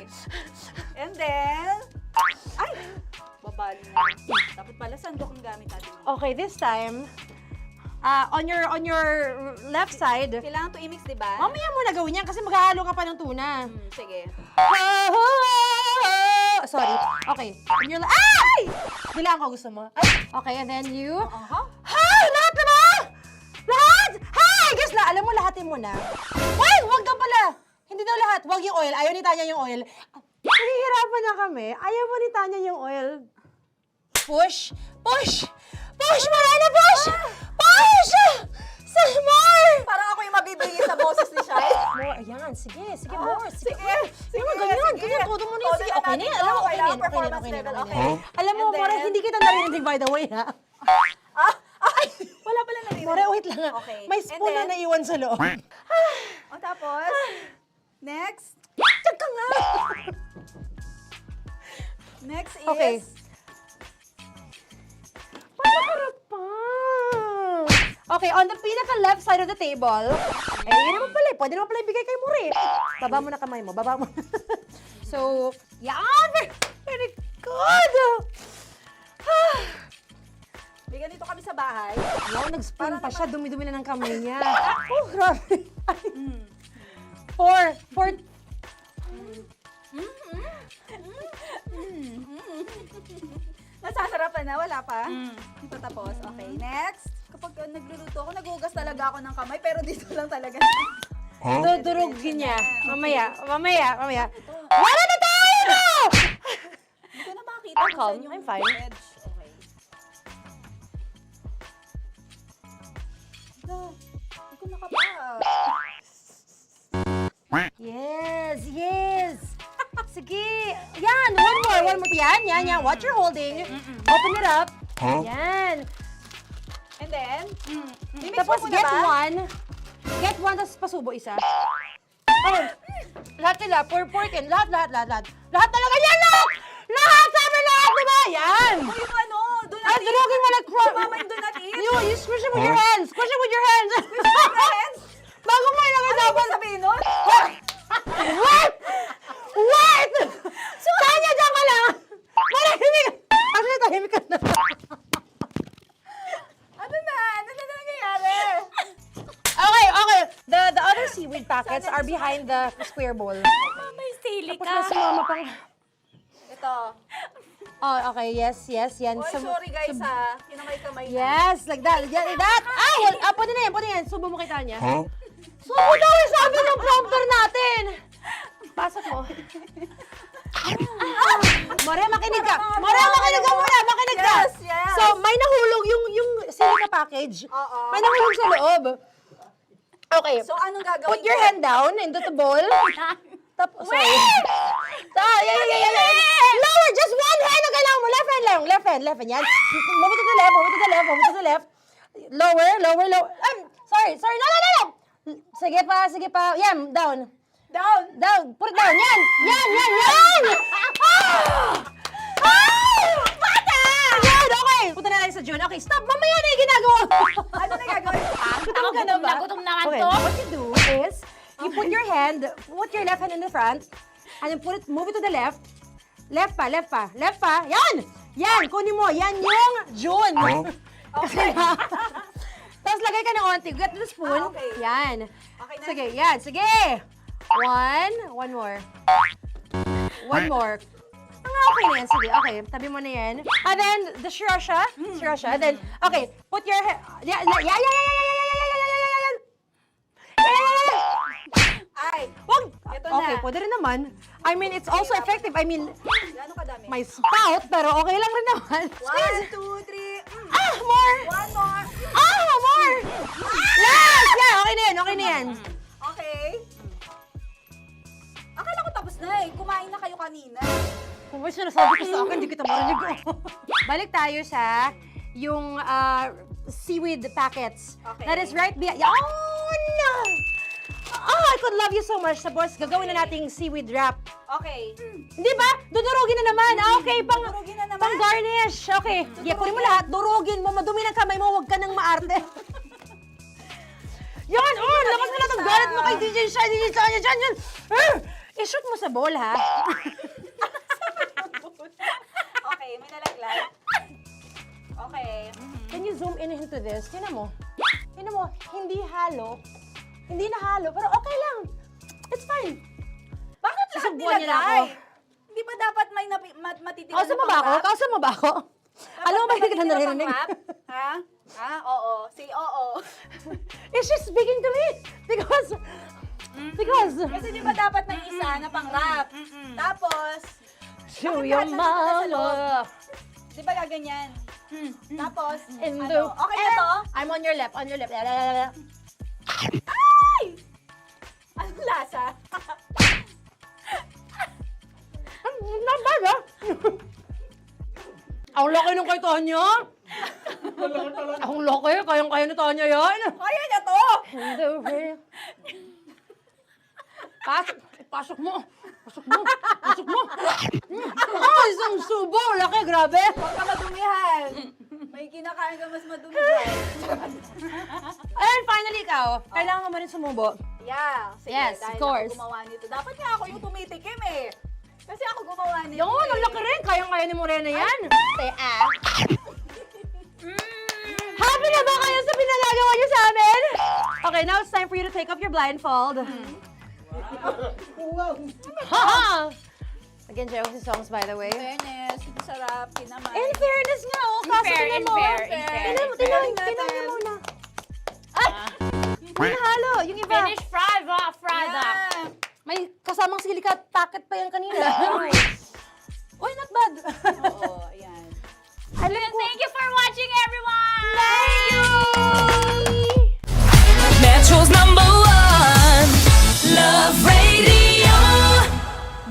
And then... Ay! Babali na. Dapat pala sandok ang gamit natin. Okay, this time, on your left side, Kailangan to i-mix, di ba? mamaya mo na gawin yan kasi maghahalo ka pa ng tuna. Sige. Sorry. Okay. On your ay! Bilang ko gusto mo. Ay! Okay, and then you... Hay! Lahat na ba? Lahat! Hay! Guess na, alam mo, lahatin mo na. Wait! Wag daw pala! Hindi daw lahat. Wag yung oil. Ayaw ni Tanya yung oil. Nahihirapan na kami. Ayaw mo ni Tanya yung oil. Push! Push! Push! Marana! Push! Push! Some more! Parang ako yung mabibigay sa boses ni Shai. More. Ayan. Sige. Sige, more. Sige. Ganyan. Todo mo na yun. Sige, okay na yan. Alam mo, okay na yan. Okay. Alam mo, More, hindi kita narinig, by the way, ha? Wala pala narinig. More, wait lang ha. Okay. May spoon na naiwan sa loob. O tapos, next. Tiyag ka nga! Next is... Okay. Panakarap pa! Okay, on the pinaka-left side of the table, yun naman pala, pwede naman pala ibigay kay More. Baba mo na kamay mo, baba mo. So, yan! Very good! Bigyan dito kami sa bahay. Wow, nag-spoon pa siya, dumi-dumi na ng kamay niya. Oh, grabe. Four. Nasasarapan na, wala pa? Ito tapos. Okay, next. Kapag nagluluto ako, naghugas talaga ako ng kamay, pero dito lang talaga. Dudurugin niya. Mamaya. Wala na tayo! Hindi ko na makita kung saan yung I'm fine. edge. Okay. Hindi ko nakapa. Yes. Sige. Yan, one more. Yan. What you're holding. Open it up. Yan. And then, Tapos get one. Get one, tapos pasubo isa. Oh, lahat nila, pork and lahat. Lahat talaga yan, lahat! Lahat! Sabi lahat, diba? Yan! yung ano, do not Ay, durugin mo like Mama, yung do not eat. You squish it with your hands. Squish it with your hands. Bago mo ilagay Ano dapat. ba sabihin nun? Wait! Tanya, dyan ka lang! Marahimik! Actually, tahimik ka na. Ano na nangyayari? Okay. The other seaweed packets are behind the square bowl. May sili Tapos ka. na sumama pang... Ito. Oh, okay. Yes. Yan. Oy, sorry guys ha. Kinamay-kamay na. Yes, like that. Pwede na yan. Subo mo kay Tanya. Subo daw yung sabi ng prompter natin. Pasok mo. Maria, makinig ka. Makinig ka muna. Makinig ka. Yes. So, may nahulog yung silica package. Oo. May nahulog sa loob. Okay. So, anong gagawin Put your ko? hand down into the bowl. Tapos, sorry. Yeah. Lower, just one hand ang kailangan mo. Left hand lang. Left hand. Yan. Move to the left. Lower. Sorry. No. Sige pa. Yan, down. Put it down. Yan. Bata! Yan, okay. Okay, punta na lang sa June. Okay, stop. Mamaya na yung ginagawa mo. Ano na gagawin? Gutom ka na ba? Gutom naman Okay, to. what you do is, you put your left hand in the front, and then move it to the left. Left pa. Yan! Yan, kunin mo. Yan yung June. Okay. Tapos lagay ka ng onti. Get the spoon. Okay. Yan. Okay na. Sige, yan. Sige. One more. One more. Okay na yan. Sige, okay. Tabi mo na yan. And then, the sriracha. And then, okay. Put your head. Yeah. Ay, Wag! Ito Okay, na. pwede rin naman. I mean, it's also effective. I mean, Gano'ng kadami? may spout, pero okay lang rin naman. 1, 2, 3. More! One more. More! Last! Yeah, okay na yan. Okay. Akala ko tapos na eh. Kumain na kayo kanina. Kung may sinasabi ko sa akin, hindi kita marinig. Balik tayo sa yung seaweed packets. Okay. That is right behind. Oh, no! Oh, I could love you so much. Tapos, gagawin na nating seaweed wrap. Okay. Di ba? Dudurugin na naman. Okay, Dudurugin na naman? pang garnish. Okay. Yeah, kunin mo lahat. Durugin mo. Madumi ng kamay mo. Huwag ka nang maarte. Yan! Oh, lakas mo na itong galit mo kay DJ Shine. Yan. I-shoot mo sa bowl, ha? Okay, may nalaglag. Okay. Can you zoom in into this? Tingnan mo. Hindi halo. Hindi na halo, pero okay lang. It's fine. Bakit lahat Susubuan niya na ako. nilagay? Hindi ba dapat may matitira Kausa mo ba ako? Alam mo ba hindi kita naririnig? Ha? Ha? Oo. Say oo. Is she speaking to me? Because... Kasi di ba dapat may isa na pang-rap? Tapos, Show bakit your lahat nandito na sa loob? mama. Di ba gaganyan? Tapos, In the... Okay na to? I'm on your left. Ay! Anong lasa? Not bad, ah. Ang laki nung kay Tonya. Ang laki. Kayang-kaya ni Tonya yan. Kaya niya to! Pasok mo. Isang subo. Laki, grabe. Huwag ka madumihan. May kinakain ka mas madumi dyan. And finally, ikaw. Kailangan mo rin sumubo. Yeah. Sige, Yes, dahil of course. ako gumawa nito. Dapat nga ako yung tumitikim eh. Kasi ako gumawa nito. Yung ang laki rin. Kayang-kaya ni Morena yan. Happy na ba kayo sa pinagagawa niyo sa amin? Okay, now it's time for you to take off your blindfold. Ha! Nag-enjoy ako si songs, by the way. Fairness, sarap, kinamay. In fairness nga, oh. Kaso tingnan mo. Tingnan mo muna. Ay! May halo, yung iba. Finish fried Yeah. May kasamang silikat packet pa yan kanina. Uy, not bad. Oo, ayan. Thank you for watching, everyone! Thank you! Metro's #1 Love Radio.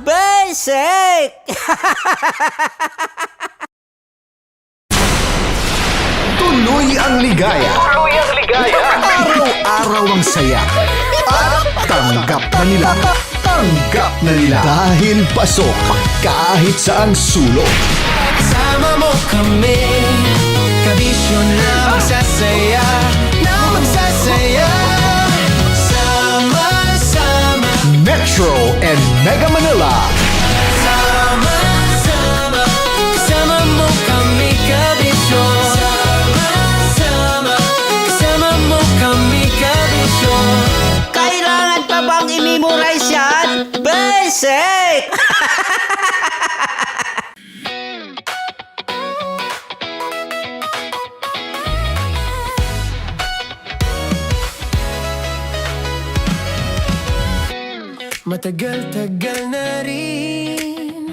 Basic! Tuloy ang ligaya. Araw-araw ang saya. At tanggap na nila. Dahil pasok kahit saang sulok. Sama mo kami, kabisyo na magsasaya, sama-sama. Metro and Mega Manila. Sama-sama, kasama mo kami, kabisyo. Sama-sama, kasama mo kami, kabisyo. Kailangan pa bang i-memorize yan? Basic! Matagal-tagal na rin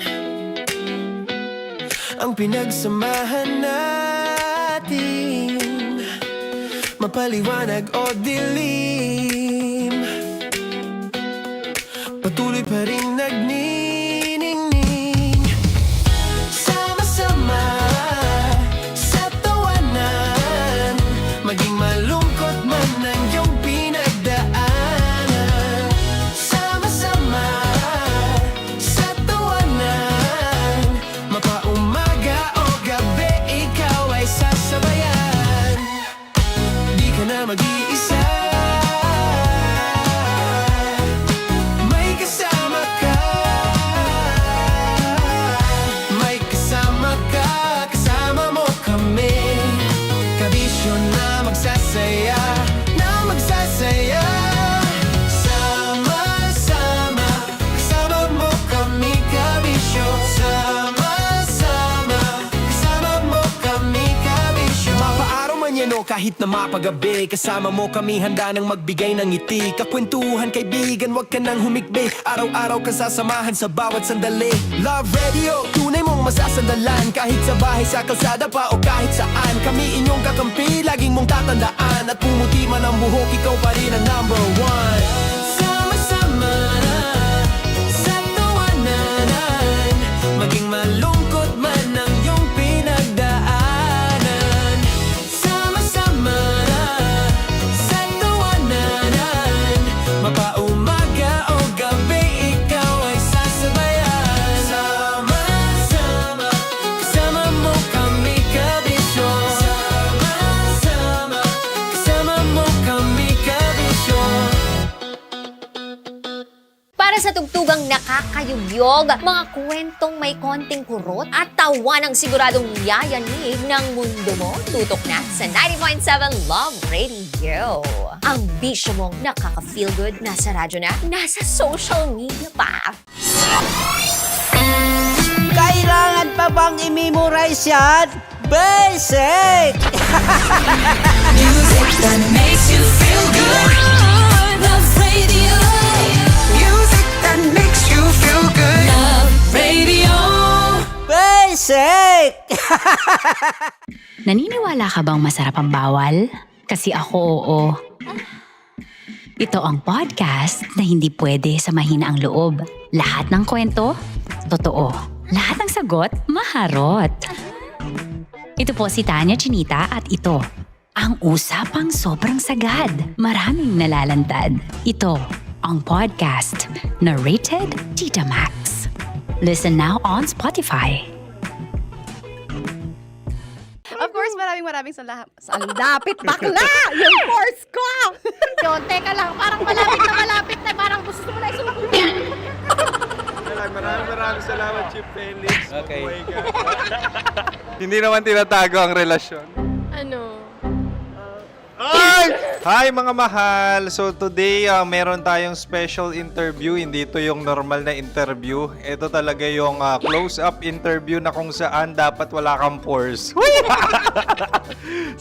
ang pinagsamahan natin, mapaliwanag o dilim, patuloy pa rin nagniningning. Sama-sama sa tawanan, maging malungkot man ang iyong pinagdaanan. Sama-sama sa tawanan, mapaumaga o gabi, ikaw ay na mag-iisa. May kasama ka, may kasama ka, kasama mo kami. Kabisyo na magsasaya, na magsasaya. Sama-sama, kasama mo kami, kabisyo. Sama-sama, kasama mo kami, kabisyo. Mapaaraw man yan o kahit na mapagabi, kasama mo kami handa nang magbigay ng ngiti. Kakwentuhan kaibigan, wag ka nang humikbi. Araw-araw ka sasamahan sa bawat sandali. Love Radio, tunay mong masasandalan. Kahit sa bahay, sa kalsada pa o kahit saan. Kami inyong kakampi, laging mong tatandaan. At pumuti man ang buhok, ikaw pa rin ang number one. Sama-sama sa tawanan, maging malungkot man ang iyong pinagdaanan. Sama-sama sa tawanan, mapaumaga o gabi, ikaw ay sasabayan. Sama-sama, kasama mo kami, kabisyo. Sama-sama, kasama mo kami, kabisyo. Para sa tugtugang nakakayugyog, mga kwentong may konting kurot at tawa ng siguradong yayanig ng mundo mo, tutok na sa 90.7 Love Radio. Ang bisyo mong nakaka-feel good, nasa radyo na, nasa social media pa. Kailangan pa bang i-memorize yan? Basic! Music that makes you feel good. Love Radio. Music that makes you feel good. Love Radio. Basic! Naniniwala ka bang masarap ang bawal? Kasi ako oo. Ito ang podcast na hindi pwede samahin ang loob. Lahat ng kwento, totoo. Lahat ng sagot, maharot. Ito po si Tanya Chinita at ito, ang usapang sobrang sagad. Maraming nalalantad. Ito, ang podcast na Rated Tita Max. Listen now on Spotify. Of course, maraming salamat. Ang lapit bakla! Yung course ko! Yun, teka lang, parang malapit na, parang gusto mo na isulat. Maraming salamat, Chief Felix. Okay. Oh my God. Hindi naman tinatago ang relasyon. Ano? Hi mga mahal! So today, meron tayong special interview. Hindi ito yung normal na interview. Ito talaga yung close-up interview na kung saan dapat wala kang pores.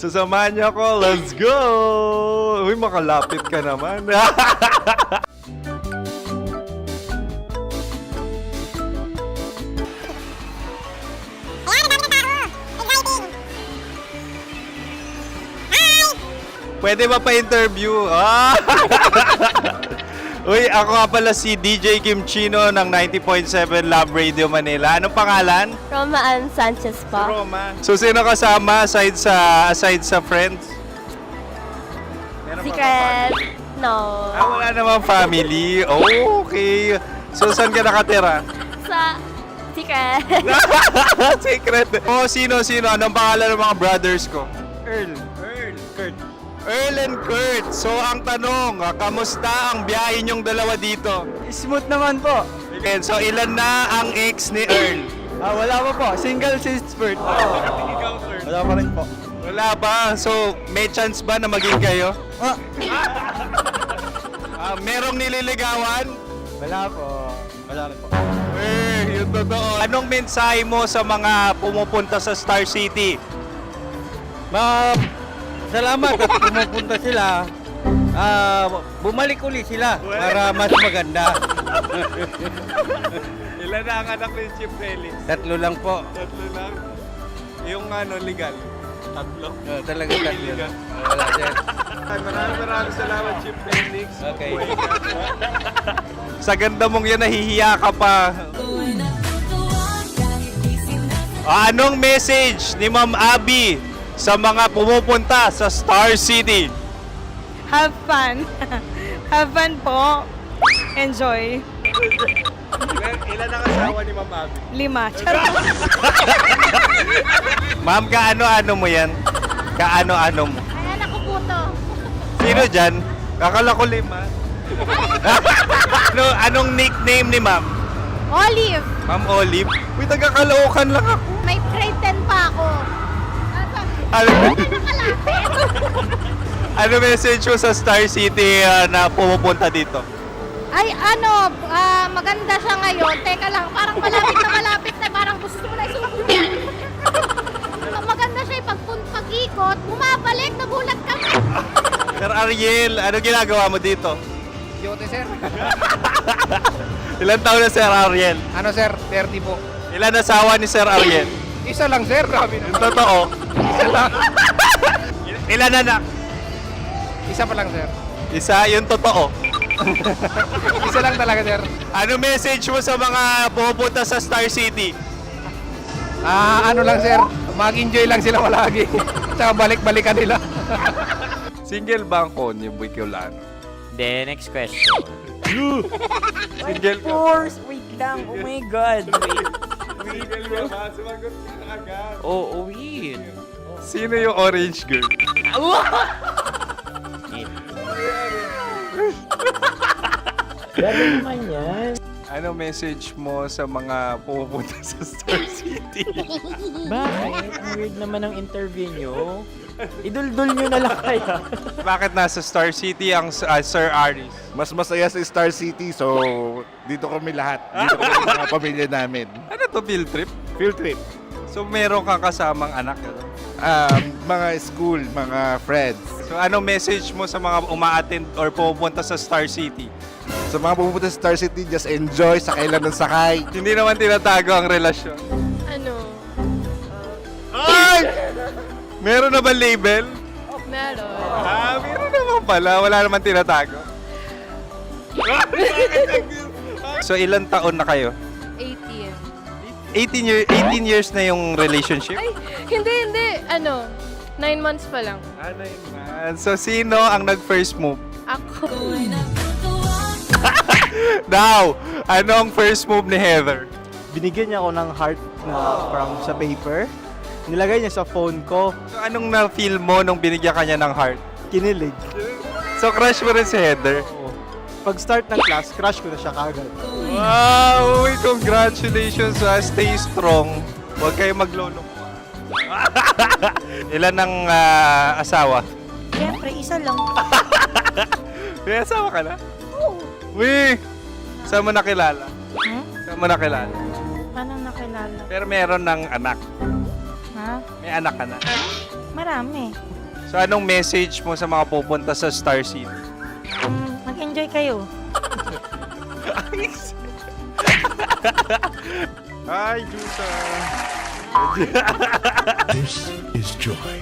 So samahan niyo ako. Let's go! Uy, makalapit ka naman. Pwede ba pa-interview? Uy, ako nga pala si DJ Kim Chino ng 90.7 Love Radio Manila. Anong pangalan? Roma Ann Sanchez po. Roma. So, sino kasama aside sa friends? Meron ba Secret. No. wala namang family. Oh, okay. So, saan ka nakatira? Sa Secret. Secret. Oh, sino? Anong pangalan ng mga brothers ko? Earl, Kurt. Earl and Kurt. So, ang tanong, kamusta ang biyahe niyong dalawa dito? Smooth naman po. Okay, so, ilan na ang ex ni Earl? Wala pa po. Single since birth. Wala pa rin po. Wala pa. So, may chance ba na maging kayo? Merong nililigawan? Wala po. Wala rin po. Yung totoo. Anong mensahe mo sa mga pumupunta sa Star City? Salamat at pumupunta sila. Bumalik uli sila para mas maganda. Ilan na ang anak ni Chief Felix? 3 lang po. 3 lang? Yung legal? 3? Talaga 3 lang. Wala dyan. Maraming salamat, Chief Felix. Okay. Sa ganda mong yan, nahihiya ka pa. Anong message ni Ma'am Abby sa mga pumupunta sa Star City? Have fun. Have fun po. Enjoy. Ilan ang asawa ni Ma'am Abby? 5. Charot. Ma'am, kaano-ano mo yan? Kaano-ano mo? Ayan ako po to. Sino dyan? Kakala ko lima. Anong nickname ni ma'am? Olive. Ma'am Olive? Uy, taga-Caloocan lang ako. May grade 10 pa ako. Ano message mo sa Star City na pumupunta dito? Ay, maganda siya ngayon. Teka lang, parang malapit na, parang gusto mo na isulap yun. Maganda siya pag-ikot, bumabalik, nagulat kami. Sir Ariel, ano ginagawa mo dito? Yote, sir. Ilan taon na Sir Ariel? Ano, sir? 30 po. Ilan asawa ni Sir Ariel? Isa lang, sir. Grabe Yung totoo? Isa lang. Ilan anak? Isa pa lang, sir. Isa, yung totoo. Isa lang talaga, sir. Ano message mo sa mga pupunta sa Star City? Ano lang, sir. Mag-enjoy lang sila palagi. Tsaka balik-balikan nila. Single ba ang Connie Bicolano? Then, next question. Single ka? course! Wait lang. Oh my God. Wait. Single ka ba? Sumagot ka na agad. Oo, wait. Sino yung orange girl? Gano'n naman yan. Ano message mo sa mga pupunta sa Star City? Bakit? Ang weird naman ang interview nyo. Idul-dul nyo na lang kaya. Bakit nasa Star City ang Sir Aris? Mas masaya sa Star City, so dito kami lahat. Dito kami mga pamilya namin. Ano to, field trip? Field trip. So meron kang kasamang anak? Mga school, mga friends. So ano message mo sa mga uma-attend or pupunta sa Star City? Sa mga pupunta sa Star City, just enjoy, sakay lang ng sakay. Hindi naman tinatago ang relasyon. Ano? Ay! Meron na ba label? Meron. Meron naman pala. Wala naman tinatago. So ilang taon na kayo? 18. 18 years na yung relationship? Ay, hindi. 9 months pa lang. 9 months. So sino ang nag-first move? Ako. Now, ano ang first move ni Heather? Binigyan niya ako ng heart na from sa paper. Nilagay niya sa phone ko. So anong na-feel mo nung binigyan kanya ng heart? Kinilig. So crush mo rin si Heather? Pag start ng class, crush ko na siya kagad. Wow! Uy, congratulations! Stay strong. Huwag kayo maglolo. Ilan ang asawa? Siyempre, isa lang. May asawa ka na? Oo. Uy! Saan mo nakilala? Saan mo nakilala? Paano nakilala? Pero meron ng anak. Ha? May anak ka na. Marami. So anong message mo sa mga pupunta sa Star City? Mag-enjoy kayo. Hi, Jusa! This is Joy.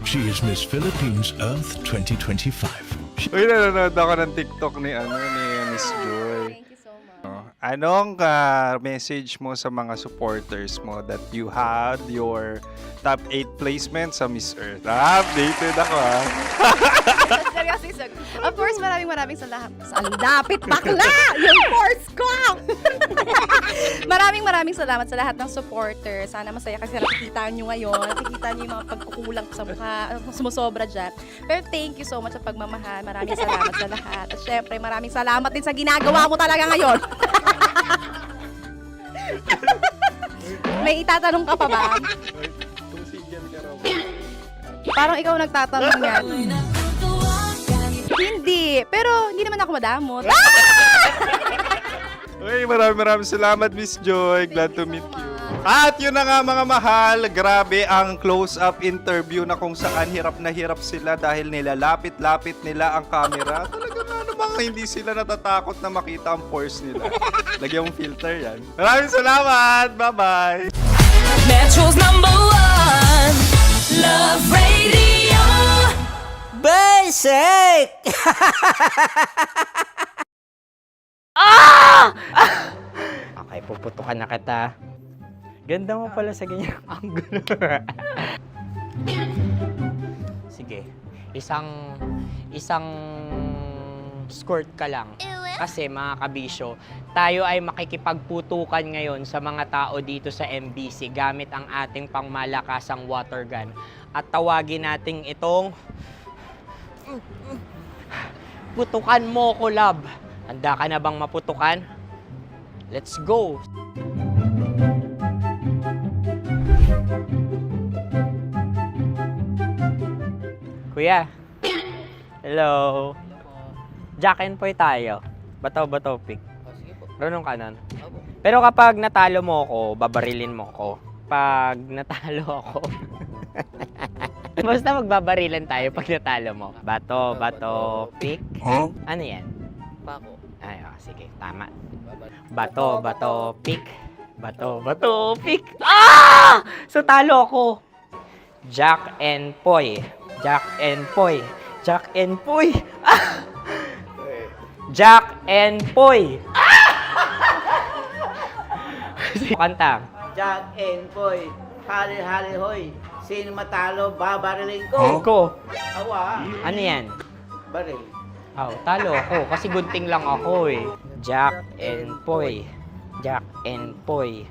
She is Miss Philippines Earth 2025. Uy, nanonood ako ng TikTok ni Miss Joy. Thank you so much. Anong message mo sa mga supporters mo that you had your top 8 placement sa Miss Earth? Updated ako Seryoso, of course, maraming salamat. Sa lapit bakla! Yung course ko! maraming salamat sa lahat ng supporters. Sana masaya kasi nakikita nyo ngayon. Nakikita nyo yung mga pagkukulang sa mukha, sumusobra dyan. Pero thank you so much sa pagmamahal. Maraming salamat sa lahat. At syempre, maraming salamat din sa ginagawa mo talaga ngayon. May itatanong ka pa ba? Parang ikaw nagtatanong yan. Hindi. Pero hindi naman ako madamot. Uy, maraming salamat, Miss Joy. Glad to meet you. At yun na nga mga mahal, grabe ang close-up interview na kung saan hirap na hirap sila dahil nilalapit-lapit nila ang camera. Talaga nga namang hindi sila natatakot na makita ang pores nila. Lagyan mong filter yan. Maraming salamat! Bye-bye! Metro's #1 Love Radio Basic! Okay, puputukan na kita. Ganda mo pala sa ganyang angulo. Sige, isang skirt ka lang. Kasi mga kabisyo, tayo ay makikipagputukan ngayon sa mga tao dito sa MBC gamit ang ating pangmalakasang water gun. At tawagin natin itong Putukan mo ko, love. Handa ka na bang maputukan? Let's go! Kuya. Hello. Jack and Poy tayo. Bato-bato pick. Runong ka nun. Pero kapag natalo mo ako, babarilin mo ako. Pag natalo ako, basta magbabarilan tayo pag natalo mo. Bato, pick. Ano yan? Pako. Ay, sige, tama. Bato, pick. Bato, pick. So talo ako. Jack and Poy. Jack and Poy. Jack and Poy. Jack and Poy. Kanta. Jack and Poy, hali-hali hoy. Sino matalo, babariling ko. Ko. Awa. Ano yan? Baril. Talo ako kasi gunting lang ako eh. Jack and Poy. Jack and Poy.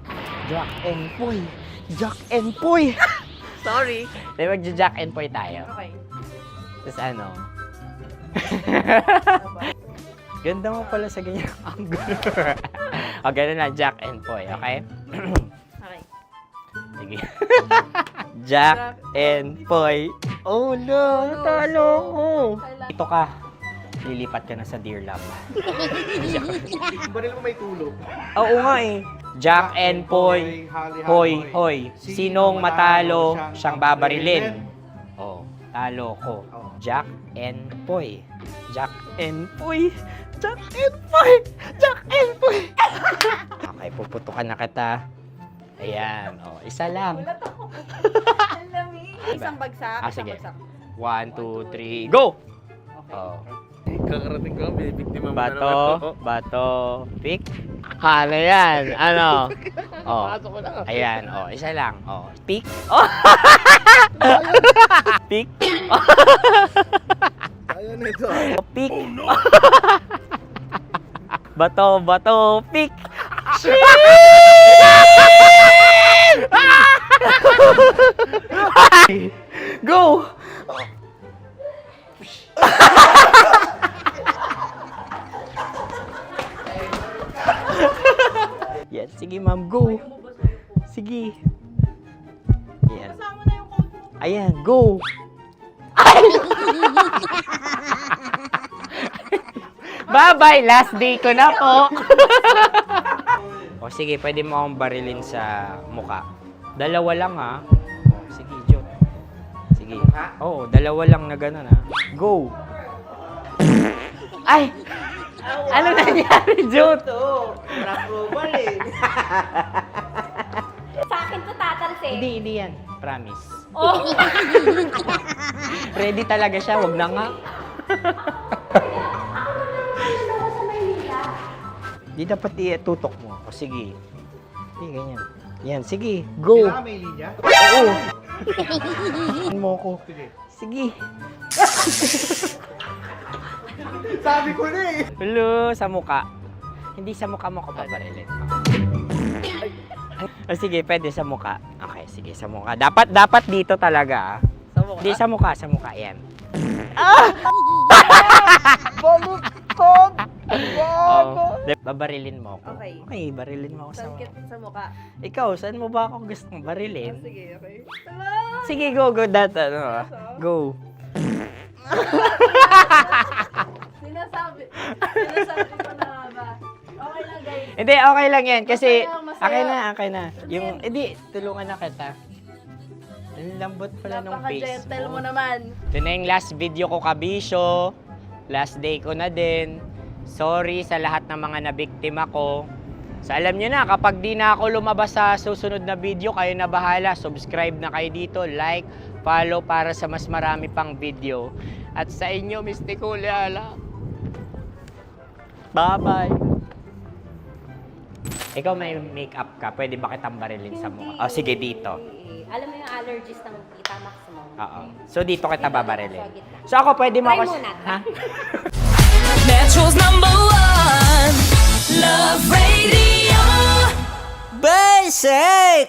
Jack and Poy. Jack and Poy. Sorry. Di magja-Jack and Poy tayo. Okay. Tapos ano? Ganda mo pala sa ganyan angle. O, ganun na, Jack and Poy, okay? Okay. Sige. Jack and Poy. Oh no, talo ko. Dito ka. Lilipat ka na sa Dear Love. Baril mo may tulog. Oo nga eh. Jack and Poy. Hoy, hoy. Sinong matalo, siyang babarilin. Oh, talo ko. Jack and Poy. Jack and Poy. Jack and Poy. Jack and Poy. Okay, puputukan na kita. Ayan. Oh, isa lang. Isang bagsak. Sige. 1, 2, 3, go! Oh. Kakarating ko, binibiktima mo na naman to. Bato, pick. Ano yan? Ano? Oh. Pasok ko na. Ayan, oh, isa lang. Oh, pick. Oh. Pick. Ayaw na ito. Oh, pick. Bato, pick. Go! Yan, sige ma'am, go. Sige. Yan. Ayan, go. Bye-bye, last day ko na po. O sige, pwede mo akong barilin sa muka. Dalawa lang ha. O, sige, Jot. Sige. Oo, dalawa lang na gano'n ha. Go. Ay! Ano nangyari, Jot? Ito, approval eh. Sa akin to tatalsik. Hindi yan. Promise. Oh. Ready talaga siya, wag na nga. Di dapat tutok mo. O sige. Sige, ganyan. Yan, sige. Go. Kailangan may linya? Oo. Mo ko. Sige. Sabi ko na eh. Hello, sa muka. Hindi sa muka mo ko paparilin. O sige, pwede sa muka. Okay, sige, sa muka. Dapat dito talaga. Sa mukha? Hindi, sa muka, yan. Baluktot! Oh, babarilin mo ako. Okay. Okay, barilin mo ako sa muka. Sa mukha. Ikaw, saan mo ba ako gustong barilin? Sige, okay. Sige, go, go. Sinasabi ko na ba? Okay lang, guys. Hindi, okay lang yan. Kasi, Masaya, masaya. okay na. Yung, hindi, tulungan na kita. Ang lambot pala nung face Napaka-gentle mo. mo naman. Ito na yung last video ko, kabisyo. Last day ko na din. Sorry sa lahat ng mga nabiktima ko. So alam nyo na, kapag di na ako lumabas sa susunod na video, kayo na bahala. Subscribe na kayo dito, like, follow para sa mas marami pang video. At sa inyo, Mistiko Leala. Bye-bye. Ikaw may makeup ka, pwede ba kitang barilin sa mukha? O sige, dito. Alam mo yung allergies ng Tita Max mo? Oo. So dito kita babarilin. So ako pwede mo Try ako... muna. Ha? Metro's #1 Love Radio Basic!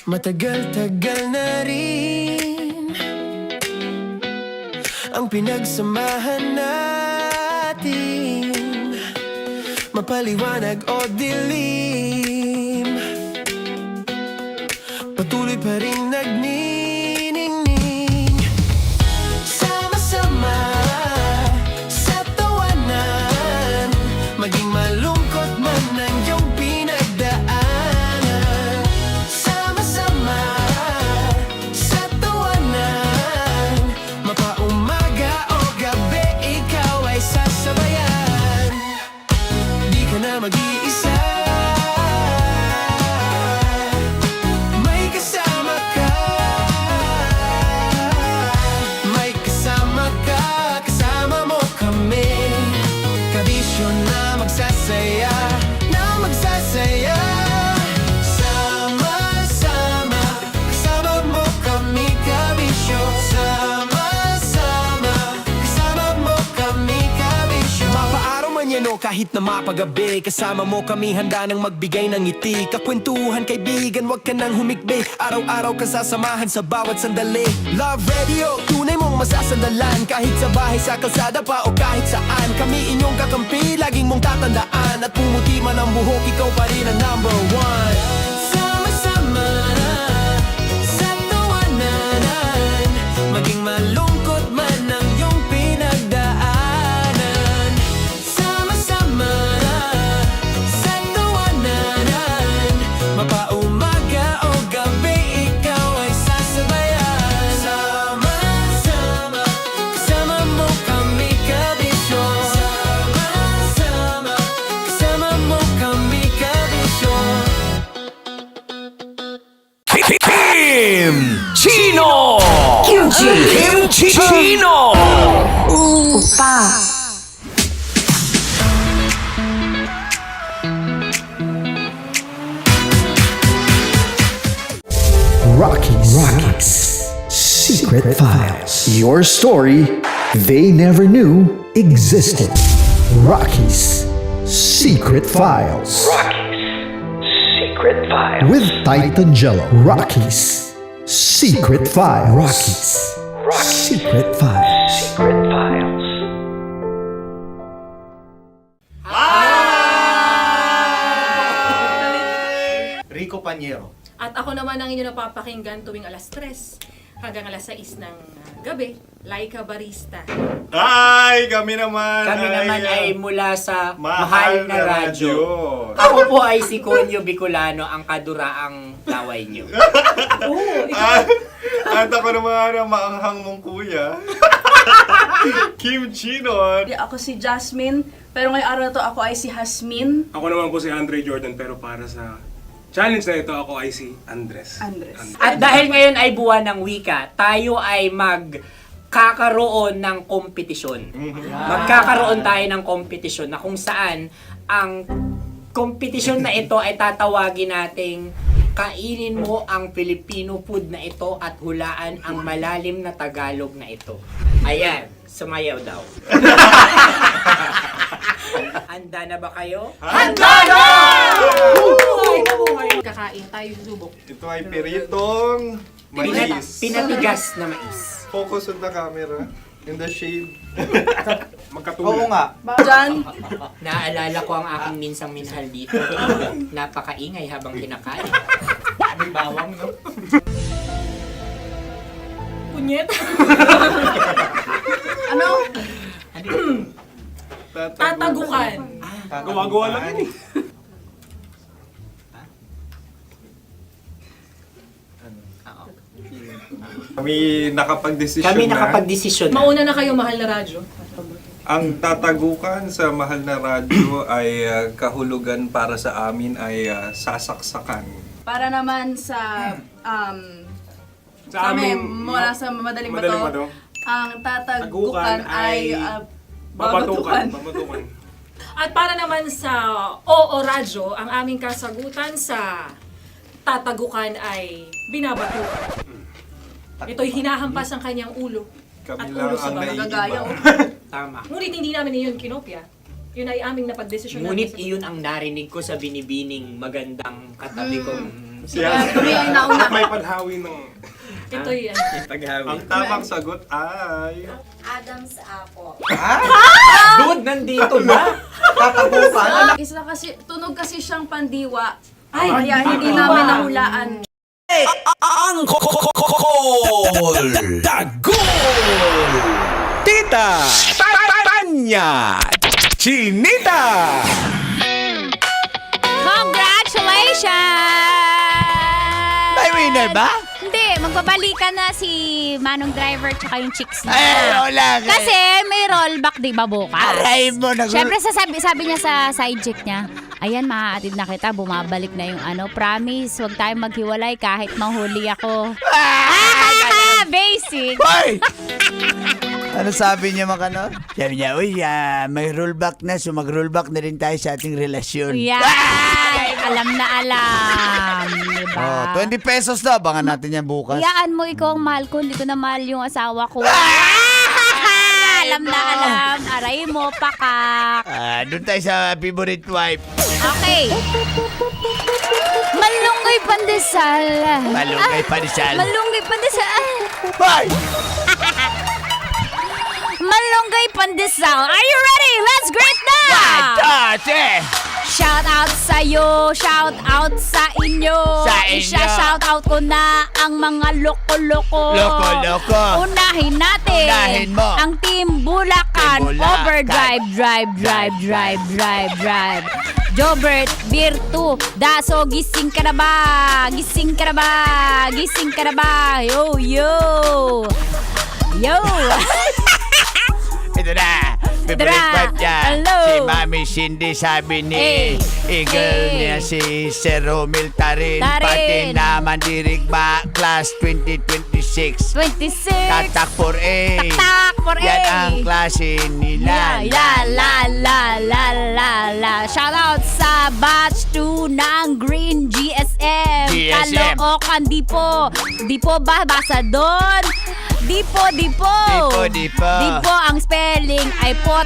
Matagal-tagal na rin ang pinagsamahan natin, mapaliwanag o dilim, patuloy pa rin nagniningning. Sama-sama sa tawanan, maging malungkot man ang iyong pinagdaanan. Sama-sama sa tawanan, mapaumaga o gabi, ikaw ay sasabayan. Di ka na mag-iisa, may kasama ka. May kasama ka, kasama mo kami. Kabisyo na magsasaya, na magsasaya. Sama-sama, kasama mo kami, kabisyo. Sama-sama, kasama mo kami, kabisyo. Mapaaraw man yan o kahit na mapagabi, kasama mo kami, handa nang magbigay ng ngiti. Kakwentuhan, kaibigan, wag ka nang humikbi. Araw-araw ka sasamahan sa bawat sandali. Love Radio, tunay mong masasandalan. Kahit sa bahay, sa kalsada pa o kahit saan, kami inyong kakampi, laging mong tatandaan. At pumuti man ang buhok, ikaw pa rin ang number one. Sama-sama sa tawanan, maging malungkot man ang iyong pinagdaanan. Sama-sama sa tawanan, mapaumaga o gabi, ikaw ay sasabayan. Sama-sama, kasama mo kami, kabisyo. Sama-sama, kasama mo kami, kabisyo. Kim Chino! Kim Chino! Upa! Rocky's Secret Files. Your story they never knew existed. Rocky's Secret Files. Secret Files. With Titan Jello. Rocky's Secret Files. Rocky's Secret Files. Secret Files. Rico Panyero. At ako naman ang inyo napapakinggan tuwing alas 3 hanggang alas 6 ng gabi, Laika Barista. Ay, kami naman. Kami naman ay mula sa Mahal na Radyo. Ako po ay si Conyo Bicolano, ang kaduraang laway nyo. At ako naman ang maanghang mong kuya. Kim Chino. Ako si Jasmine, pero ngayong araw na to ako ay si Hasmin. Ako naman po si Andre Jordan, pero para sa challenge na ito, ako ay si Andres. At dahil ngayon ay buwan ng wika, tayo ay magkakaroon ng kompetisyon. Magkakaroon tayo ng kompetisyon na kung saan ang kompetisyon na ito ay tatawagin nating kainin mo ang Filipino food na ito at hulaan ang malalim na Tagalog na ito. Ayan, sumayaw daw. Handa na ba kayo? Handa na! Kakain tayo, subok. Ito ay piritong mais. Pinatigas na mais. Focus on the camera. In the shade. Oo nga. Diyan. Naalala ko ang aking minsang minahal dito. Napakaingay habang kinakain. May bawang, no? Punyet. Ano? Tatagukan. Gawa-gawa lang yun eh. Kami nakapag-desisyon Kami nakapag-desisyon na. Mauna na kayo, Mahal na Radyo. Ang tatagukan sa Mahal na Radyo ay kahulugan para sa amin ay sasaksakan. Para naman sa Sa amin, amin, mula sa madaling Madaling bato, Bato. ang tatagukan Tagukan ay babatukan. babatukan. At para naman sa Oo Radyo, ang aming kasagutan sa tatagukan ay binabatukan. Ito'y hinahampas ang kanyang ulo. Kami At lang ulo sa ang magagaya. Tama. Ngunit hindi namin iyon kinopya. Yun ay aming napagdesisyon Ngunit iyon ang narinig ko sa binibining magandang katabi kong Kami ang nauna. May paghawi ng... Ito yan. Ang tamang sagot ay... Adam's apple. Dude, nandito ba? Tatagupan? Isa kasi, tunog kasi siyang pandiwa. Ay, kaya hindi namin nahulaan. Ang Call! Dagol! Tita! Tanya! Chinita! Congratulations! May winner ba? Hindi, magbabalikan na si Manong Driver tsaka yung chicks niya. wala ka. Kasi may rollback, di ba, bukas? Aray mo, Siyempre, sabi niya sa side chick niya, ayan, maaatid na kita, bumabalik na yung promise, huwag tayong maghiwalay kahit mahuli ako. Basic! Hoy! Ano sabi niya, Makanor? Sabi niya, uy, may rollback na, so mag-rollback na rin tayo sa ating relasyon. Yan! Alam na alam. Diba? 20 pesos na, abangan natin yan bukas. Iyaan mo, ikaw ang mahal ko, hindi ko na mahal yung asawa ko. Alam na alam. Aray mo, pakak. Doon tayo sa favorite wife. Okay. Malunggay pandesal. Malunggay pandesal. Malunggay pandesal. Hoy! Malunggay pandesal. Are you ready? Let's greet na! 1, 2, 3. Shout out sa'yo, shout out sa inyo. Sa inyo. Shout out ko na ang mga loko-loko. Loko-loko. Unahin natin. Unahin mo. Ang Team Bulacan. Team Bulacan. Overdrive, drive. Jobert, Birtu, Daso, gising ka na ba? Gising ka na ba? Gising ka na ba? Yo, yo. Yo. Ito na. Favorite Tara. wife niya. Hello. Si Mami Cindy, sabi ni Eagle niya si Sir Romil Tarin. Pati naman dirigma class 2026. 26. Tatak 4A. Tatak 4A. Yan ang klase nila. La. Shout out sa batch 2 ng Green GSM. GSM. Caloocan, di po ba basa doon? Dipo. Dipo. Dipo ang spelling ay pot.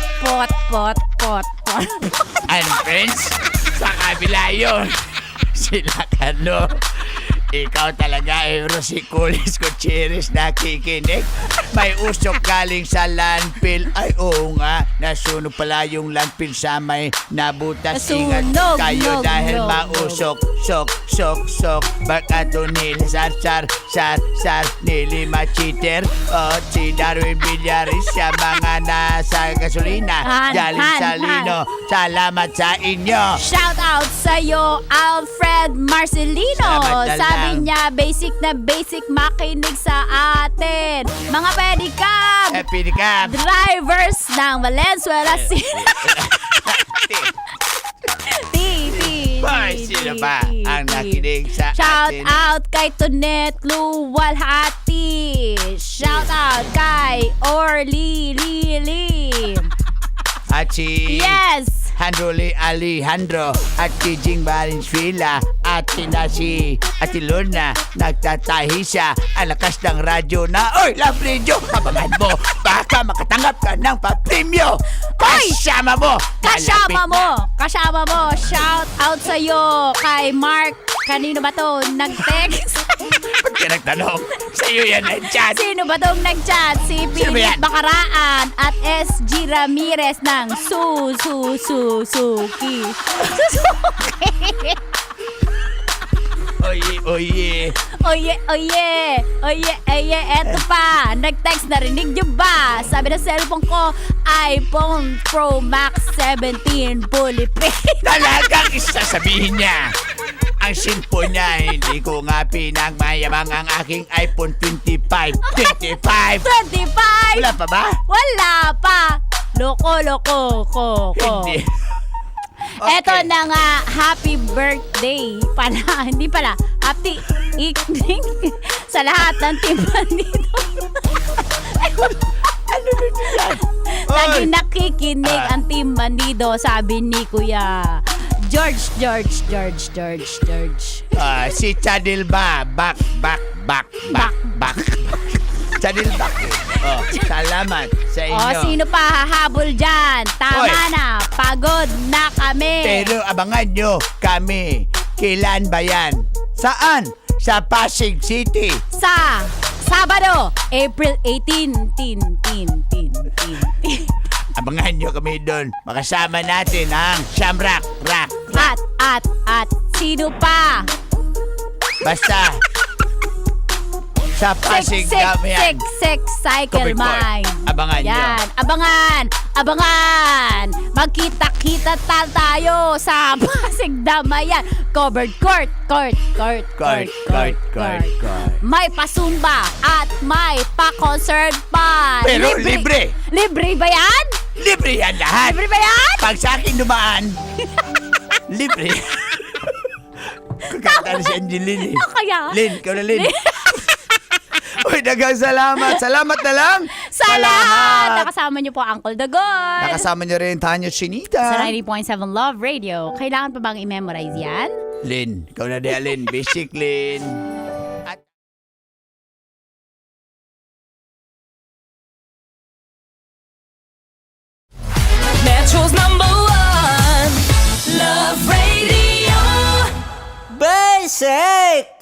And friends, sa kabila yun, sila Kano. Ikaw talaga, Rosiculis Gutierrez, nakikinig. May usok galing sa landfill. Ay, oo nga, nasunog pala yung landfill sa may nabutas. Ingat kayo dahil mausok. Sok. Baka to nil, sar, nili ma-cheater. O, si Darwin Villaris, sa mga nasa gasolina. Galing sa Lino, salamat sa inyo. Shout out sa'yo, Alfred Marcelino. Sabi niya, basic na basic, makinig sa atin. Mga pedicab, drivers ng Valenzuela City. Sino ba ang nakinig sa Shout atin? out kay Tonet Luwalhati. Shout out kay Orly Lili. At si Yes! Handroli Alejandro at si Jing Valenzuela at si Ate Luna nagtatahi siya ang lakas ng radyo na oy, love radio, abangan mo baka makatanggap ka ng pa-premyo. Kasama mo. Shout out sa'yo kay Mark. Kanino ba to nag-text? Ba't ka nagtanong? Sa'yo yan nag-chat. Sino ba tong nag-chat? Si Sino ba Philip yan? Bacaraan at SG Ramirez ng Suzuki. Oye. Eto pa, nag-text, narinig niyo ba? Sabi ng cellphone ko, iPhone Pro Max 17 fully paid. Talagang isasabihin niya. Ang simpo niya, hindi ko nga pinagmayabang ang aking iPhone 25. 25! Wala pa ba? Wala pa. Loko. Hindi. Eto na nga, happy birthday pala. Hindi pala, happy evening sa lahat ng team dito. Ano yan? Lagi nakikinig ang team Bandido, sabi ni Kuya George. Si Chadil ba? Back. Chadil back. Salamat sa inyo. Sino pa hahabol dyan? Tama na, pagod na kami. Pero abangan nyo kami. Kailan ba yan? Saan? Sa Pasig City. Sa Sabado, April 18. Abangan nyo kami doon. Makasama natin ang Shamrock Rock. At sino pa? Basta sa Pasig kami yan. Cycle Covered Mine. Abangan nyo. Yan, abangan. Magkita-kita tayo sa Pasig Damayan. Covered court. May pasumba at may pa-concert pa. Pero libre. Libre ba yan? Libre yan lahat. Libre ba yan? Pag sa akin dumaan, libre. Kukanta na si Angeline eh. Kaya? Lin, ikaw na Lin. Uy, dagang salamat. Salamat na lang. Sa lahat. Nakasama niyo po Uncle Dagon. Nakasama niyo rin Tanya Chinita. Sa 90.7 Love Radio. Kailangan pa bang i-memorize yan? Lin, ikaw na din, Lin. Basic, Lin. Metro's #1 Love Radio. Basic!